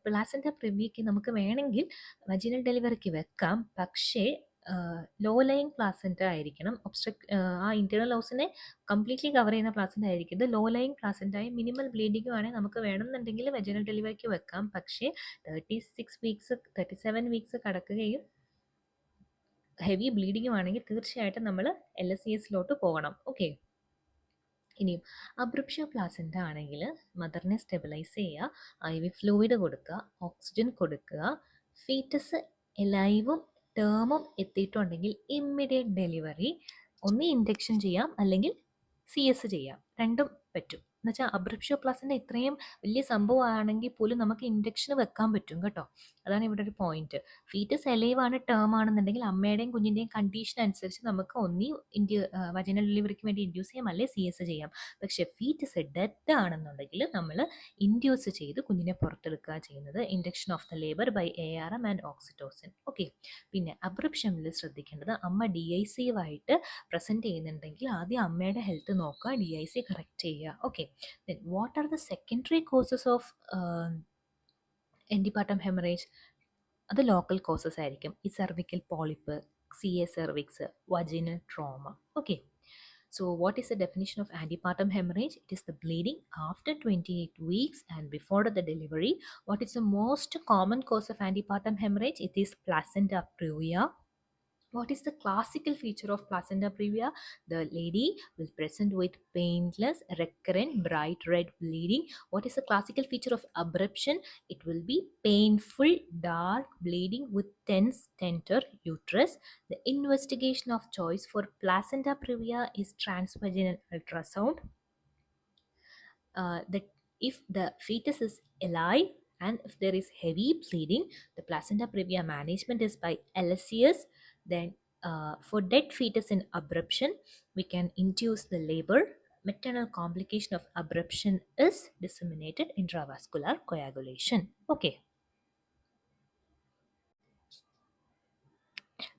പ്ലാസൻറ്റ പ്രിവിയയ്ക്ക് നമുക്ക് വേണമെങ്കിൽ വജിനൽ ഡെലിവറിക്ക് വെക്കാം. പക്ഷേ ലോ ലയിങ് പ്ലാസൻറ്റ ആയിരിക്കണം. ആ ഇൻറ്റേർണൽ ഓസിനെ കംപ്ലീറ്റ്ലി കവർ ചെയ്യുന്ന പ്ലാസൻറ്റ ആയിരിക്കും. ലോ ലയിങ് പ്ലാസൻറ്റയും മിനിമൽ ബ്ലീഡിങ്ങും ആണെങ്കിൽ നമുക്ക് വേണമെന്നുണ്ടെങ്കിൽ വജിനൽ ഡെലിവറിക്ക് വെക്കാം. പക്ഷേ 37 വീക്സ് കടക്കുകയും ഹെവി ബ്ലീഡിങ്ങും ആണെങ്കിൽ തീർച്ചയായിട്ടും നമ്മൾ LSCSലോട്ട് പോകണം. ഓക്കെ, ഇനിയും അബ്രപ്ഷ്യോ പ്ലാസൻ്റ ആണെങ്കിൽ മദറിനെ സ്റ്റെബിലൈസ് ചെയ്യുക, IV ഫ്ലൂയിഡ് കൊടുക്കുക, ഓക്സിജൻ കൊടുക്കുക. ഫീറ്റസ് ലൈവും ടേമും എത്തിയിട്ടുണ്ടെങ്കിൽ ഇമ്മീഡിയറ്റ് ഡെലിവറി, ഒന്ന് ഇൻഡക്ഷൻ ചെയ്യാം അല്ലെങ്കിൽ CS ചെയ്യാം, രണ്ടും പറ്റും. എന്നുവെച്ചാൽ അബ്രപ്ഷ്യോ പ്ലാസൻ്റ ഇത്രയും വലിയ സംഭവമാണെങ്കിൽ പോലും നമുക്ക് ഇൻഡക്ഷൻ വെക്കാൻ പറ്റും കേട്ടോ. അതാണ് ഇവിടെ ഒരു പോയിന്റ്. ഫീറ്റസ് എലൈവ് ആണ്, ടേം ആണെന്നുണ്ടെങ്കിൽ അമ്മയുടെയും കുഞ്ഞിൻ്റെയും കണ്ടീഷൻ അനുസരിച്ച് നമുക്ക് ഒന്നി വജൈനൽ ഡെലിവറിക്ക് വേണ്ടി ഇൻഡ്യൂസ് ചെയ്യാം, അല്ലെങ്കിൽ CS ചെയ്യാം. പക്ഷേ ഫീറ്റസ് ഡെത്ത് ആണെന്നുണ്ടെങ്കിൽ നമ്മൾ ഇൻഡ്യൂസ് ചെയ്ത് കുഞ്ഞിനെ പുറത്തെടുക്കുക ചെയ്യുന്നത്. Induction of the labour by ARM and oxytocin. Okay. പിന്നെ അബ്രപ്ഷനിൽ ശ്രദ്ധിക്കേണ്ടത്, അമ്മ DICU ആയിട്ട് പ്രസൻറ്റ് ചെയ്യുന്നുണ്ടെങ്കിൽ ആദ്യം അമ്മയുടെ ഹെൽത്ത് നോക്കുക, DIC കറക്റ്റ് ചെയ്യുക. Okay. Then what are the secondary causes of antepartum haemorrhage? അത് ലോക്കൽ കോസസ് ആയിരിക്കും. ഈ cervical polyp, CA cervix, vaginal trauma. Okay. So what is the definition of antepartum hemorrhage? It is the bleeding after 28 weeks and before the delivery. What is the most common cause of antepartum hemorrhage? It is placenta previa. What is the classical feature of placenta previa? The lady will present with painless, recurrent, bright red bleeding. What is the classical feature of abruption? It will be painful, dark bleeding with tense, tender uterus. The investigation of choice for placenta previa is transvaginal ultrasound. That if the fetus is alive and if there is heavy bleeding, the placenta previa management is by LSCS. Then for dead fetus in abruption, we can induce the labor. Maternal complication of abruption is disseminated intravascular coagulation. Okay.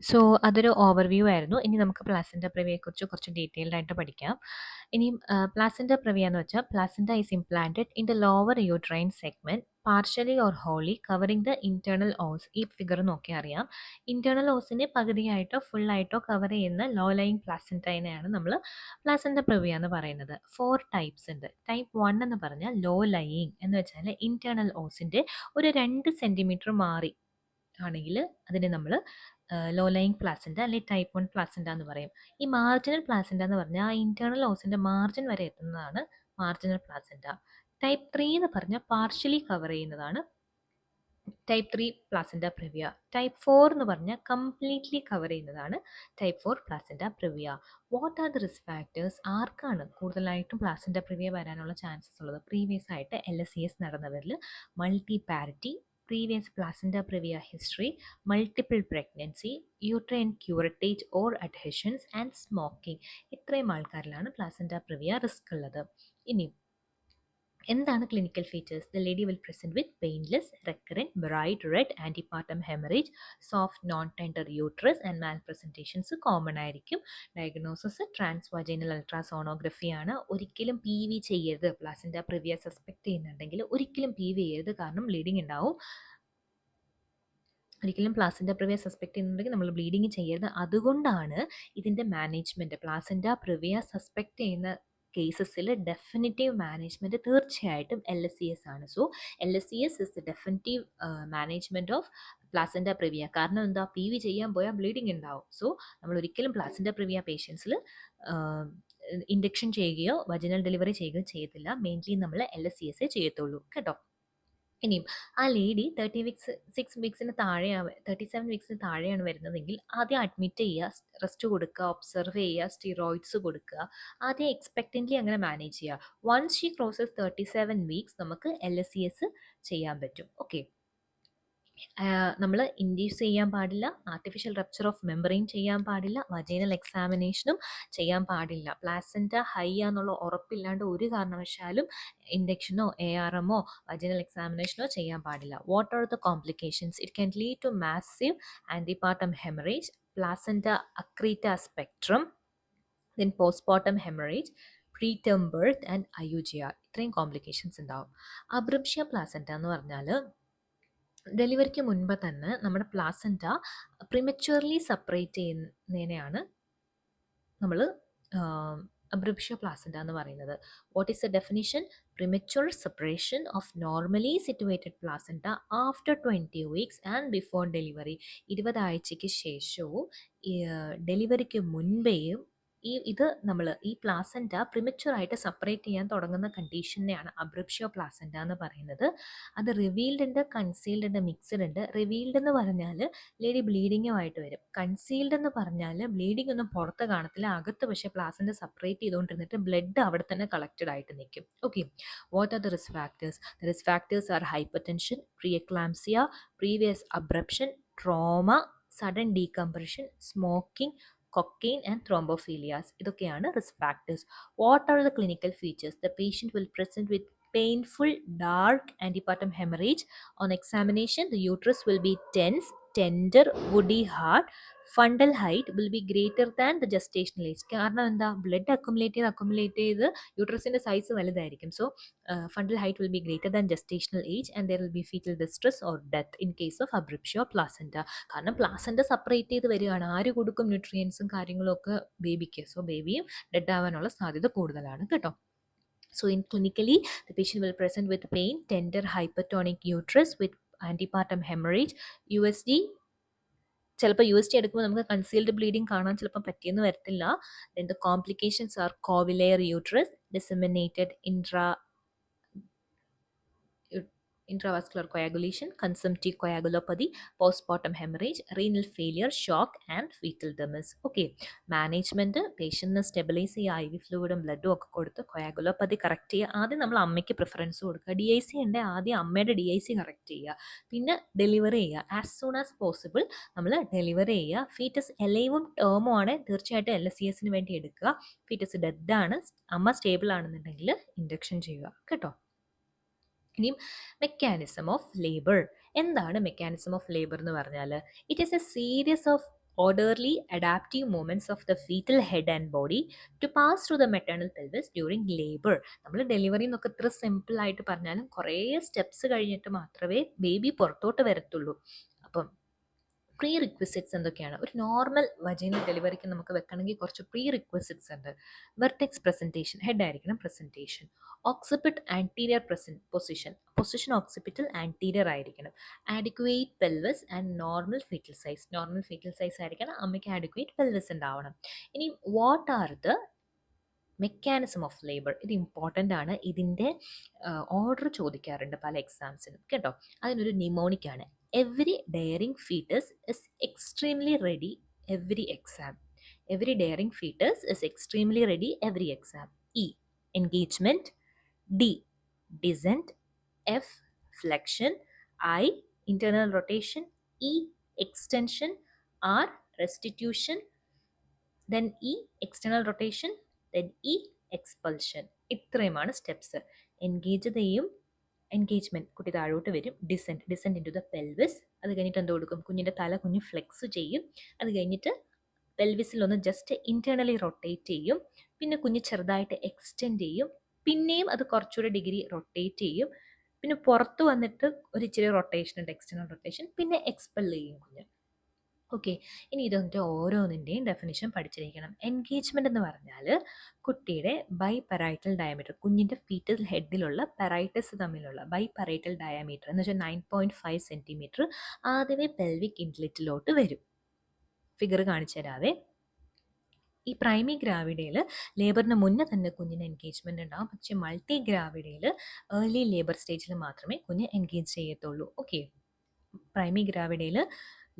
So അതൊരു overview ആയിരുന്നു. ഇനി നമുക്ക് placenta പ്രിവിയെക്കുറിച്ച് കുറച്ച് detailed ആയിട്ട് പഠിക്കാം. ഇനിയും placenta praevia എന്ന് വെച്ചാൽ placenta is implanted in the lower uterine segment partially or wholly covering the internal os. ഈ ഫിഗർ നോക്കി അറിയാം. ഇന്റേണൽ ഓസിനെ പകുതിയായിട്ടോ ഫുള്ളായിട്ടോ കവർ ചെയ്യുന്ന ലോ ലൈങ് പ്ലാസൻ്റൈനെയാണ് നമ്മൾ പ്ലാസൻ്റ പ്രിവിയ എന്ന് പറയുന്നത്. 4 ടൈപ്സ് ഉണ്ട്. ടൈപ്പ് 1 എന്ന് പറഞ്ഞാൽ ലോ ലൈയിങ് എന്ന് വെച്ചാൽ ഇന്റേണൽ ഓസിൻ്റെ ഒരു 2 സെൻറ്റിമീറ്റർ മാറി ആണെങ്കിൽ അതിനെ നമ്മൾ ലോ ലൈങ് പ്ലാസൻ്റ അല്ലെങ്കിൽ ടൈപ്പ് 1 പ്ലാസൻ്റ എന്ന് പറയും. ഈ മാർജിനൽ പ്ലാസൻ്റ എന്ന് പറഞ്ഞാൽ ആ ഇന്റേണൽ ഓസിൻ്റെ മാർജിൻ വരെ എത്തുന്നതാണ് മാർജിനൽ പ്ലാസൻ്റ. ടൈപ്പ് 3 എന്ന് പറഞ്ഞാൽ പാർഷ്യലി കവർ ചെയ്യുന്നതാണ് ടൈപ്പ് 3 പ്ലാസൻ്റ പ്രിവിയ. ടൈപ്പ് 4 എന്ന് പറഞ്ഞാൽ കംപ്ലീറ്റ്ലി കവർ ചെയ്യുന്നതാണ് type 4 placenta praevia. What are the risk factors? ആർക്കാണ് കൂടുതലായിട്ടും പ്ലാസൻ്റ പ്രിവിയ വരാനുള്ള ചാൻസസ് ഉള്ളത്? പ്രീവിയസ് ആയിട്ട് LSCS നടന്നവരിൽ, multiparity, previous placenta previa history, multiple pregnancy, uterine curettage or adhesions and smoking. ഇത്രയും ആൾക്കാരിലാണ് പ്ലാസൻ്റ പ്രിവിയ റിസ്ക് ഉള്ളത്. ഇനി എന്താണ് clinical features? The lady will present with painless, recurrent, bright red antepartum haemorrhage, soft non tender uterus and malpresentations common ആയിരിക്കും. Diagnosis transvaginal ultrasonography ആണ്. ഒരിക്കലും PV ചെയ്യരുത്. Placenta previa suspect ചെയ്യുന്നുണ്ടെങ്കിൽ ഒരിക്കലും PV ചെയ്യരുത്, കാരണം ബ്ലീഡിങ് ഉണ്ടാവും. ഒരിക്കലും പ്ലാസൻ്റ പ്രിവിയ സസ്പെക്ട് ചെയ്യുന്നുണ്ടെങ്കിൽ നമ്മൾ ബ്ലീഡിങ് ചെയ്യരുത്. അതുകൊണ്ടാണ് ഇതിൻ്റെ മാനേജ്മെൻറ്റ്, പ്ലാസൻ്റ പ്രിവിയ സസ്പെക്ട് ചെയ്യുന്ന കേസസിൽ ഡെഫിനിറ്റീവ് മാനേജ്മെൻറ്റ് തീർച്ചയായിട്ടും LSCS ആണ്. So LSCS is the definitive management of placenta previa. കാരണം എന്താ, PV ചെയ്യാൻ പോയാൽ ബ്ലീഡിങ് ഉണ്ടാവും. സോ നമ്മൾ ഒരിക്കലും പ്ലാസൻ്റ പ്രിവിയ പേഷ്യൻസിൽ ഇൻഡക്ഷൻ ചെയ്യുകയോ വജനൽ ഡെലിവറി ചെയ്യുകയോ ചെയ്യത്തില്ല. മെയിൻലി നമ്മൾ LSCS ചെയ്യത്തുള്ളൂ കേട്ടോ. ഇനിയും ആ ലേഡി 36 വീക്സിന് താഴെയാണ്, 37 വീക്സിന് താഴെയാണ് വരുന്നതെങ്കിൽ ആദ്യം അഡ്മിറ്റ് ചെയ്യുക, റെസ്റ്റ് കൊടുക്കുക, ഒബ്സർവ് ചെയ്യുക, സ്റ്റിറോയിഡ്സ് കൊടുക്കുക. ആദ്യം എക്സ്പെക്റ്റൻ്റ്ലി അങ്ങനെ മാനേജ് ചെയ്യുക. വൺസ് ഷീ ക്രോസസ് 37 വീക്സ് നമുക്ക് LSCS ചെയ്യാൻ പറ്റും. ഓക്കെ. നമ്മൾ ഇൻഡ്യൂസ് ചെയ്യാൻ പാടില്ല, ആർട്ടിഫിഷ്യൽ റപ്ചർ ഓഫ് മെമ്പറൈൻ ചെയ്യാൻ പാടില്ല, വജൈനൽ എക്സാമിനേഷനും ചെയ്യാൻ പാടില്ല. പ്ലാസൻ്റ ഹൈ ആണെന്നുള്ള ഉറപ്പില്ലാണ്ട് ഒരു കാരണവശാലും ഇൻഡക്ഷനോ ARM വജൈനൽ എക്സാമിനേഷനോ ചെയ്യാൻ പാടില്ല. What are the complications? It can lead to massive antepartum haemorrhage, placenta accreta spectrum, then postmortem haemorrhage, preterm birth and IUGR. ഇത്രയും കോംപ്ലിക്കേഷൻസ് ഉണ്ടാവും. അബ്രപ്ഷ്യ പ്ലാസൻ്റ എന്ന് പറഞ്ഞാൽ ഡെലിവറിക്ക് മുൻപ് തന്നെ നമ്മുടെ പ്ലാസൻ്റ പ്രിമച്വർലി സെപ്പറേറ്റ് ചെയ്യുന്നതിനെയാണ് നമ്മൾ അബ്രപ്ഷ്യ പ്ലാസൻ്റ എന്ന് പറയുന്നത്. What is the definition? Premature separation of normally situated placenta after 20 weeks and before delivery. 20 ആഴ്ചയ്ക്ക് ശേഷവും ഡെലിവറിക്ക് മുൻപേയും ഇത് നമ്മൾ ഈ പ്ലാസൻറ്റ പ്രിമച്വർ ആയിട്ട് സെപ്പറേറ്റ് ചെയ്യാൻ തുടങ്ങുന്ന കണ്ടീഷനെയാണ് അബ്രപ്ഷ്യോ പ്ലാസൻറ്റ എന്ന് പറയുന്നത്. അത് റിവീൽഡ് ഉണ്ട്, കൺസീൽഡ് ഉണ്ട്, മിക്സഡ് ഉണ്ട്. റിവീൽഡ് എന്ന് പറഞ്ഞാൽ ലേഡി ബ്ലീഡിങ്ങുമായിട്ട് വരും. കൺസീൽഡ് എന്ന് പറഞ്ഞാൽ ബ്ലീഡിംഗ് ഒന്നും പുറത്ത് കാണത്തില്ല, അകത്ത് പക്ഷേ പ്ലാസൻറ്റ സെപ്പറേറ്റ് ചെയ്തുകൊണ്ടിരുന്നിട്ട് ബ്ലഡ് അവിടെ തന്നെ കളക്റ്റഡ് ആയിട്ട് നിൽക്കും. Okay, what are the risk factors? The risk factors R hypertension, pre eclampsia, previous abruption, trauma, sudden decompression, smoking, cocaine and thrombophilias. ഇതൊക്കെയാണ് risk factors. What are the clinical features? The patient will present with painful dark antepartum hemorrhage. On examination, the uterus will be tense, tender, woody hard. Fundal height will be greater than the gestational age. കാരണം എന്താ? Blood accumulate ചെയ്ത് യൂട്രസിൻ്റെ size വലുതായിരിക്കും. So fundal height will be greater than gestational age and there will be fetal distress or death in case of abruptio placenta. കാരണം placenta separate ചെയ്ത് വരികയാണ്. ആര് കൊടുക്കും ന്യൂട്രിയൻസും കാര്യങ്ങളും ഒക്കെ? ബേബിക്ക്. സോ ബേബിയും ഡെഡ് ആവാനുള്ള സാധ്യത കൂടുതലാണ് കേട്ടോ. So in clinically, the patient will present with pain, tender hypertonic uterus with antepartum hemorrhage. USD ചിലപ്പോൾ USD എടുക്കുമ്പോൾ നമുക്ക് കൺസീൽഡ് ബ്ലീഡിങ് കാണാൻ ചിലപ്പോൾ പറ്റിയെന്ന് വരത്തില്ല. Then the complications are covilar uterus, disseminated intravascular coagulation, consumptive coagulopathy, postpartum hemorrhage, renal failure, shock and fetal demise. Okay, management പേഷ്യൻറ്റിനെ stabilise ചെയ്യുക, IV ഫ്ലൂയിഡും ബ്ലഡും ഒക്കെ കൊടുത്ത് കൊയാഗുലോപ്പതി കറക്റ്റ് ചെയ്യുക. ആദ്യം നമ്മൾ അമ്മയ്ക്ക് പ്രിഫറൻസ് കൊടുക്കുക. DIC ഉണ്ടെങ്കിൽ ആദ്യം അമ്മയുടെ DIC കറക്റ്റ് ചെയ്യുക. പിന്നെ ഡെലിവറി ചെയ്യുക. ആസ് സൂൺ ആസ് പോസിബിൾ നമ്മൾ ഡെലിവറി ചെയ്യുക. ഫീറ്റസ് എലൈവും ടേമും ആണ് തീർച്ചയായിട്ടും LSCS വേണ്ടി എടുക്കുക. ഫീറ്റസ് ഡെഡാണ്, അമ്മ സ്റ്റേബിൾ ആണെന്നുണ്ടെങ്കിൽ ഇൻഡക്ഷൻ ചെയ്യുക കേട്ടോ. ഇനിയും മെക്കാനിസം ഓഫ് ലേബർ. എന്താണ് മെക്കാനിസം ഓഫ് ലേബർ എന്ന് പറഞ്ഞാൽ? It is A series of orderly adaptive movements of the fetal head and body to pass through the maternal pelvis during labor. നമ്മൾ delivery എന്നൊക്കെ ഇത്ര സിമ്പിൾ ആയിട്ട് പറഞ്ഞാലും കുറേ സ്റ്റെപ്സ് കഴിഞ്ഞിട്ട് മാത്രമേ ബേബി പുറത്തോട്ട് വരത്തുള്ളൂ. അപ്പം പ്രീ റിക്വസിറ്റ്സ് എന്തൊക്കെയാണ്? ഒരു നോർമൽ വജൈനൽ ഡെലിവറിക്ക് നമുക്ക് വെക്കണമെങ്കിൽ കുറച്ച് പ്രീ റിക്വസിറ്റ്സ് ഉണ്ട്. വെർട്ടെക്സ് പ്രസൻറ്റേഷൻ, ഹെഡ് ആയിരിക്കണം presentation. Occiput anterior position occipital anterior ആയിരിക്കണം. Adequate pelvis and normal foetal size ആയിരിക്കണം. അമ്മയ്ക്ക് ആഡിക്വേറ്റ് പെൽവസ് ഉണ്ടാവണം. ഇനി what are the mechanism of labour? ഇത് ഇമ്പോർട്ടൻ്റ് ആണ്. ഇതിൻ്റെ ഓർഡർ ചോദിക്കാറുണ്ട് പല എക്സാംസിനും കേട്ടോ. അതിനൊരു നിമോണിക് ആണ്. Every daring fetus is extremely ready every exam. Every daring fetus is extremely ready every exam. E. Engagement. D. Descent. F. Flexion. I. Internal rotation. E. Extension. R. Restitution. Then E. External rotation. Then E. Expulsion. ഇത്രയുമാണ് steps. Engage ചെയ്യും, engagement, കുട്ടി താഴോട്ട് വരും. Descent into the pelvis. അത് കഴിഞ്ഞിട്ട് എന്ത് കൊടുക്കും? കുഞ്ഞിൻ്റെ തല കുഞ്ഞ് ഫ്ലെക്സ് ചെയ്യും. അത് കഴിഞ്ഞിട്ട് പെൽവിസിലൊന്ന് ജസ്റ്റ് ഇൻറ്റേർണലി റൊട്ടേറ്റ് ചെയ്യും. പിന്നെ കുഞ്ഞ് ചെറുതായിട്ട് എക്സ്റ്റെൻഡ് ചെയ്യും. പിന്നെയും അത് കുറച്ചുകൂടെ ഡിഗ്രി റൊട്ടേറ്റ് ചെയ്യും. പിന്നെ പുറത്ത് വന്നിട്ട് ഒരു ഇച്ചിരി റൊട്ടേഷൻ ഉണ്ട്, എക്സ്റ്റേണൽ റൊട്ടേഷൻ. പിന്നെ എക്സ്പെൽ ചെയ്യും കുഞ്ഞ്. ഓക്കെ, ഇനി ഇതിൻ്റെ ഓരോന്നിൻ്റെയും ഡെഫിനിഷൻ പഠിച്ചിരിക്കണം. എൻഗേജ്മെൻ്റ് എന്ന് പറഞ്ഞാൽ കുട്ടിയുടെ ബൈപെറൈറ്റൽ ഡയമീറ്റർ, കുഞ്ഞിൻ്റെ ഫീറ്റൽ ഹെഡിലുള്ള പെറൈറ്റസ് തമ്മിലുള്ള ബൈപെറൈറ്റൽ ഡയമീറ്റർ എന്ന് വെച്ചാൽ 9.5 സെൻറ്റിമീറ്റർ ആദ്യമേ പെൽവിക് ഇൻലെറ്റിലോട്ട് വരും. ഫിഗർ കാണിച്ചു തരാതെ. ഈ പ്രൈമറി ഗ്രാവിഡയിൽ ലേബറിന് മുന്നേ തന്നെ കുഞ്ഞിന് എൻഗേജ്മെൻ്റ് ഉണ്ടാകും. പക്ഷേ മൾട്ടി ഗ്രാവിഡയിൽ ഏർലി ലേബർ സ്റ്റേജിൽ മാത്രമേ കുഞ്ഞ് എൻഗേജ് ചെയ്യത്തുള്ളൂ. ഓക്കെ, പ്രൈമറി ഗ്രാവിഡയിൽ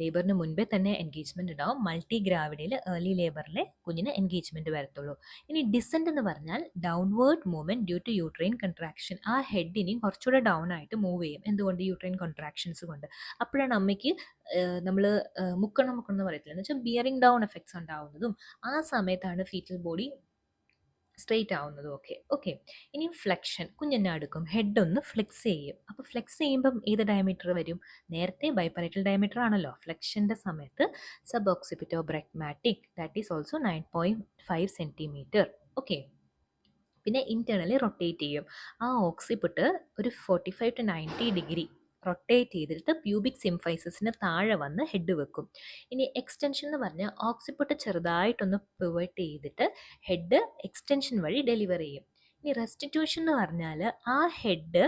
ലേബറിന് മുൻപേ തന്നെ എൻഗേജ്മെൻറ്റ് ഉണ്ടാവും. മൾട്ടി ഗ്രാവിഡയിൽ ഏർലി ലേബറിലെ കുഞ്ഞിന് എൻഗേജ്മെൻറ്റ് വരത്തുള്ളൂ. ഇനി ഡിസെൻറ്റ് എന്ന് പറഞ്ഞാൽ downward movement due to uterine contraction. ആ ഹെഡിനെയും കുറച്ചുകൂടെ ഡൗൺ ആയിട്ട് മൂവ് ചെയ്യും. എന്തുകൊണ്ട്? യൂട്രൈൻ കോൺട്രാക്ഷൻസ് കൊണ്ട്. അപ്പോഴാണ് അമ്മയ്ക്ക് നമ്മൾ മുക്കണം എന്ന് പറയത്തില്ല, എന്ന് വെച്ചാൽ ബിയറിംഗ് ഡൗൺ എഫക്ട്സ് ഉണ്ടാവുന്നതും ആ സമയത്താണ് ഫീറ്റൽ ബോഡി സ്ട്രെയിറ്റ് ആവുന്നതും ഒക്കെ. ഓക്കെ, ഇനി ഫ്ലെക്ഷൻ. കുഞ്ഞെന്നെ അടുക്കും, ഹെഡ് ഒന്ന് ഫ്ലെക്സ് ചെയ്യും. അപ്പോൾ ഫ്ലെക്സ് ചെയ്യുമ്പം ഏത് ഡയമീറ്റർ വരും? നേരത്തെ ബൈപെറൈറ്റൽ ഡയമീറ്റർ ആണല്ലോ. ഫ്ലെക്ഷൻ്റെ സമയത്ത് sub occipito bregmatic, that is also 9.5 centimetre. Okay, പിന്നെ ഇൻറ്റേർണലി റൊട്ടേറ്റ് ചെയ്യും. ആ ഓക്സിപിറ്റ് ഒരു 45 to 90 ഡിഗ്രി റൊട്ടേറ്റ് ചെയ്തിട്ട് പ്യൂബിക് സിംഫൈസിന് താഴെ വന്ന് ഹെഡ് വെക്കും. ഇനി എക്സ്റ്റൻഷൻ എന്ന് പറഞ്ഞാൽ ഓക്സിപിട്ട് ചെറുതായിട്ടൊന്ന് പിവറ്റ് ചെയ്തിട്ട് ഹെഡ് എക്സ്റ്റൻഷൻ വഴി ഡെലിവർ ചെയ്യും. ഇനി റെസ്റ്റിറ്റ്യൂഷൻ എന്ന് പറഞ്ഞാൽ ആ ഹെഡ്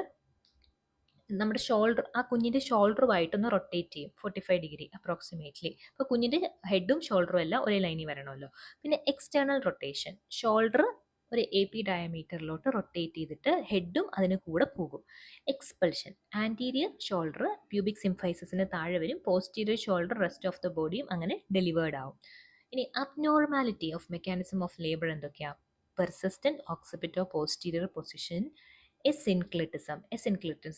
നമ്മുടെ ഷോൾഡർ, ആ കുഞ്ഞിൻ്റെ ഷോൾഡറുമായിട്ടൊന്ന് റൊട്ടേറ്റ് ചെയ്യും 45 ഡിഗ്രി അപ്രോക്സിമേറ്റ്ലി. അപ്പോൾ കുഞ്ഞിൻ്റെ ഹെഡും ഷോൾഡറും എല്ലാം ഒരേ ലൈനിൽ വരണമല്ലോ. പിന്നെ എക്സ്റ്റേണൽ റൊട്ടേഷൻ, ഷോൾഡർ ഒരു AP ഡയമീറ്ററിലോട്ട് റൊട്ടേറ്റ് ചെയ്തിട്ട് ഹെഡും അതിന് കൂടെ പോകും. എക്സ്പൾഷൻ, ആൻറ്റീരിയർ ഷോൾഡർ പ്യൂബിക് സിംഫൈസിന് താഴെ വരും, posterior shoulder rest of the ബോഡിയും അങ്ങനെ ഡെലിവേർഡ് ആവും. ഇനി abnormality of mechanism of labour എന്തൊക്കെയാണ്? Persistent occipito posterior position, asynclitism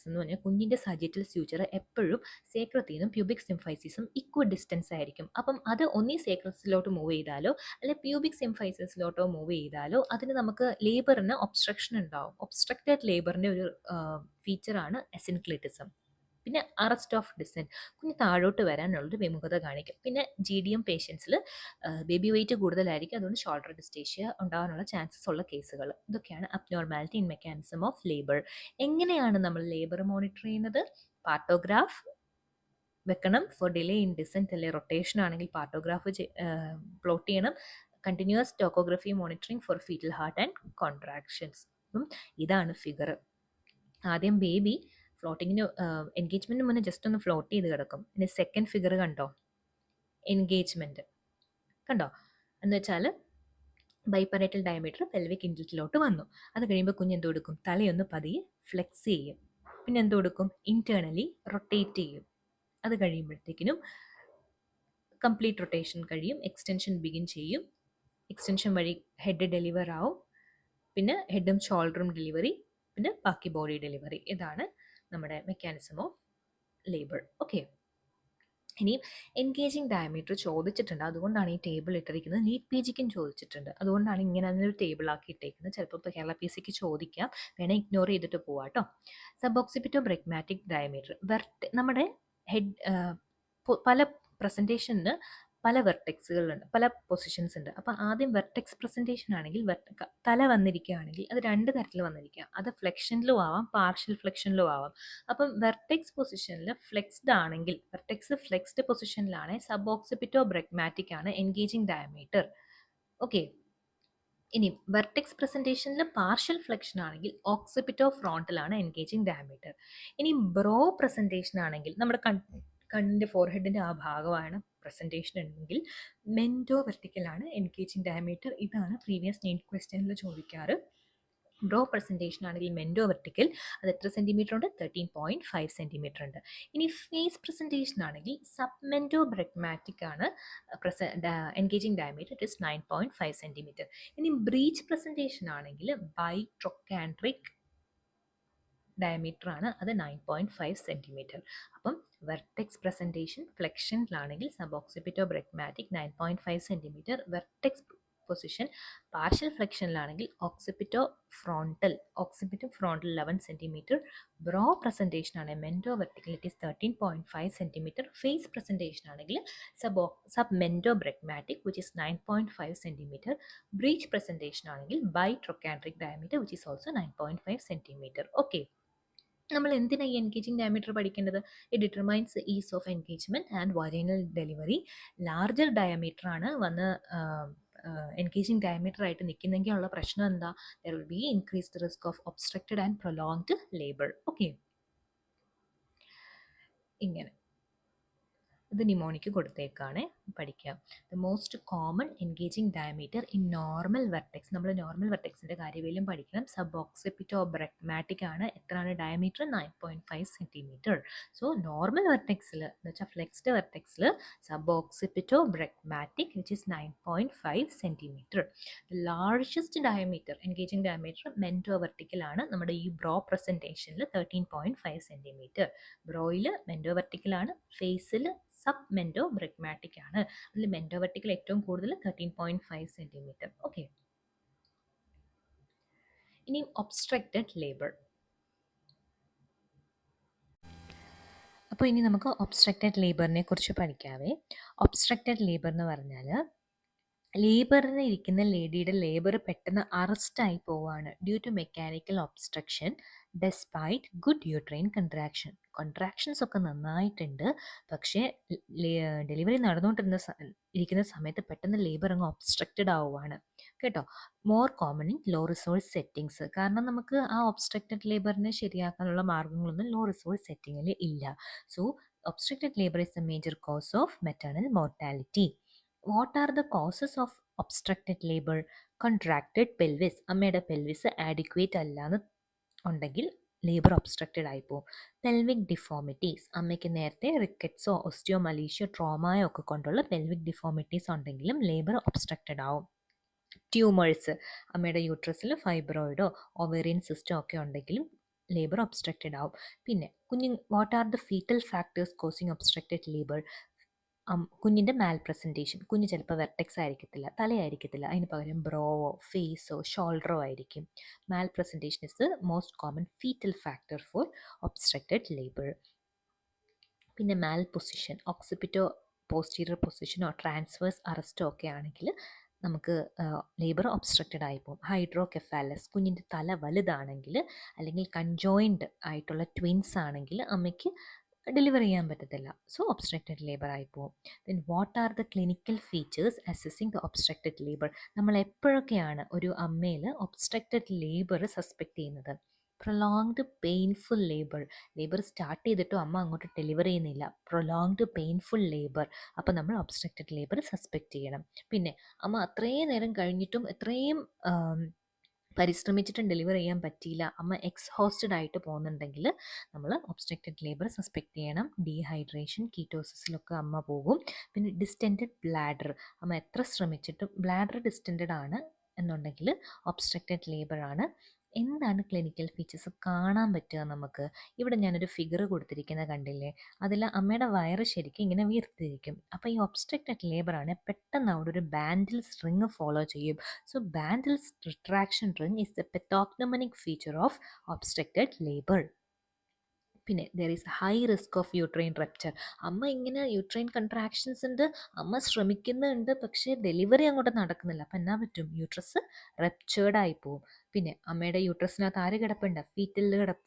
എന്ന് പറഞ്ഞാൽ കുഞ്ഞിൻ്റെ സജിറ്റൽ സ്യൂച്ചർ എപ്പോഴും സേക്രത്തിൽ നിന്നും പ്യൂബിക് സിംഫൈസിസും ഇക്വൽ ഡിസ്റ്റൻസ് ആയിരിക്കും. അപ്പം അത് ഒന്നീ സേക്രസിലോട്ട് മൂവ് ചെയ്താലോ അല്ലെ പ്യൂബിക് സിംഫൈസിസിലോട്ടോ മൂവ് ചെയ്താലോ അതിന് നമുക്ക് ലേബറിന് ഒബ്സ്ട്രക്ഷൻ ഉണ്ടാവും. ഒബ്സ്ട്രക്റ്റഡ് ലേബറിൻ്റെ ഒരു ഫീച്ചറാണ് എസിൻക്ലിറ്റിസം. പിന്നെ അറസ്റ്റ് ഓഫ് ഡിസെൻറ്റ്, കുഞ്ഞ് താഴോട്ട് വരാനുള്ളൊരു വിമുഖത കാണിക്കും. പിന്നെ GDM പേഷ്യൻസിൽ ബേബി വെയിറ്റ് കൂടുതലായിരിക്കും, അതുകൊണ്ട് ഷോൾഡർ ഡിസ്റ്റേഷ്യ ഉണ്ടാകാനുള്ള ചാൻസസ് ഉള്ള കേസുകൾ. ഇതൊക്കെയാണ് abnormality in mechanism of labour. എങ്ങനെയാണ് നമ്മൾ ലേബർ മോണിറ്റർ ചെയ്യുന്നത്? പാർട്ടോഗ്രാഫ് വെക്കണം ഫോർ ഡിലേ ഇൻ ഡിസെൻറ്റ്, അല്ലെ റൊട്ടേഷൻ ആണെങ്കിൽ പാർട്ടോഗ്രാഫ് പ്ലോട്ട് ചെയ്യണം. Continuous tocography monitoring for fetal heart and contractions. ഇതാണ് ഫിഗർ. ആദ്യം ബേബി ഫ്ലോട്ടിങ്ങിന് എൻഗേജ്മെൻറ്റിന് മുന്നേ ജസ്റ്റ് ഒന്ന് ഫ്ലോട്ട് ചെയ്ത് കിടക്കും. പിന്നെ സെക്കൻഡ് ഫിഗർ കണ്ടോ, എൻഗേജ്മെൻറ്റ് കണ്ടോ, എന്ന് വെച്ചാൽ ബൈപ്പറേറ്റൽ ഡയമീറ്റർ പെൽവിക് ഇൻലെറ്റിലോട്ട് വന്നു. അത് കഴിയുമ്പോൾ കുഞ്ഞ് എന്ത് കൊടുക്കും? തലയൊന്ന് പതിയെ ഫ്ലെക്സ് ചെയ്യും. പിന്നെ എന്ത് കൊടുക്കും? ഇന്റേണലി റൊട്ടേറ്റ് ചെയ്യും. അത് കഴിയുമ്പോഴത്തേക്കിനും കംപ്ലീറ്റ് റൊട്ടേഷൻ കഴിയും, എക്സ്റ്റൻഷൻ ബിഗിൻ ചെയ്യും. എക്സ്റ്റൻഷൻ വഴി ഹെഡ് ഡെലിവർ ആവും, പിന്നെ ഹെഡും ഷോൾഡറും ഡെലിവറി, പിന്നെ ബാക്കി ബോഡി ഡെലിവറി. ഇതാണ് നമ്മുടെ മെക്കാനിസം ഓഫ് ലേബർ. ഓക്കെ, ഇനിയും എൻഗേജിങ് ഡയമീറ്റർ ചോദിച്ചിട്ടുണ്ട്, അതുകൊണ്ടാണ് ഈ ടേബിൾ ഇട്ടിരിക്കുന്നത്. നീറ്റ് PGക്കും ചോദിച്ചിട്ടുണ്ട്, അതുകൊണ്ടാണ് ഇങ്ങനെ അതിനൊരു ടേബിൾ ആക്കി ഇട്ടേക്കുന്നത്. ചിലപ്പോൾ ഇപ്പോൾ കേരള PCക്ക് ചോദിക്കാം, വേണേൽ ഇഗ്നോർ ചെയ്തിട്ട് പോവാം കേട്ടോ. സബോക്സിപിറ്റോ ബ്രഗ്മാറ്റിക് ഡയമീറ്റർ, നമ്മുടെ ഹെഡ് പല പ്രസൻറ്റേഷന് പല വെർട്ടെക്സുകളുണ്ട്, പല പൊസിഷൻസ് ഉണ്ട്. അപ്പോൾ ആദ്യം വെർട്ടെക്സ് പ്രസൻറ്റേഷൻ ആണെങ്കിൽ തല വന്നിരിക്കുകയാണെങ്കിൽ അത് രണ്ട് തരത്തിൽ വന്നിരിക്കാം. അത് ഫ്ലെക്ഷനിലും ആവാം, പാർഷ്യൽ ഫ്ലെക്ഷനിലും ആവാം. അപ്പം വെർട്ടെക്സ് പൊസിഷനിൽ ഫ്ലെക്സ്ഡ് ആണെങ്കിൽ, വെർട്ടെക്സ് ഫ്ലെക്സ്ഡ് പൊസിഷനിലാണ് സബോക്സിപിറ്റോ ബ്രഗ്മാറ്റിക് ആണ് എൻഗേജിങ് ഡയമീറ്റർ. ഓക്കെ, ഇനി വെർട്ടെക്സ് പ്രസൻറ്റേഷനിൽ പാർഷ്യൽ ഫ്ലെക്ഷൻ ആണെങ്കിൽ ഓക്സിപിറ്റോ ഫ്രോണ്ടലാണ് എൻഗേജിങ് ഡയമീറ്റർ. ഇനി ബ്രോ പ്രസൻറ്റേഷൻ ആണെങ്കിൽ നമ്മുടെ കണ്ണിൻ്റെ ഫോർഹെഡിൻ്റെ ആ ഭാഗമാണ് പ്രസൻറ്റേഷൻ ഉണ്ടെങ്കിൽ മെൻറ്റോ വെർട്ടിക്കലാണ് എൻഗേജിങ് ഡയമീറ്റർ. ഇതാണ് പ്രീവിയസ് നീറ്റ് ക്വസ്റ്റ്യനിൽ ചോദിക്കാറ്. ബ്രോ പ്രസൻറ്റേഷൻ ആണെങ്കിൽ മെൻറ്റോ വെർട്ടിക്കൽ, അത് എത്ര സെൻറ്റിമീറ്റർ ഉണ്ട്? 13.5 സെൻറ്റിമീറ്റർ ഉണ്ട്. ഇനി ഫേസ് പ്രസൻറ്റേഷൻ ആണെങ്കിൽ സബ്മെൻറ്റോ ബ്രഗ്മാറ്റിക് ആണ് engaging diameter, it is 9.5 centimetre. ഇനി ബ്രീച്ച് പ്രസൻറ്റേഷൻ ആണെങ്കിൽ ബൈട്രൊക്കാൻട്രിക് ഡയമീറ്റർ ആണ്, അത് 9.5 സെൻറ്റിമീറ്റർ. അപ്പം വെർട്ടെക്സ് പ്രസൻറ്റേഷൻ ഫ്ലെക്ഷനിലാണെങ്കിൽ suboccipito bregmatic 9.5 centimetre. Vertex position partial ഫ്ലെക്ഷനിലാണെങ്കിൽ occipito frontal 11 centimetre. Brow presentation ആണ് mento vertical it's 13.5 centimetre. Face presentation ആണെങ്കിൽ sub mento bregmatic which is 9.5 centimetre. Breech presentation ആണെങ്കിൽ bitrochanteric diameter which is also 9.5 centimetre. Okay, നമ്മൾ എന്തിനാണ് ഈ engaging diameter പഠിക്കേണ്ടത്? It determines ease of engagement and vaginal delivery. Larger diameter ആണ് വന്ന് engaging diameter ആയിട്ട് നിൽക്കുന്നെങ്കിൽ ഉള്ള പ്രശ്നം എന്താ? There will be increased risk of obstructed and prolonged labour. Okay, ഇങ്ങനെ ഇത് നിമോണിക്ക് കൊടുത്തേക്കാണ്, പഠിക്കാം. The most common engaging diameter in normal vertex, നമ്മൾ നോർമൽ വെർട്ടെക്സിൻ്റെ കാര്യവിലും പഠിക്കണം. സബോക്സിപിറ്റോ ബ്രഗ്മാറ്റിക് ആണ്. എത്രയാണ് ഡയമീറ്റർ? 9.5 സെൻറ്റിമീറ്റർ. സോ നോർമൽ വെർട്ടെക്സിൽ എന്ന് വെച്ചാൽ ഫ്ലെക്സ്ഡ് വെർട്ടെക്സിൽ suboccipito bregmatic which is 9.5 centimetre. Largest diameter engaging diameter mento വെർട്ടിക്കലാണ്. നമ്മുടെ ഈ ബ്രോ പ്രസൻറ്റേഷനിൽ 13.5 സെൻറ്റിമീറ്റർ. ബ്രോയിൽ മെൻറ്റോ വെർട്ടിക്കലാണ്, ഫേസിൽ സബ് മെൻറ്റോ ബ്രഗ്മാറ്റിക് ആണ്. അതിൽ മെൻറ്റോ വെർട്ടിക്കൽ ഏറ്റവും കൂടുതൽ 13.5 സെൻറ്റിമീറ്റർ. ഓക്കെ, ഇനി ഒബ്സ്ട്രക്റ്റഡ് ലേബർ. അപ്പോൾ ഇനി നമുക്ക് ഒബ്സ്ട്രക്റ്റഡ് ലേബറിനെ കുറിച്ച് പഠിക്കാവേ. ഒബ്സ്ട്രക്റ്റഡ് ലേബർ എന്ന് പറഞ്ഞാൽ ലേബറിന് ഇരിക്കുന്ന ലേഡിയുടെ ലേബർ പെട്ടെന്ന് അറസ്റ്റായി പോവുകയാണ് due to mechanical obstruction despite good uterine contractions ഒക്കെ നന്നായിട്ടുണ്ട്, പക്ഷേ ഡെലിവറി നടന്നുകൊണ്ടിരുന്ന ഇരിക്കുന്ന സമയത്ത് പെട്ടെന്ന് ലേബർ അങ്ങ് ഒബ്സ്ട്രക്റ്റഡ് ആവുകയാണ്. കേട്ടോ. More common in law resource settings, കാരണം നമുക്ക് ആ ഒബ്സ്ട്രക്റ്റഡ് ലേബറിനെ ശരിയാക്കാനുള്ള മാർഗ്ഗങ്ങളൊന്നും ലോ റിസോഴ്സ് സെറ്റിങ്ങിൽ ഇല്ല. So obstructed labour is the major cos of maternal mortality. What are the causes of obstructed labour? Contracted pelvis, അമ്മയുടെ പെൽവിസ് ആഡിക്വേറ്റ് അല്ലാന്ന് ഉണ്ടെങ്കിൽ labour obstructed ആയിപ്പോവും. Pelvic deformities, അമ്മയ്ക്ക് നേരത്തെ റിക്കറ്റ്സോ ഒസ്റ്റിയോമലീഷ്യോ ട്രോമായോ ഒക്കെ കൊണ്ടുള്ള പെൽവിക് ഡിഫോമിറ്റീസ് ഉണ്ടെങ്കിലും ലേബർ ഒബ്സ്ട്രക്റ്റഡ് ആവും. ട്യൂമേഴ്സ്, അമ്മയുടെ യൂട്രസിൽ ഫൈബ്രോയിഡോ ഒവേറിയൻ സിസ്റ്റോ ഒക്കെ ഉണ്ടെങ്കിലും ലേബർ ഒബ്സ്ട്രക്റ്റഡ് ആവും. പിന്നെ what are the foetal factors causing obstructed labour? കുഞ്ഞിൻ്റെ മാൽ പ്രസൻറ്റേഷൻ, കുഞ്ഞ് ചിലപ്പോൾ വെർട്ടെക്സ് ആയിരിക്കത്തില്ല, തലയായിരിക്കത്തില്ല, അതിന് പകരം ബ്രോവോ ഫേസോ ഷോൾഡറോ ആയിരിക്കും. Malpresentation is the most common fetal factor for obstructed labour. പിന്നെ മാൽ പൊസിഷൻ, ഓക്സിപിറ്റോ പോസ്റ്റീരിയർ പൊസിഷനോ ട്രാൻസ്വേഴ്സ് അറസ്റ്റോ ഒക്കെ ആണെങ്കിൽ നമുക്ക് ലേബർ ഒബ്സ്ട്രക്റ്റഡ് ആയിപ്പോവും. ഹൈഡ്രോകെഫാലസ്, കുഞ്ഞിൻ്റെ തല വലുതാണെങ്കിൽ അല്ലെങ്കിൽ കൺജോയിൻഡ് ആയിട്ടുള്ള ട്വിൻസ് ആണെങ്കിൽ അമ്മയ്ക്ക് ഡെലിവർ ചെയ്യാൻ പറ്റത്തില്ല. സോ ഒബ്സ്ട്രക്റ്റഡ് ലേബർ ആയിപ്പോവും. Then what are the clinical features assessing the obstructed labour? നമ്മൾ എപ്പോഴൊക്കെയാണ് ഒരു അമ്മയിൽ ഒബ്സ്ട്രക്റ്റഡ് ലേബർ സസ്പെക്ട് ചെയ്യുന്നത്? Prolonged painful labour, labour start ചെയ്തിട്ടും അമ്മ അങ്ങോട്ട് ഡെലിവർ ചെയ്യുന്നില്ല, പ്രൊലോങ്ഡ് പെയിൻഫുൾ ലേബർ, അപ്പോൾ നമ്മൾ ഒബ്സ്ട്രക്റ്റഡ് ലേബർ സസ്പെക്ട് ചെയ്യണം. പിന്നെ അമ്മ അത്രയും നേരം കഴിഞ്ഞിട്ടും എത്രയും പരിശ്രമിച്ചിട്ടും ഡെലിവർ ചെയ്യാൻ പറ്റിയില്ല, അമ്മ എക്സ്ഹോസ്റ്റഡ് ആയിട്ട് പോകുന്നുണ്ടെങ്കിൽ നമ്മൾ ഒബ്സ്ട്രക്റ്റഡ് ലേബർ സസ്പെക്ട് ചെയ്യണം. ഡീഹൈഡ്രേഷൻ, കീറ്റോസിസിലൊക്കെ അമ്മ പോകും. പിന്നെ ഡിസ്റ്റെൻഡഡ് ബ്ലാഡർ, അമ്മ എത്ര ശ്രമിച്ചിട്ടും ബ്ലാഡർ ഡിസ്റ്റെൻഡഡ് ആണ് എന്നുണ്ടെങ്കിൽ ഒബ്സ്ട്രക്റ്റഡ് ലേബർ ആണ്. എന്താണ് ക്ലിനിക്കൽ ഫീച്ചേഴ്സ് കാണാൻ പറ്റുക നമുക്ക്? ഇവിടെ ഞാനൊരു ഫിഗർ കൊടുത്തിരിക്കുന്നത് കണ്ടില്ലേ? അതിൽ അമ്മയുടെ വയറ് ശരിക്കും ഇങ്ങനെ വീർത്തിരിക്കും. അപ്പോൾ ഈ ഒബ്സ്ട്രക്റ്റഡ് ലേബർ ആണ്, പെട്ടെന്ന് അവിടെ ഒരു ബാൻഡിൽസ് റിങ് ഫോളോ ചെയ്യും. So Bandel's retraction ring is the pathognomonic feature of obstructed labor. പിന്നെ there is high risk of uterine rupture. അമ്മ ഇങ്ങനെ യൂട്രൈൻ കൺട്രാക്ഷൻസ് ഉണ്ട്, അമ്മ ശ്രമിക്കുന്നുണ്ട്, പക്ഷേ ഡെലിവറി അങ്ങോട്ട് നടക്കുന്നില്ല. അപ്പം എന്നാ പറ്റും? യൂട്രസ് റപ്ചേർഡ് ആയി പോവും. പിന്നെ അമ്മയുടെ യൂട്രസിനകത്ത് ആര് കിടപ്പുണ്ട്?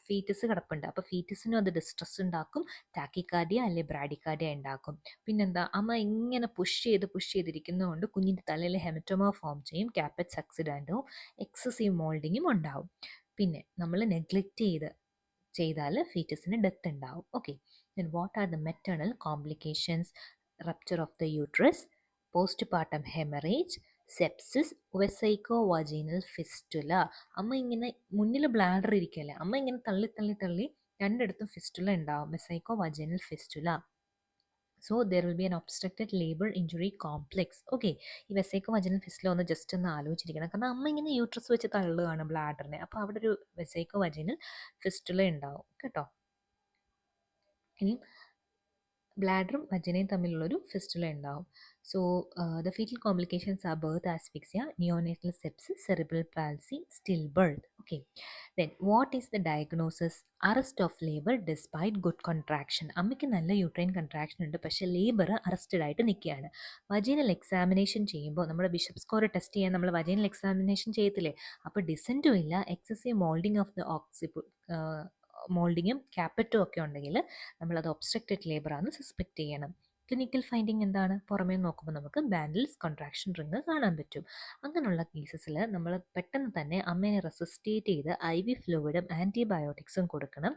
ഫീറ്റസ് കിടപ്പുണ്ട്. അപ്പോൾ ഫീറ്റസിനും അത് ഡിസ്ട്രസ് ഉണ്ടാക്കും, ടാക്കിക്കാർഡിയ അല്ലെ ബ്രാഡിക്കാർഡിയ ഉണ്ടാക്കും. പിന്നെന്താ, അമ്മ ഇങ്ങനെ പുഷ് ചെയ്തിരിക്കുന്നതുകൊണ്ട് കുഞ്ഞിൻ്റെ തലയിൽ ഹെമറ്റോമ ഫോം ചെയ്യും, ക്യാപ്പറ്റ്സ് ആക്സിഡൻറ്റും എക്സസീവ് മോൾഡിങ്ങും ഉണ്ടാവും. പിന്നെ നമ്മൾ നെഗ്ലക്റ്റ് ചെയ്താൽ ഫീറ്റസിന് ഡെത്ത് ഉണ്ടാവും. Okay, then what are the maternal complications? Rupture of the uterus, postpartum haemorrhage, sepsis, vesico vaginal fistula. അമ്മ ഇങ്ങനെ മുന്നിൽ ബ്ലാഡർ ഇരിക്കല്ലേ, അമ്മ ഇങ്ങനെ തള്ളി രണ്ടിടത്തും ഫിസ്റ്റുല ഉണ്ടാവും, vesico vaginal fistula. So there will be an obstructed labour injury complex. Okay, ഈ വെസൈക്കോ വജനൽ ഫിസ്റ്റുല ഒന്ന് ജസ്റ്റ് ഒന്ന് ആലോചിച്ചിരിക്കണം, കാരണം അമ്മ ഇങ്ങനെ യൂട്രസ് വെച്ച് തള്ളുകയാണ് ബ്ലാഡറിനെ, അപ്പോൾ അവിടെ ഒരു വെസൈക്കോ വജനൽ ഫിസ്റ്റുല ഉണ്ടാവും കേട്ടോ. ഇനി ബ്ലാഡറും വജനയും തമ്മിലുള്ളൊരു ഫിസ്റ്റുല ഉണ്ടാവും. So the foetal complications are birth asphyxia, neonatal sepsis, cerebral palsy, stillbirth. Okay, then what is the diagnosis? Arrest of labour despite good contraction. അമ്മയ്ക്ക് നല്ല യൂട്രൈൻ കൺട്രാക്ഷൻ ഉണ്ട്, പക്ഷേ ലേബർ അറസ്റ്റഡ് ആയിട്ട് നിൽക്കുകയാണ്. വജീനൽ എക്സാമിനേഷൻ ചെയ്യുമ്പോൾ നമ്മുടെ bishop score test ചെയ്യാൻ നമ്മൾ വജീനൽ എക്സാമിനേഷൻ ചെയ്യത്തില്ലേ? അപ്പോൾ ഡിസെൻറ്റും ഇല്ല, എക്സസീവ് മോൾഡിങ് ഓഫ് ദ മോൾഡിങ്ങും ക്യാപ്പറ്റും ഒക്കെ ഉണ്ടെങ്കിൽ നമ്മളത് ഒബ്സ്ട്രക്റ്റഡ് ലേബർ ആണെന്ന് സസ്പെക്ട് ചെയ്യണം. ക്ലിനിക്കൽ ഫൈൻഡിങ് എന്താണ്? പുറമേ നോക്കുമ്പോൾ നമുക്ക് ബാൻഡിൽസ് കോൺട്രാക്ഷൻ റിങ് കാണാൻ പറ്റും. അങ്ങനെയുള്ള കേസസിൽ നമ്മൾ പെട്ടെന്ന് തന്നെ അമ്മേനെ റെസിസ്റ്റേറ്റ് ചെയ്ത് IV ഫ്ലൂയിഡും ആൻറ്റിബയോട്ടിക്സും കൊടുക്കണം.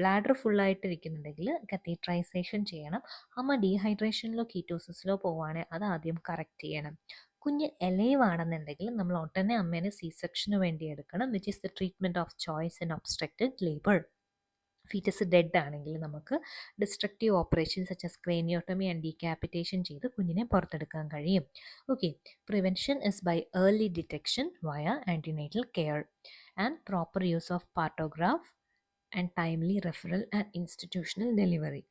ബ്ലാഡർ ഫുള്ളായിട്ടിരിക്കുന്നുണ്ടെങ്കിൽ കത്തീട്രൈസേഷൻ ചെയ്യണം. അമ്മ ഡീഹൈഡ്രേഷനിലോ കീറ്റോസിസിലോ പോവുകയാണെങ്കിൽ അത് ആദ്യം കറക്റ്റ് ചെയ്യണം. കുഞ്ഞ് എലൈവ് ആണെന്നുണ്ടെങ്കിൽ നമ്മൾ ഉടനെ അമ്മേനെ C-സെക്ഷന് വേണ്ടി എടുക്കണം, which is the treatment of choice in obstructed labour. Fetus dead ആണെങ്കിൽ നമുക്ക് destructive operation such as craniotomy and decapitation ചെയ്ത് കുഞ്ഞിനെ പുറത്തെടുക്കാൻ കഴിയും. Okay, prevention is by early detection via antenatal care and proper use of partograph and timely referral and institutional delivery.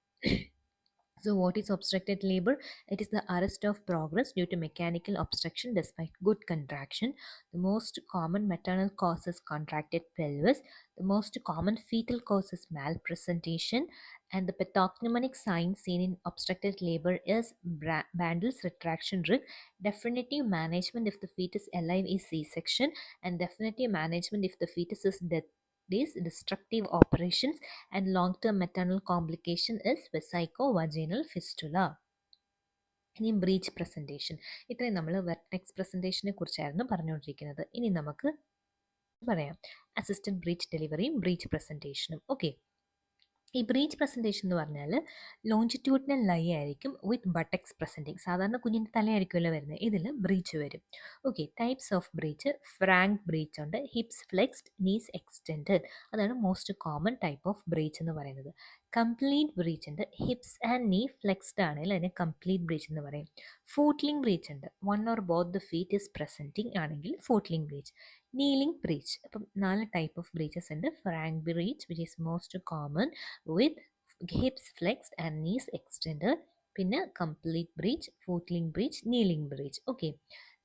So what is obstructed labor? It is the arrest of progress due to mechanical obstruction despite good contraction. The most common maternal cause is contracted pelvis. The most common fetal cause is malpresentation. And the pathognomonic sign seen in obstructed labor is Bandel's retraction ring. Definitive management if the fetus alive is C-section, and definitive management if the fetus is dead is destructive operations, and long-term maternal complication is vesico-vaginal fistula. ഇനി breech presentation. ഇത്രയും നമ്മൾ vertex പ്രസൻറ്റേഷനെ കുറിച്ചായിരുന്നു പറഞ്ഞുകൊണ്ടിരിക്കുന്നത്. ഇനി നമുക്ക് പറയാം assisted breach ഡെലിവറിയും breach പ്രസൻറ്റേഷനും. Okay, ഈ ബ്രീച്ച് പ്രസൻറ്റേഷൻ എന്ന് പറഞ്ഞാൽ ലോഞ്ചിറ്റ്യൂഡിനൽ ലൈ ആയിരിക്കും വിത്ത് ബട്ടക്സ് പ്രസൻറ്റിങ്. സാധാരണ കുഞ്ഞിൻ്റെ തലയായിരിക്കുമല്ലോ വരുന്നത്, ഇതിൽ ബ്രീച്ച് വരും. Okay, types of breech. Frank breech ഉണ്ട്, ഹിപ്സ് ഫ്ലെക്സ്ഡ്, നീസ് എക്സ്റ്റെൻഡഡ്, അതാണ് most common type of breech എന്ന് പറയുന്നത്. കംപ്ലീറ്റ് ബ്രീച്ച് ഉണ്ട്, ഹിപ്സ് ആൻഡ് നീ ഫ്ലെക്സ്ഡ് ആണെങ്കിൽ അതിനെ കംപ്ലീറ്റ് ബ്രീച്ച് എന്ന് പറയും. ഫൂട്ട്ലിംഗ് ബ്രീച്ച് ഉണ്ട്, one or both the feet is presenting ആണെങ്കിൽ ഫൂട്ട്ലിംഗ് ബ്രീച്ച്. നീലിംഗ് ബ്രീച്ച്, അപ്പം 4 ടൈപ്പ് ഓഫ് ബ്രീച്ചസ് ഉണ്ട്. Frank breech which is most common with hips flexed and knees extended. പിന്നെ complete breech, footling breech, kneeling breech. Okay,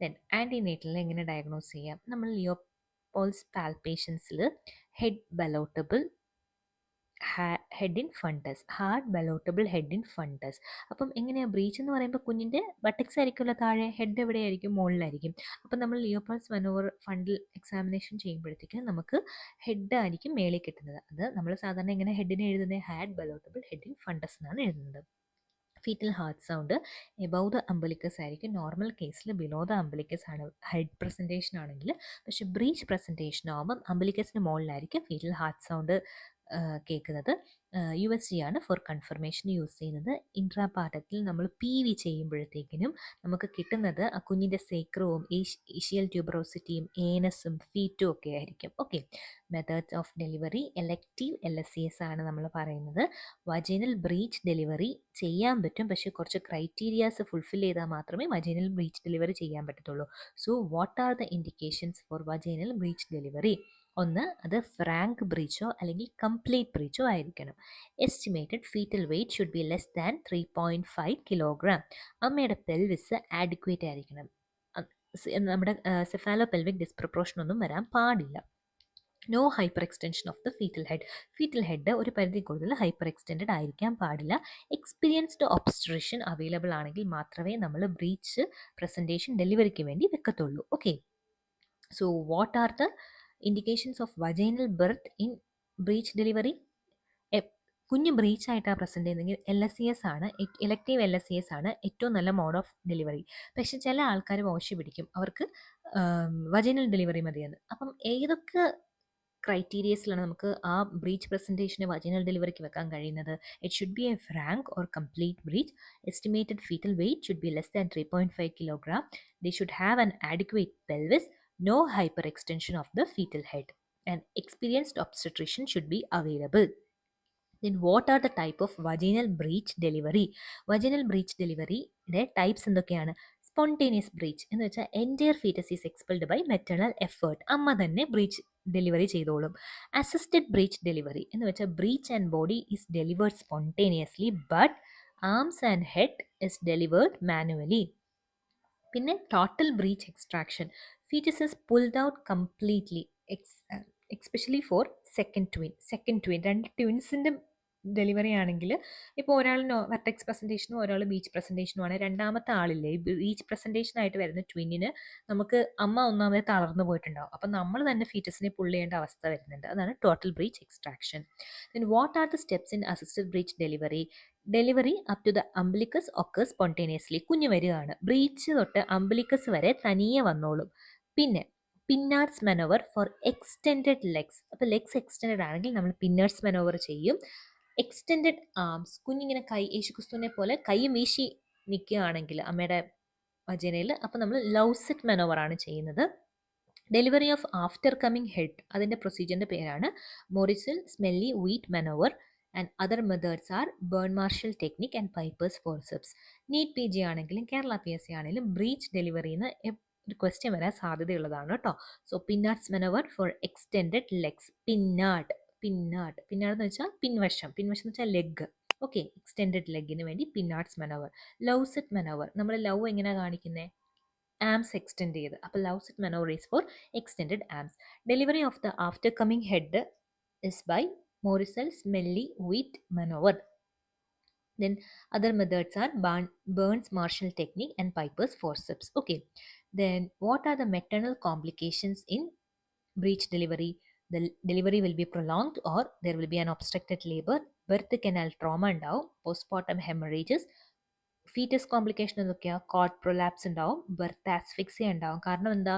then ആൻറ്റിനേറ്റലിൽ എങ്ങനെ diagnose ചെയ്യാം? നമ്മൾ Leopold's പാൽപേഷ്യൻസിൽ head ballotable, head in fundus, hard ballotable head in fundus. അപ്പം എങ്ങനെയാണ് breach എന്ന് പറയുമ്പോൾ കുഞ്ഞിൻ്റെ ബട്ടക്സ് ആയിരിക്കുമല്ലോ താഴെ, ഹെഡ് എവിടെയായിരിക്കും? മുകളിലായിരിക്കും. അപ്പം നമ്മൾ ലിയോപോൾസ് മനോവർ ഫണ്ടൽ എക്സാമിനേഷൻ ചെയ്യുമ്പോഴത്തേക്കും നമുക്ക് ഹെഡ് ആയിരിക്കും മേളിൽ കിട്ടുന്നത്. അത് നമ്മൾ സാധാരണ എങ്ങനെ ഹെഡിനെ എഴുതുന്നത്? Hard ballotable head in fundus എന്നാണ് എഴുതുന്നത്. Fetal heart sound above the umbilicus ആയിരിക്കും. നോർമൽ കേസിൽ ബിലോ ദ അംബലിക്കസ് ആണ് ഹെഡ് പ്രസൻറ്റേഷൻ ആണെങ്കിൽ. പക്ഷേ ബ്രീച്ച് പ്രസൻറ്റേഷൻ ആകുമ്പം അംബലിക്കസിന് മുകളിലായിരിക്കും ഫീറ്റൽ ഹാർട്ട് സൗണ്ട് കേൾക്കുന്നത്. USG ആണ് ഫോർ കൺഫർമേഷൻ യൂസ് ചെയ്യുന്നത്. ഇൻട്രാപാർട്ടത്തിൽ നമ്മൾ PV ചെയ്യുമ്പോഴത്തേക്കിനും നമുക്ക് കിട്ടുന്നത് ആ കുഞ്ഞിൻ്റെ സേക്രവും ഇഷിയൽ ട്യൂബറോസിറ്റിയും ഏനസും ഫീറ്റും ഒക്കെ ആയിരിക്കും. Okay, methods of delivery elective LSCS ആണ് നമ്മൾ പറയുന്നത്. വജൈനൽ ബ്രീച്ച് ഡെലിവറി ചെയ്യാൻ പറ്റും, പക്ഷേ കുറച്ച് ക്രൈറ്റീരിയാസ് ഫുൾഫിൽ ചെയ്താൽ മാത്രമേ വജൈനൽ ബ്രീച്ച് ഡെലിവറി ചെയ്യാൻ പറ്റത്തുള്ളൂ. So what are the indications for vaginal breech delivery? ഒന്ന്, അത് ഫ്രാങ്ക് ബ്രീച്ചോ അല്ലെങ്കിൽ കംപ്ലീറ്റ് ബ്രീച്ചോ ആയിരിക്കണം. Estimated foetal weight should be less than 3.5 kilogram. അമ്മയുടെ പെൽവിസ് ആഡിക്വേറ്റ് ആയിരിക്കണം. നമ്മുടെ സെഫാലോ പെൽവിക് ഡിസ്പ്രപ്പോർഷൻ ഒന്നും വരാൻ പാടില്ല. No hyperextension of the foetal head. Foetal head ഒരു പരിധി കൂടുതൽ ഹൈപ്പർ എക്സ്റ്റെൻഡ് ആയിരിക്കാൻ പാടില്ല. എക്സ്പീരിയൻസ്ഡ് ഒബ്സ്ട്രേഷൻ അവൈലബിൾ ആണെങ്കിൽ മാത്രമേ നമ്മൾ ബ്രീച്ച് പ്രസൻറ്റേഷൻ ഡെലിവറിക്ക് വേണ്ടി വെക്കത്തുള്ളൂ. Okay, so what are the indications of vaginal birth in breech delivery? കുഞ്ഞ് ബ്രീച്ച് ആയിട്ടാണ് പ്രസൻറ്റ് ചെയ്യുന്നതെങ്കിൽ LSCS ആണ്, ഇലക്റ്റീവ് LSCS ആണ് ഏറ്റവും നല്ല മോഡ് ഓഫ് ഡെലിവറി. പക്ഷെ ചില ആൾക്കാർ വാശി പിടിക്കും, അവർക്ക് വജൈനൽ ഡെലിവറി മതിയെന്ന്. അപ്പം ഏതൊക്കെ ക്രൈറ്റീരിയസിലാണ് നമുക്ക് ആ ബ്രീച്ച് പ്രസൻറ്റേഷന് വജൈനൽ ഡെലിവറിക്ക് വെക്കാൻ കഴിയുന്നത്? It should be a frank or complete breech. Estimated foetal weight should be less than 3.5 kilogram. They should have an adequate pelvis. No hyperextension of the fetal head, and experienced obstetrician should be available. Then what are the type of vaginal breech delivery? Vaginal breech delivery types എന്തൊക്കെയാണ്? Spontaneous breech എന്ന് വെച്ചാൽ entire fetus is expelled by maternal effort, അമ്മ തന്നെ breech delivery ചെയ്തോളും. Assisted breech delivery എന്ന് വെച്ചാൽ breech and body is delivered spontaneously but arms and head is delivered manually. പിന്നെ total breech extraction, fetus is pulled out completely, especially for second twin. രണ്ട് ട്വിൻസിൻ്റെ delivery ആണെങ്കിൽ, ഇപ്പോൾ ഒരാൾ vertex പ്രസൻറ്റേഷനും ഒരാൾ ബീച്ച് പ്രസൻറ്റേഷനും ആണ്. രണ്ടാമത്തെ ആളില്ലേ ഈ ബീച്ച് പ്രസൻറ്റേഷനായിട്ട് വരുന്ന ട്വിന്നിന് നമുക്ക് അമ്മ ഒന്നാമത് തളർന്നു പോയിട്ടുണ്ടാവും, അപ്പം നമ്മൾ തന്നെ ഫീറ്റസിനെ പുള്ള് ചെയ്യേണ്ട അവസ്ഥ വരുന്നുണ്ട്. അതാണ് total breech extraction. Then what are the steps in assisted breech delivery? Delivery up to the umbilicus ഒക്കെ സ്പോണ്ടേനിയസ്ലി, കുഞ്ഞ് വരികയാണ്, ബ്രീച്ച് തൊട്ട് അംബിലിക്കസ് വരെ തനിയെ വന്നോളും. പിന്നെ പിന്നാർഡ്സ് മെനോവർ ഫോർ എക്സ്റ്റെൻഡഡ് ലെഗ്സ്. അപ്പോൾ ലെഗ്സ് എക്സ്റ്റെൻഡഡ് ആണെങ്കിൽ നമ്മൾ പിന്നാർഡ്സ് മെനോവർ ചെയ്യും. എക്സ്റ്റെൻഡഡ് ആംസ്, കുഞ്ഞിങ്ങനെ യേശുക്രിസ്തുവിനെ പോലെ കൈ വീശി നിൽക്കുകയാണെങ്കിൽ അമ്മയുടെ വജനയിൽ, അപ്പോൾ നമ്മൾ ലൗസെറ്റ് മെനോവർ ആണ് ചെയ്യുന്നത്. Delivery of after coming head, അതിൻ്റെ പ്രൊസീജിയറിൻ്റെ പേരാണ് Mauriceau Smellie Veit manoeuvre. And other methods are Burn Marshall technique and Piper's forceps. NEET PG ആണെങ്കിലും കേരള PSC ആണെങ്കിലും ബ്രീച്ച് ഡെലിവറിന്ന് ഒരു ക്വസ്റ്റ്യൻ വരാൻ സാധ്യതയുള്ളതാണ് കേട്ടോ. So Pinard's manoeuvre for extended legs. Pinard എന്ന് വെച്ചാൽ പിൻവശം എന്ന് വെച്ചാൽ ലെഗ്. ഓക്കെ, എക്സ്റ്റെൻഡഡ് ലെഗിന് വേണ്ടി പിന്നാർഡ്സ് മെനോവർ. ലൗസെറ്റ് മെനോവർ, നമ്മൾ ലവ് എങ്ങനെയാണ് കാണിക്കുന്നത്? ആംസ് എക്സ്റ്റെൻഡ് ചെയ്ത്. അപ്പോൾ Lovset manoeuvre is for extended arms. Delivery of the after coming head is by Mauriceau Smellie Veit manoeuvre. Then other methods are Burns Marshall technique and Piper's forceps. Okay, then what are the maternal complications in breech delivery? The delivery will be prolonged or there will be an obstructed labor, birth canal trauma ഉണ്ടാവും, postpartum hemorrhages, foetus complication എന്തൊക്കെയാണ്? Coat prolapse ഉണ്ടാവും, berth asphyxia ഉണ്ടാവും. കാരണം എന്താ,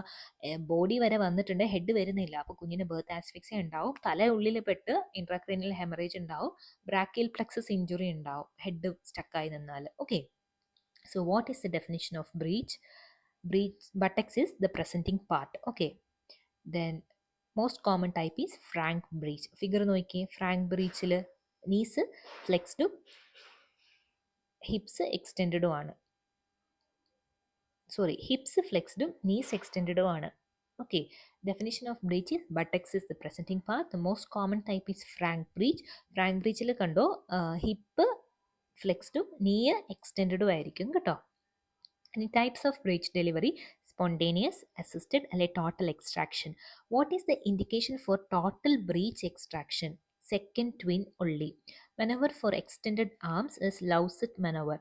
body വരെ വന്നിട്ടുണ്ട്, head വരുന്നില്ല. അപ്പോൾ കുഞ്ഞിന് ബെർത്ത് ആസ്ഫിക്സിയ ഉണ്ടാവും, തല ഉള്ളിൽ പെട്ട് ഇൻട്രാക്രേനിയൽ ഹെമറേജ് ഉണ്ടാവും, ബ്രാക്കിയൽ പ്ലക്സസ് ഇഞ്ചുറി ഉണ്ടാവും ഹെഡ് സ്റ്റക്കായി നിന്നാൽ. Okay, so what is the definition of breech? Breech buttocks is the presenting part. Okay, then most common type is frank breech. Figure നോക്കിയേ, Frank ബ്രീച്ചിൽ knees ഫ്ലെക്സ്ഡും hips എക്സ്റ്റെൻഡഡും ആണ്. Sorry, hips ഫ്ലെക്സ്ഡും knees എക്സ്റ്റെൻഡഡും ആണ്. Okay, definition of breech is buttocks is the presenting part. The most common type is frank breech. Frank ബ്രീച്ചിൽ കണ്ടോ, hip ഫ്ലെക്സ്ഡും നീ എക്സ്റ്റെൻഡഡും ആയിരിക്കും കേട്ടോ. Any types of breech delivery: spontaneous, assisted, or total extraction. What is the indication for total breech extraction? Second twin only. Maneuver for extended arms is Lausset maneuver.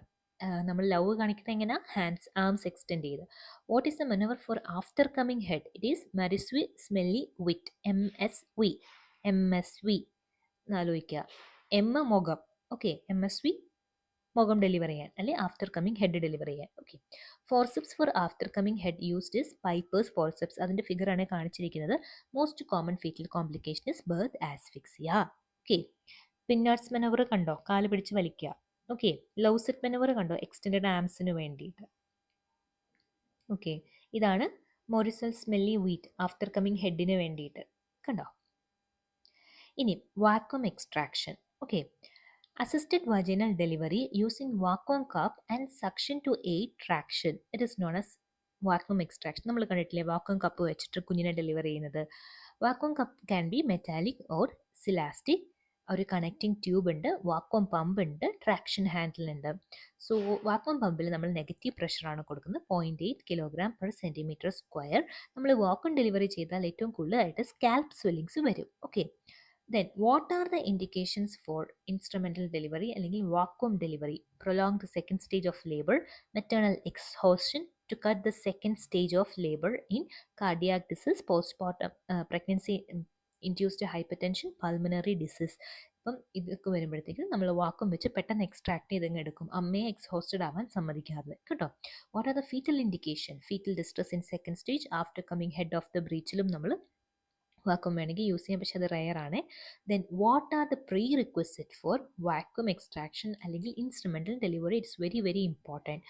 നമ്മൾ love കാണിക്കുന്നത് എങ്ങനെ? Hands, arms extend ചെയ്ത്. What is the manoeuvre for after coming head? It is Mauriceau Smellie Veit, MSV. MSV ആലോചിക്കുക, M മുഖം, okay, MSV മുഖം delivery ചെയ്യാൻ, അല്ലെ after coming head delivery ചെയ്യാൻ. Okay, forceps for after coming head used is Piper's forceps. അതിൻ്റെ ഫിഗറാണ് കാണിച്ചിരിക്കുന്നത്. Most common fetal complication is birth asphyxia. Okay, Pinard's manoeuvre കണ്ടോ, കാല് പിടിച്ച് വലിക്കുക. ഓക്കെ, ലൗസെറ്റ് മെനവർ കണ്ടോ, എക്സ്റ്റെൻഡഡ് ആംസിന് വേണ്ടിയിട്ട്. ഓക്കെ, ഇതാണ് മോറിസൽ സ്മെല്ലി വീറ്റ് ആഫ്റ്റർ കമ്മിങ് ഹെഡിന് വേണ്ടിയിട്ട്, കണ്ടോ. ഇനി vacuum extraction. Okay, assisted vaginal delivery using vacuum cup and suction to aid traction. It is known as vacuum extraction. നമ്മൾ കണ്ടിട്ടില്ലേ വാക്വം കപ്പ് വെച്ചിട്ട് കുഞ്ഞിനെ ഡെലിവറി ചെയ്യുന്നത്? Vacuum cup can be metallic or silastic. ഒരു connecting tube ഉണ്ട്, vacuum pump ഉണ്ട്, traction handle ഉണ്ട്. So vacuum പമ്പിൽ നമ്മൾ നെഗറ്റീവ് പ്രഷറാണ് കൊടുക്കുന്നത്, 0.8 kg/cm². നമ്മൾ വാക്വം ഡെലിവറി ചെയ്താൽ ഏറ്റവും കൂടുതലായിട്ട് സ്കാൽപ്പ് സ്വെല്ലിങ്സ് വരും. Okay, then what are the indications for instrumental delivery അല്ലെങ്കിൽ vacuum delivery? Prolonged second stage of labor, maternal exhaustion to cut the second stage of labor in cardiac disease, postpartum pregnancy induced hypertension, pulmonary disease. അപ്പം ഇതൊക്കെ വരുമ്പോഴത്തേക്കും നമ്മൾ vacuum വെച്ച് പെട്ടെന്ന് extract ചെയ്തങ്ങ് എടുക്കും, അമ്മയെ എക്സ്ഹോസ്റ്റഡ് ആവാൻ സമ്മതിക്കാതെ കേട്ടോ. What are the fetal indication? Fetal distress in second stage after coming head of the ബ്രീച്ചിലും നമ്മൾ വാക്വം വേണമെങ്കിൽ യൂസ് ചെയ്യാം, പക്ഷെ അത് റെയർ ആണ്. Then what are the prerequisite for vacuum extraction അല്ലെങ്കിൽ instrumental delivery? It's very very important.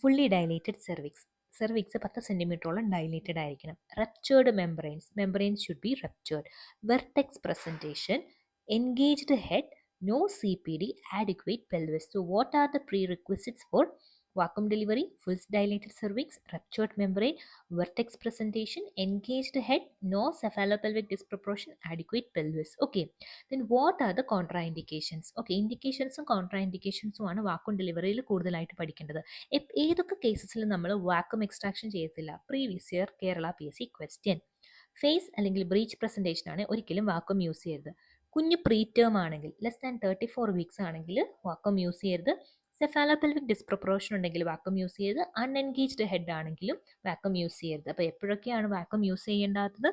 Fully dilated cervix, cervix 10 സെൻറ്റിമീറ്ററോളം dilated ആയിരിക്കണം. Ruptured membranes should be ruptured. Vertex presentation, engaged head, no CPD, adequate pelvis. So what are the prerequisites for vacuum delivery? Full dilated cervix, ruptured membrane, vertex presentation, engaged head, no cephalopelvic disproportion, adequate pelvis. Okay, then what are the contraindications? Okay, ഇൻഡിക്കേഷൻസും കോൺട്രാഇൻഡിക്കേഷൻസും ആണ് vacuum ഡെലിവറിയിൽ കൂടുതലായിട്ട് പഠിക്കേണ്ടത്. ഏതൊക്കെ കേസസിൽ നമ്മൾ vacuum extraction ചെയ്യത്തില്ല? Previous year Kerala PSC question. Face അല്ലെങ്കിൽ ബ്രീച്ച് പ്രസൻറ്റേഷൻ ആണ് ഒരിക്കലും വാക്വം യൂസ് ചെയ്യരുത്. കുഞ്ഞ് പ്രീടേം ആണെങ്കിൽ, ലെസ് ദാൻ 34 വീക്സ് ആണെങ്കിൽ വാക്വം യൂസ് ചെയ്യരുത്. സെഫാലോപെൽവിക് ഡിസ്പ്രൊപ്പോർഷൻ ഉണ്ടെങ്കിൽ വാക്വം യൂസ് ചെയ്ത്, അൺഎൻഗേജ്ഡ് ഹെഡ് ആണെങ്കിലും വാക്വം യൂസ് ചെയ്യരുത്. അപ്പോൾ എപ്പോഴൊക്കെയാണ് വാക്വം യൂസ് ചെയ്യേണ്ടാത്തത്?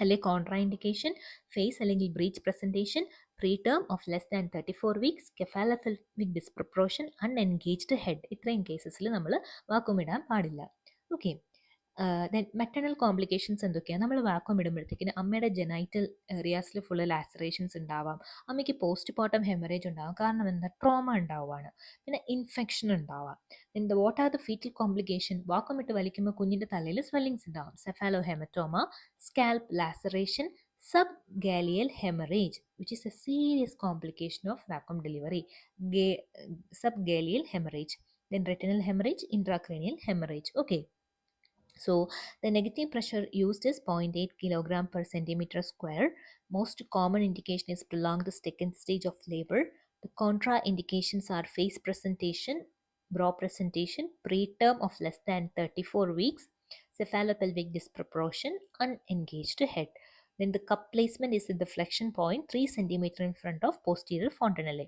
അല്ലെങ്കിൽ കോൺട്രാ ഇൻഡിക്കേഷൻ, ഫേസ് അല്ലെങ്കിൽ breech presentation, preterm of less than 34 weeks, cephalopelvic disproportion, unengaged head. ഇത്രയും കേസസിൽ നമ്മൾ വാക്വം ഇടാൻ പാടില്ല. ഓക്കെ, ദെൻ മെറ്റേണൽ കോംപ്ലിക്കേഷൻസ് എന്തൊക്കെയാണ്? നമ്മൾ വാക്വം ഇടുമ്പോഴത്തേക്കിന് അമ്മയുടെ ജെനൈറ്റൽ ഏരിയാസിൽ ഫുള്ള് ലാസറേഷൻസ് ഉണ്ടാവാം, അമ്മയ്ക്ക് പോസ്റ്റ് പാർട്ടം ഹെമറേജ് ഉണ്ടാവാം. കാരണം എന്താ? ട്രോമ ഉണ്ടാവുകയാണ്, പിന്നെ ഇൻഫെക്ഷൻ ഉണ്ടാവാം. Then what are the fetal complication? Vacuum ഇട്ട് വലിക്കുമ്പോൾ കുഞ്ഞിൻ്റെ തലയിൽ സ്വെല്ലിങ്സ് ഉണ്ടാവും, cephalohaematoma, scalp laceration, subgaleal haemorrhage which is a serious complication of vacuum delivery, subgaleal haemorrhage. Then retinal haemorrhage, intracranial haemorrhage. Okay, so the negative pressure used is 0.8 kg/cm². Most common indication is prolonged second stage of labor. The contraindications are face presentation, bra presentation, preterm of less than 34 weeks, cephalopelvic disproportion, unengaged head. Then the cup placement is at the flexion point 3 cm in front of posterior fontanelle.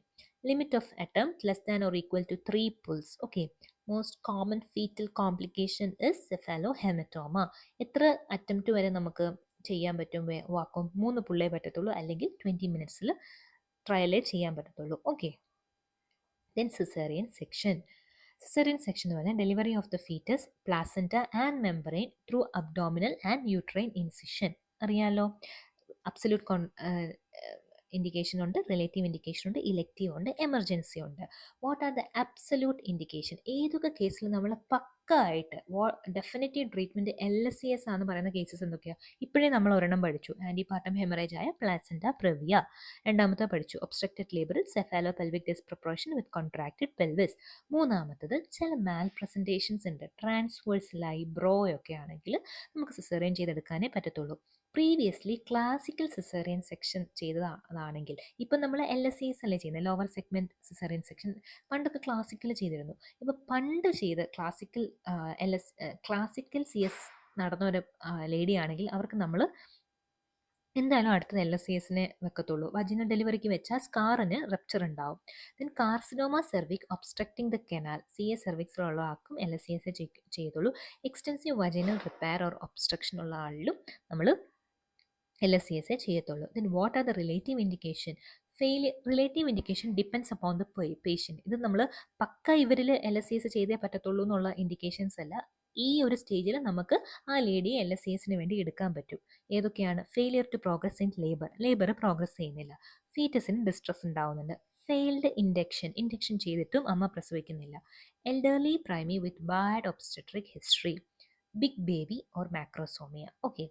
Limit of attempt less than or equal to 3 pulls. Okay, most common fetal complication is cephalohematoma. എത്ര attempt വരെ നമുക്ക് ചെയ്യാൻ പറ്റും vacuum? 3 പുള്ളേ പറ്റത്തുള്ളൂ, അല്ലെങ്കിൽ 20 മിനിറ്റ്സിൽ ട്രയലേ ചെയ്യാൻ പറ്റത്തുള്ളൂ. Okay, then caesarean section. Caesarean section എന്ന് പറഞ്ഞാൽ delivery of the foetus, placenta and membrane through abdominal and uterine incision. അറിയാലോ, അബ്സല്യൂട്ട് ഇൻഡിക്കേഷൻ ഉണ്ട്, റിലേറ്റീവ് ഇൻഡിക്കേഷൻ ഉണ്ട്, ഇലക്റ്റീവ് ഉണ്ട്, എമർജൻസി ഉണ്ട്. What are the absolute indication? ഏതൊക്കെ കേസിൽ നമ്മൾ പക്കായിട്ട് ഡെഫിനറ്റീവ് ട്രീറ്റ്മെൻറ്റ് LSCS ആണെന്ന് പറയുന്ന കേസസ് എന്തൊക്കെയാണ്? ഇപ്പോഴേ നമ്മൾ ഒരെണ്ണം പഠിച്ചു, ആൻറ്റിപാർട്ടം ഹെമറേജ് ആയ പ്ലാസൻറ്റ പ്രിവിയ. രണ്ടാമത്തെ പഠിച്ചു ഒബ്സ്ട്രക്റ്റഡ് ലേബറിൽ സെഫാലോ പെൽവിക് ഡിസ്പ്രൊപ്പോർഷൻ വിത്ത് കോൺട്രാക്റ്റഡ് പെൽവിസ്. മൂന്നാമത്തത് ചില മാൽ പ്രസൻറ്റേഷൻസ് ഉണ്ട്, ട്രാൻസ്വേഴ്സലായി ബ്രോയൊക്കെ ആണെങ്കിൽ നമുക്ക് സിസേറിയൻ ചെയ്തെടുക്കാനേ പറ്റത്തുള്ളൂ. പ്രീവിയസ്ലി ക്ലാസിക്കൽ സിസേറിയൻ സെക്ഷൻ ചെയ്തതാണെങ്കിൽ, ഇപ്പം നമ്മൾ LSCS അല്ലേ ചെയ്യുന്നത്, ലോവർ സെഗ്മെൻറ്റ് സിസേറിയൻ സെക്ഷൻ. പണ്ടൊക്കെ ക്ലാസിക്കൽ ചെയ്തിരുന്നു. ഇപ്പോൾ പണ്ട് ചെയ്ത് ക്ലാസിക്കൽ CS നടന്ന ഒരു ലേഡി ആണെങ്കിൽ അവർക്ക് നമ്മൾ എന്തായാലും അടുത്തത് LSCSനെ വെക്കത്തുള്ളൂ. വജിനൽ ഡെലിവറിക്ക് വെച്ചാൽ സ്കാറിന് റപ്ചർ ഉണ്ടാവും. Then carcinoma cervix obstructing the canal, CA സെർവിക്സിലുള്ള ആൾക്കും LSCS ചെയ്തുള്ളൂ. Extensive vaginal repair or obstruction ഉള്ള ആളിലും നമ്മൾ LSCS ചെയ്യത്തുള്ളൂ. Then what are the relative indication? Relative indication depends upon the patient. ഇത് നമ്മൾ പക്ക ഇവരിൽ LSCS ചെയ്തേ പറ്റത്തുള്ളൂ എന്നുള്ള ഇൻഡിക്കേഷൻസ് അല്ല. ഈ ഒരു സ്റ്റേജിൽ നമുക്ക് ആ ലേഡിയെ LSCSന് വേണ്ടി എടുക്കാൻ പറ്റും. ഏതൊക്കെയാണ്? Failure to progress in labour progress ചെയ്യുന്നില്ല, ഫീറ്റസിന് ഡിസ്ട്രസ് ഉണ്ടാവുന്നുണ്ട്, ഫെയിൽഡ് ഇൻഡക്ഷൻ ചെയ്തിട്ടും അമ്മ പ്രസവിക്കുന്നില്ല, elderly primi with bad obstetric history, big baby or macrosomia. Okay,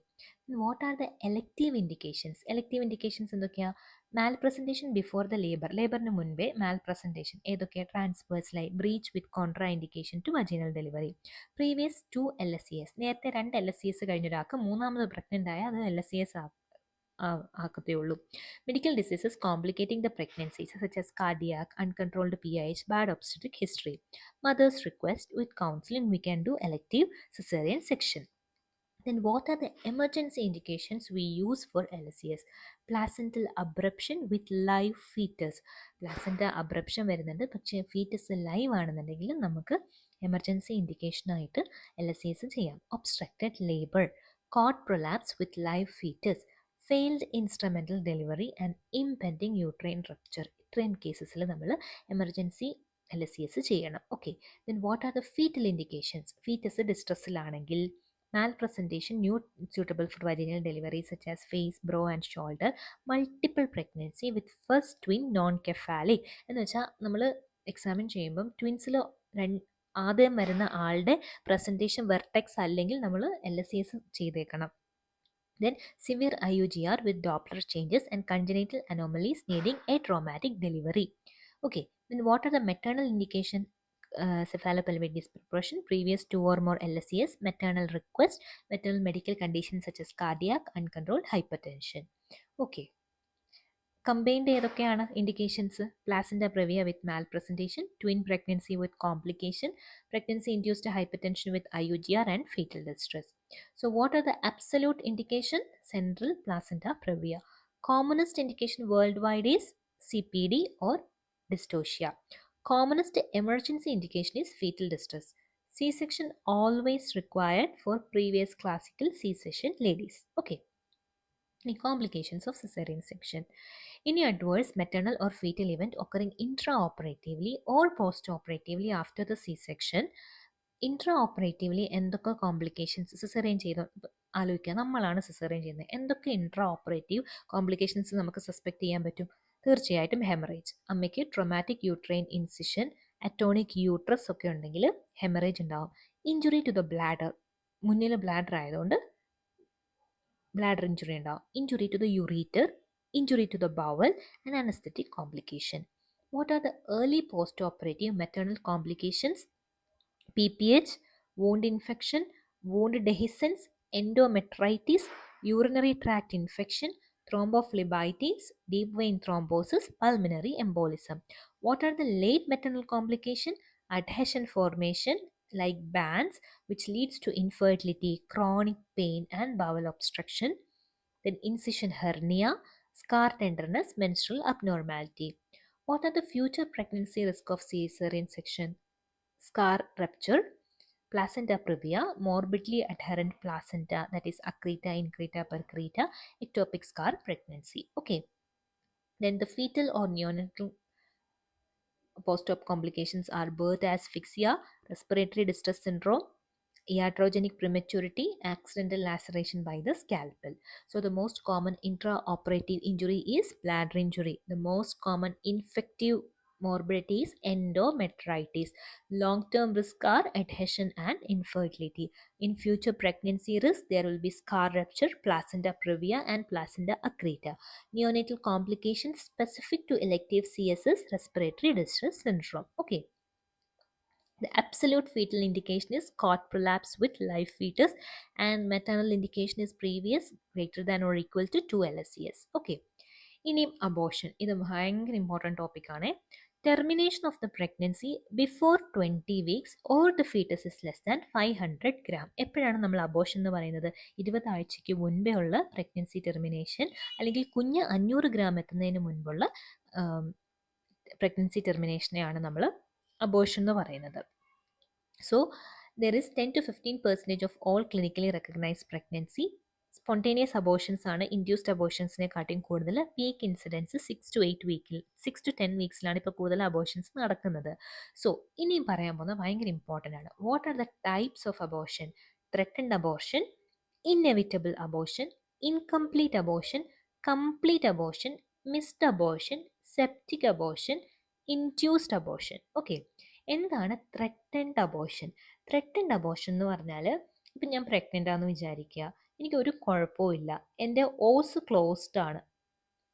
what are the elective indications? Elective indications എന്തൊക്കെയാണ്? മാൽ പ്രസൻറ്റേഷൻ ബിഫോർ ദ ലേബറിന് മുൻപേ malpresentation ഏതൊക്കെയാണ്? ട്രാൻസ്വേഴ്സലായി breech with contraindication to vaginal delivery, previous 2 LSCS, നേരത്തെ 2 LSCS കഴിഞ്ഞ ഒരാൾക്ക് മൂന്നാമത് pregnant ആയ അത് LSCS ആക്കത്തേ ഉള്ളൂ. Medical diseases complicating the pregnancies such as cardiac, uncontrolled PIH, bad obstetric history, mother's request with counselling we can do elective caesarean section. Then what are the emergency indications we use for LSCS? Placental abruption with live fetus. Placenta abruption വരുന്നുണ്ട്, പക്ഷേ foetus live ആണെന്നുണ്ടെങ്കിൽ നമുക്ക് emergency indication ആയിട്ട് LSCS ചെയ്യാം. Obstructed labour, cord prolapse with live fetus, failed instrumental delivery and impending uterine rupture. ഇത്രയും കേസസിൽ നമ്മൾ emergency LSCS ചെയ്യണം. Okay, then what are the fetal indications? Fetus ഡിസ്ട്രസ്സിലാണെങ്കിൽ malpresentation not suitable for vaginal delivery such as face, brow and shoulder, multiple pregnancy with first twin non-cephalic. എന്ന് വെച്ചാൽ നമ്മൾ examine ചെയ്യുമ്പം ട്വിൻസിൽ ആദ്യം വരുന്ന ആളുടെ പ്രസൻറ്റേഷൻ വെർട്ടെക്സ് അല്ലെങ്കിൽ നമ്മൾ LSCS ചെയ്തേക്കണം. Then severe IUGR with Doppler changes and congenital anomalies needing a traumatic delivery. Okay, then what are the maternal indication? Cephalopelvic disproportion, previous 2 or more LSCS, maternal request, maternal medical conditions such as cardiac, uncontrolled hypertension. Okay, combined ഏതൊക്കെയാണ് indications? Placenta previa with Mal presentation, twin pregnancy with complication, pregnancy induced hypertension with IUGR and fetal distress. So what are the absolute indication? Central placenta previa. Commonest indication worldwide is CPD or dystocia. Commonest emergency indication is fetal distress. C-section always required for previous classical C-section ladies. Okay. Any complications of cesarean section? Any adverse maternal or fetal event occurring intraoperatively or postoperatively after the C-section. Intra എന്തൊക്കെ complications caesarean ചെയ്ത് ആലോചിക്കുക, നമ്മളാണ് caesarean ചെയ്യുന്നത്, എന്തൊക്കെ operative complications നമുക്ക് suspect ചെയ്യാൻ പറ്റും? തീർച്ചയായിട്ടും ഹെമറേജ്. അമ്മയ്ക്ക് traumatic uterine incision, atonic uterus ഒക്കെ ഉണ്ടെങ്കിൽ ഹെമറേജ് ഉണ്ടാവും. ഇഞ്ചുറി ടു ദ ബ്ലാഡർ, മുന്നിൽ ബ്ലാഡർ ആയതുകൊണ്ട് ബ്ലാഡർ ഇഞ്ചുറി ഉണ്ടാവും. Injury to the ureter, injury to the bowel and anaesthetic complication. What are the early postoperative maternal complications? PPH, wound infection, wound dehiscence, endometritis, urinary tract infection, thrombophlebitis, deep vein thrombosis, pulmonary embolism. What are the late maternal complication? Adhesion formation like bands, which leads to infertility, chronic pain and bowel obstruction. Then incision hernia, scar tenderness, menstrual abnormality. What are the future pregnancy risk of cesarean section? Scar rupture, placenta previa, morbidly adherent placenta, that is accreta, increta, percreta, ectopic scar, pregnancy. Okay, then the fetal or neonatal Post-op complications are birth asphyxia, respiratory distress syndrome, iatrogenic prematurity, accidental laceration by the scalpel. So the most common intraoperative injury is bladder injury. The most common infective morbidity is endometritis. Long-term risk are adhesion and infertility. In future pregnancy risk, there will be scar rupture, placenta previa and placenta accreta. Neonatal complications specific to elective CSS, respiratory distress syndrome. Okay. The absolute fetal indication is cot prolapse with live fetus, and maternal indication is previous greater than or equal to 2 LSCS. Okay. ഇനിയും abortion, ഇത് ഭയങ്കര important ടോപ്പിക്കാണ്. Termination of the pregnancy before 20 weeks or the foetus is less than 500 gram. എപ്പോഴാണ് നമ്മൾ abortion എന്ന് പറയുന്നത്? 20 ആഴ്ചയ്ക്ക് മുൻപേ ഉള്ള പ്രഗ്നൻസി ടെർമിനേഷൻ, അല്ലെങ്കിൽ കുഞ്ഞ് 500 ഗ്രാം എത്തുന്നതിന് മുൻപുള്ള പ്രഗ്നൻസി ടെർമിനേഷനെയാണ് നമ്മൾ അബോഷൻ എന്ന് പറയുന്നത്. So there is 10 to 15% of all clinically recognized pregnancy. Spontaneous abortions ആണ് ഇൻഡ്യൂസ്ഡ് അബോഷൻസിനെ കാട്ടിയും കൂടുതൽ. പീക്ക് ഇൻസിഡൻസ് 6 to 10 വീക്സിലാണ് ഇപ്പോൾ കൂടുതൽ അബോഷൻസ് നടക്കുന്നത്. സോ ഇനിയും പറയാൻ പോകുന്നത് ഭയങ്കര ഇമ്പോർട്ടൻ്റ് ആണ്. What are the types of abortion? Threatened abortion, inevitable abortion, incomplete abortion, complete abortion, missed abortion, septic abortion, induced abortion. Okay. എന്താണ് ത്രെറ്റൻഡ് അബോഷൻ? ത്രെറ്റൻഡ് അബോഷൻ എന്ന് പറഞ്ഞാൽ, ഇപ്പം ഞാൻ പ്രഗ്നൻ്റ് ആണെന്ന് വിചാരിക്കുക, എനിക്കൊരു കുഴപ്പമില്ല, എൻ്റെ ഓസ് ക്ലോസ്ഡ് ആണ്,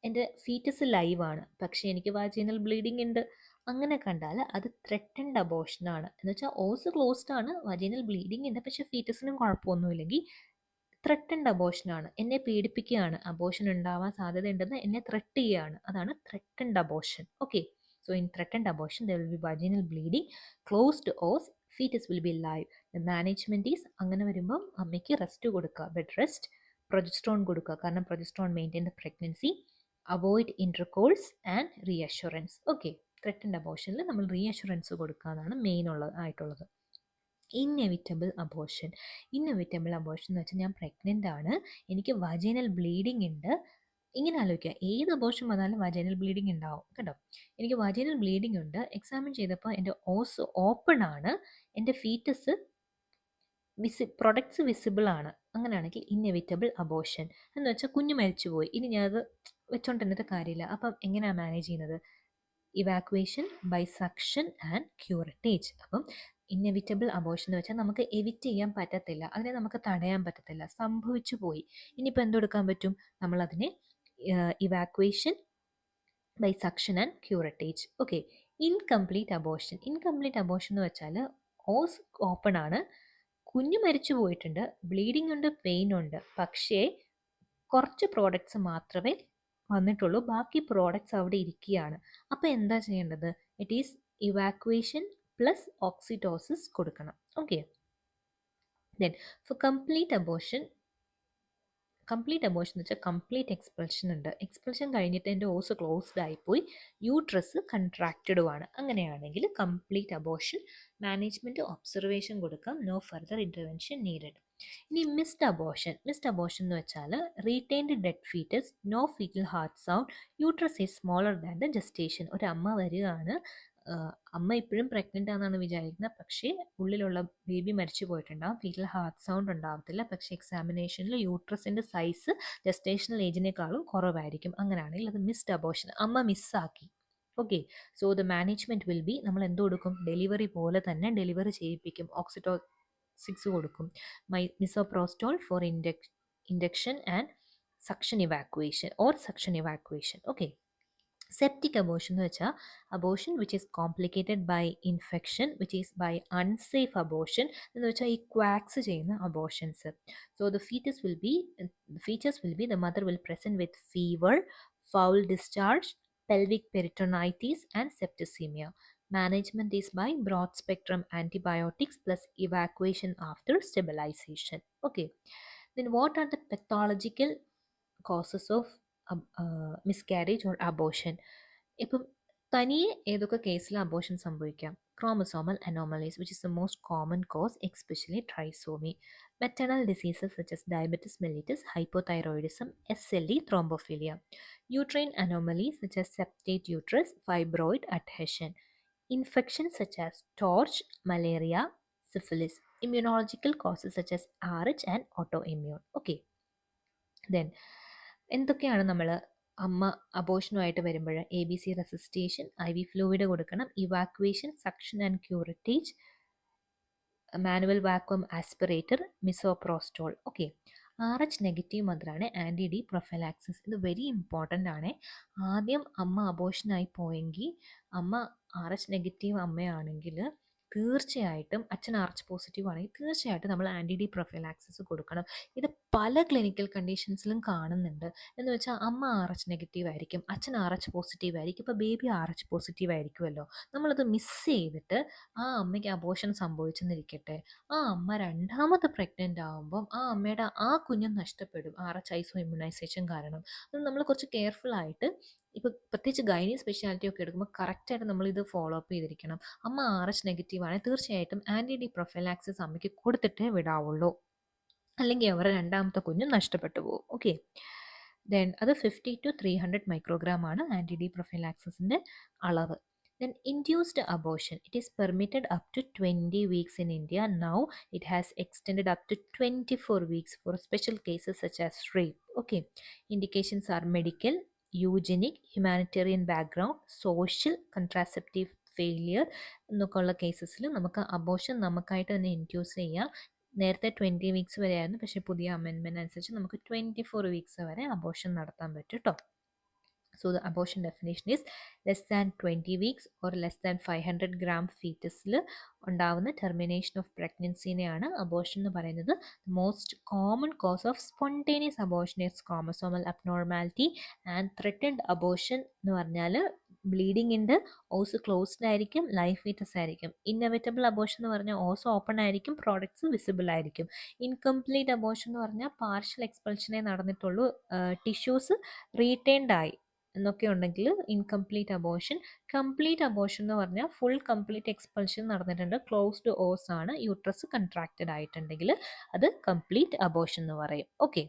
എൻ്റെ ഫീറ്റസ് ലൈവാണ്, പക്ഷേ എനിക്ക് വാജിനൽ ബ്ലീഡിങ് ഉണ്ട്, അങ്ങനെ കണ്ടാൽ അത് ത്രെറ്റൻഡ് അബോഷനാണ്. എന്ന് വെച്ചാൽ ഓസ് ക്ലോസ്ഡ് ആണ്, വാജിനൽ ബ്ലീഡിങ് ഉണ്ട്, പക്ഷേ ഫീറ്റസിനും കുഴപ്പമൊന്നുമില്ലെങ്കിൽ ത്രെറ്റൻഡ് അബോഷനാണ്. എന്നെ പേടിപ്പിക്കുകയാണ്, അബോഷൻ ഉണ്ടാവാൻ സാധ്യതയുണ്ടെന്ന് എന്നെ ത്രെറ്റ് ചെയ്യുകയാണ്, അതാണ് threatened abortion. Okay. So in threatened abortion, there will be vaginal bleeding, closed os, fetus will be live. The management is, അങ്ങനെ വരുമ്പോൾ അമ്മയ്ക്ക് റെസ്റ്റ് കൊടുക്കുക, ബെഡ് റെസ്റ്റ്, പ്രൊജസ്ട്രോൺ കൊടുക്കുക, കാരണം progesterone maintain the pregnancy, avoid intercourse and reassurance. Okay. Threatened അബോഷനിൽ നമ്മൾ reassurance കൊടുക്കുക എന്നാണ് മെയിൻ ആയിട്ടുള്ളത്. Inevitable abortion. ഇന്നെവിറ്റബിൾ അബോഷൻ എന്ന് വെച്ചാൽ, ഞാൻ പ്രഗ്നൻ്റ് ആണ്, എനിക്ക് വജൈനൽ ബ്ലീഡിങ് ഉണ്ട്. ഇങ്ങനെ ആലോചിക്കുക, ഏത് അബോഷൻ വന്നാലും വജൈനൽ ബ്ലീഡിങ് ഉണ്ടാവും കേട്ടോ. എനിക്ക് വജൈനൽ ബ്ലീഡിങ് ഉണ്ട്, എക്സാമിൻ ചെയ്തപ്പോൾ എൻ്റെ ഓസ് ഓപ്പൺ ആണ്, എൻ്റെ ഫീറ്റസ് പ്രൊഡക്ട്സ് വിസിബിൾ ആണ്. അങ്ങനെയാണെങ്കിൽ ഇന്നെവിറ്റബിൾ അബോഷൻ എന്ന് വെച്ചാൽ കുഞ്ഞ് മരിച്ചു പോയി, ഇനി ഞാനത് വെച്ചോണ്ടിരുന്നിട്ട് കാര്യമില്ല. അപ്പം എങ്ങനെയാണ് മാനേജ് ചെയ്യുന്നത്? Evacuation by suction and curettage. അപ്പം ഇന്നെവിറ്റബിൾ അബോഷൻ എന്ന് വെച്ചാൽ നമുക്ക് എവിറ്റ് ചെയ്യാൻ പറ്റത്തില്ല, അതിനെ നമുക്ക് തടയാൻ പറ്റത്തില്ല, സംഭവിച്ചു പോയി. ഇനിയിപ്പോൾ എന്തെടുക്കാൻ പറ്റും? നമ്മളതിനെ evacuation by suction and curettage. Okay. Incomplete abortion. Incomplete abortion എന്ന് വെച്ചാൽ ഓസ് ഓപ്പൺ ആണ്, കുഞ്ഞ് മരിച്ചു പോയിട്ടുണ്ട്, ബ്ലീഡിംഗ് ഉണ്ട്, പെയിൻ ഉണ്ട്, പക്ഷേ കുറച്ച് പ്രോഡക്ട്സ് മാത്രമേ വന്നിട്ടുള്ളൂ, ബാക്കി പ്രോഡക്ട്സ് അവിടെ ഇരിക്കുകയാണ്. അപ്പോൾ എന്താ ചെയ്യേണ്ടത്? It is evacuation plus oxytocics കൊടുക്കണം. Okay. Then for complete abortion എന്ന് വെച്ചാൽ കംപ്ലീറ്റ് എക്സ്പൾഷൻ ഉണ്ട്, എക്സ്പൾഷൻ കഴിഞ്ഞിട്ട് എൻ്റെ ഓസ് ക്ലോസ്ഡ് ആയിപ്പോയി, യൂട്രസ് കൺട്രാക്റ്റഡുമാണ്. അങ്ങനെയാണെങ്കിൽ കംപ്ലീറ്റ് അബോഷൻ, മാനേജ്മെൻറ്റ് ഒബ്സർവേഷൻ കൊടുക്കാം, നോ ഫർദർ ഇൻ്റർവെൻഷൻ നീഡഡ്. ഇനി മിസ്ഡ് അബോഷൻ. മിസ്ഡ് അബോഷൻ എന്ന് വെച്ചാൽ retained dead foetus, no foetal heart sound, uterus is smaller than the gestation. ഒരു അമ്മ വരികയാണ്, അമ്മ ഇപ്പോഴും പ്രഗ്നൻ്റ് ആണെന്നാണ് വിചാരിക്കുന്നത്, പക്ഷേ ഉള്ളിലുള്ള ബേബി മരിച്ചു പോയിട്ടുണ്ടാകും, ഫീറ്റൽ ഹാർട്ട് സൗണ്ട് ഉണ്ടാകത്തില്ല, പക്ഷേ എക്സാമിനേഷനിൽ യൂട്രസിൻ്റെ സൈസ് ജസ്റ്റേഷണൽ ഏജിനേക്കാളും കുറവായിരിക്കും. അങ്ങനെയാണെങ്കിൽ അത് മിസ്ഡ് അബോഷൻ, അമ്മ മിസ്സാക്കി. Okay. So the management will be, നമ്മൾ എന്ത് കൊടുക്കും? ഡെലിവറി പോലെ തന്നെ ഡെലിവറി ചെയ്യിപ്പിക്കും, ഓക്സിറ്റോസിക്സ് കൊടുക്കും, misoprostol for induction and suction evacuation or suction evacuation. Okay. Septic abortion എന്ന് വെച്ചാൽ abortion which is complicated by infection, which is by unsafe abortion എന്ന് വെച്ചാൽ ഈ ക്വാക്സ് ചെയ്യുന്ന abortions. So the features will be the mother will present with fever, foul discharge, pelvic peritonitis and septicemia. Management is by broad spectrum antibiotics plus evacuation after stabilization. Okay. Then what are the pathological causes of miscarriage or abortion? ഇപ്പം തനിയെ ഏതൊക്കെ കേസിൽ abortion സംഭവിക്കാം? Chromosomal anomalies which is the most common cos, especially trisomy. Maternal diseases such as diabetes mellitus, hypothyroidism, SLE, thrombophilia. Uterine anomalies such as septate uterus, fibroid, adhesion. Infections such as torch, malaria, syphilis, immunological causes such as RH and autoimmune. Okay, then എന്തൊക്കെയാണ് നമ്മൾ അമ്മ അബോഷനുമായിട്ട് വരുമ്പോൾ ABC resuscitation, IV fluid കൊടുക്കണം, evacuation, suction and curettage, manual vacuum aspirator, misoprostol. Okay, RH negative മദറാണ് anti D prophylaxis. ഇത് very important ആണ്. ആദ്യം അമ്മ അബോഷനായി പോയെങ്കിൽ, അമ്മ RH നെഗറ്റീവ് അമ്മയാണെങ്കിൽ തീർച്ചയായിട്ടും, അച്ഛൻ RH പോസിറ്റീവ് ആണെങ്കിൽ തീർച്ചയായിട്ടും നമ്മൾ ആൻറ്റി ഡി പ്രൊഫലാക്സിസ് കൊടുക്കണം. ഇത് പല ക്ലിനിക്കൽ കണ്ടീഷൻസിലും കാണുന്നുണ്ട്. എന്ന് വെച്ചാൽ അമ്മ RH നെഗറ്റീവ് ആയിരിക്കും, അച്ഛൻ RH പോസിറ്റീവ് ആയിരിക്കും, ഇപ്പോൾ ബേബി RH പോസിറ്റീവ് ആയിരിക്കുമല്ലോ. നമ്മളത് മിസ് ചെയ്തിട്ട് ആ അമ്മയ്ക്ക് അബോഷൻ സംഭവിച്ചെന്നിരിക്കട്ടെ, ആ അമ്മ രണ്ടാമത് പ്രഗ്നൻ്റ് ആകുമ്പം ആ അമ്മയുടെ ആ കുഞ്ഞും നഷ്ടപ്പെടും RH ഐസോ ഇമ്മ്യൂണൈസേഷൻ കാരണം. അത് നമ്മൾ കുറച്ച് കെയർഫുൾ ആയിട്ട്, ഇപ്പോൾ പ്രത്യേകിച്ച് ഗൈനി സ്പെഷ്യാലിറ്റി ഒക്കെ എടുക്കുമ്പോൾ കറക്റ്റായിട്ട് നമ്മളിത് ഫോളോ അപ്പ് ചെയ്തിരിക്കണം. അമ്മ RH നെഗറ്റീവ് ആണെങ്കിൽ തീർച്ചയായിട്ടും ആൻറ്റി ഡി പ്രൊഫൈലാക്സിസ് അമ്മയ്ക്ക് കൊടുത്തിട്ടേ വിടാവുള്ളൂ, അല്ലെങ്കിൽ അവരുടെ രണ്ടാമത്തെ കുഞ്ഞ് നഷ്ടപ്പെട്ടു പോകും. ഓക്കെ, ദെൻ അത് 50 to 300 മൈക്രോഗ്രാം ആണ് ആൻറ്റി ഡി പ്രൊഫൈലാക്സിസിൻ്റെ അളവ്. Then induced abortion, it is permitted up to 20 weeks in India. Now it has extended up to 24 weeks for special cases such as rape. Okay, indications are medical, eugenic, humanitarian background, social, contraceptive failure എന്നൊക്കെയുള്ള കേസസിൽ നമുക്ക് abortion നമുക്കായിട്ട് തന്നെ induce ചെയ്യാം. നേരത്തെ 20 weeks വരെയായിരുന്നു, പക്ഷേ പുതിയ amendment അനുസരിച്ച് നമുക്ക് 24 വീക്സ് വരെ അബോഷൻ നടത്താൻ പറ്റും കേട്ടോ. So the abortion definition is less than 20 weeks or less than 500 gram fetusൽ ഉണ്ടാവുന്ന ടെർമിനേഷൻ ഓഫ് പ്രഗ്നൻസിനെയാണ് അബോഷൻ എന്ന് പറയുന്നത്. Most common cause of spontaneous abortion is chromosomal abnormality and threatened abortion എന്ന് പറഞ്ഞാൽ ബ്ലീഡിംഗ് ഉണ്ട്, ഓസ് ക്ലോസ്ഡ് ആയിരിക്കും, ലൈഫ് ഫീറ്റസ് ആയിരിക്കും. Inevitable abortion എന്ന് പറഞ്ഞാൽ ഓസ് ഓപ്പൺ ആയിരിക്കും, പ്രോഡക്ട്സ് വിസിബിൾ ആയിരിക്കും. ഇൻകംപ്ലീറ്റ് അബോഷൻ എന്ന് പറഞ്ഞാൽ പാർഷ്യൽ എക്സ്പൾഷനേ നടന്നിട്ടുള്ളൂ, ടിഷ്യൂസ് റീറ്റെയിൻഡ് ആയി എന്നൊക്കെ ഉണ്ടെങ്കിൽ ഇൻകംപ്ലീറ്റ് അബോഷൻ. കംപ്ലീറ്റ് അബോഷൻ എന്ന് പറഞ്ഞാൽ ഫുൾ കംപ്ലീറ്റ് എക്സ്പൾഷൻ നടന്നിട്ടുണ്ട്, ക്ലോസ്ഡ് ഓസ് ആണ്, യൂട്രസ് കൺട്രാക്റ്റഡ് ആയിട്ടുണ്ടെങ്കിൽ അത് കംപ്ലീറ്റ് അബോഷൻ എന്ന് പറയും. ഓക്കെ,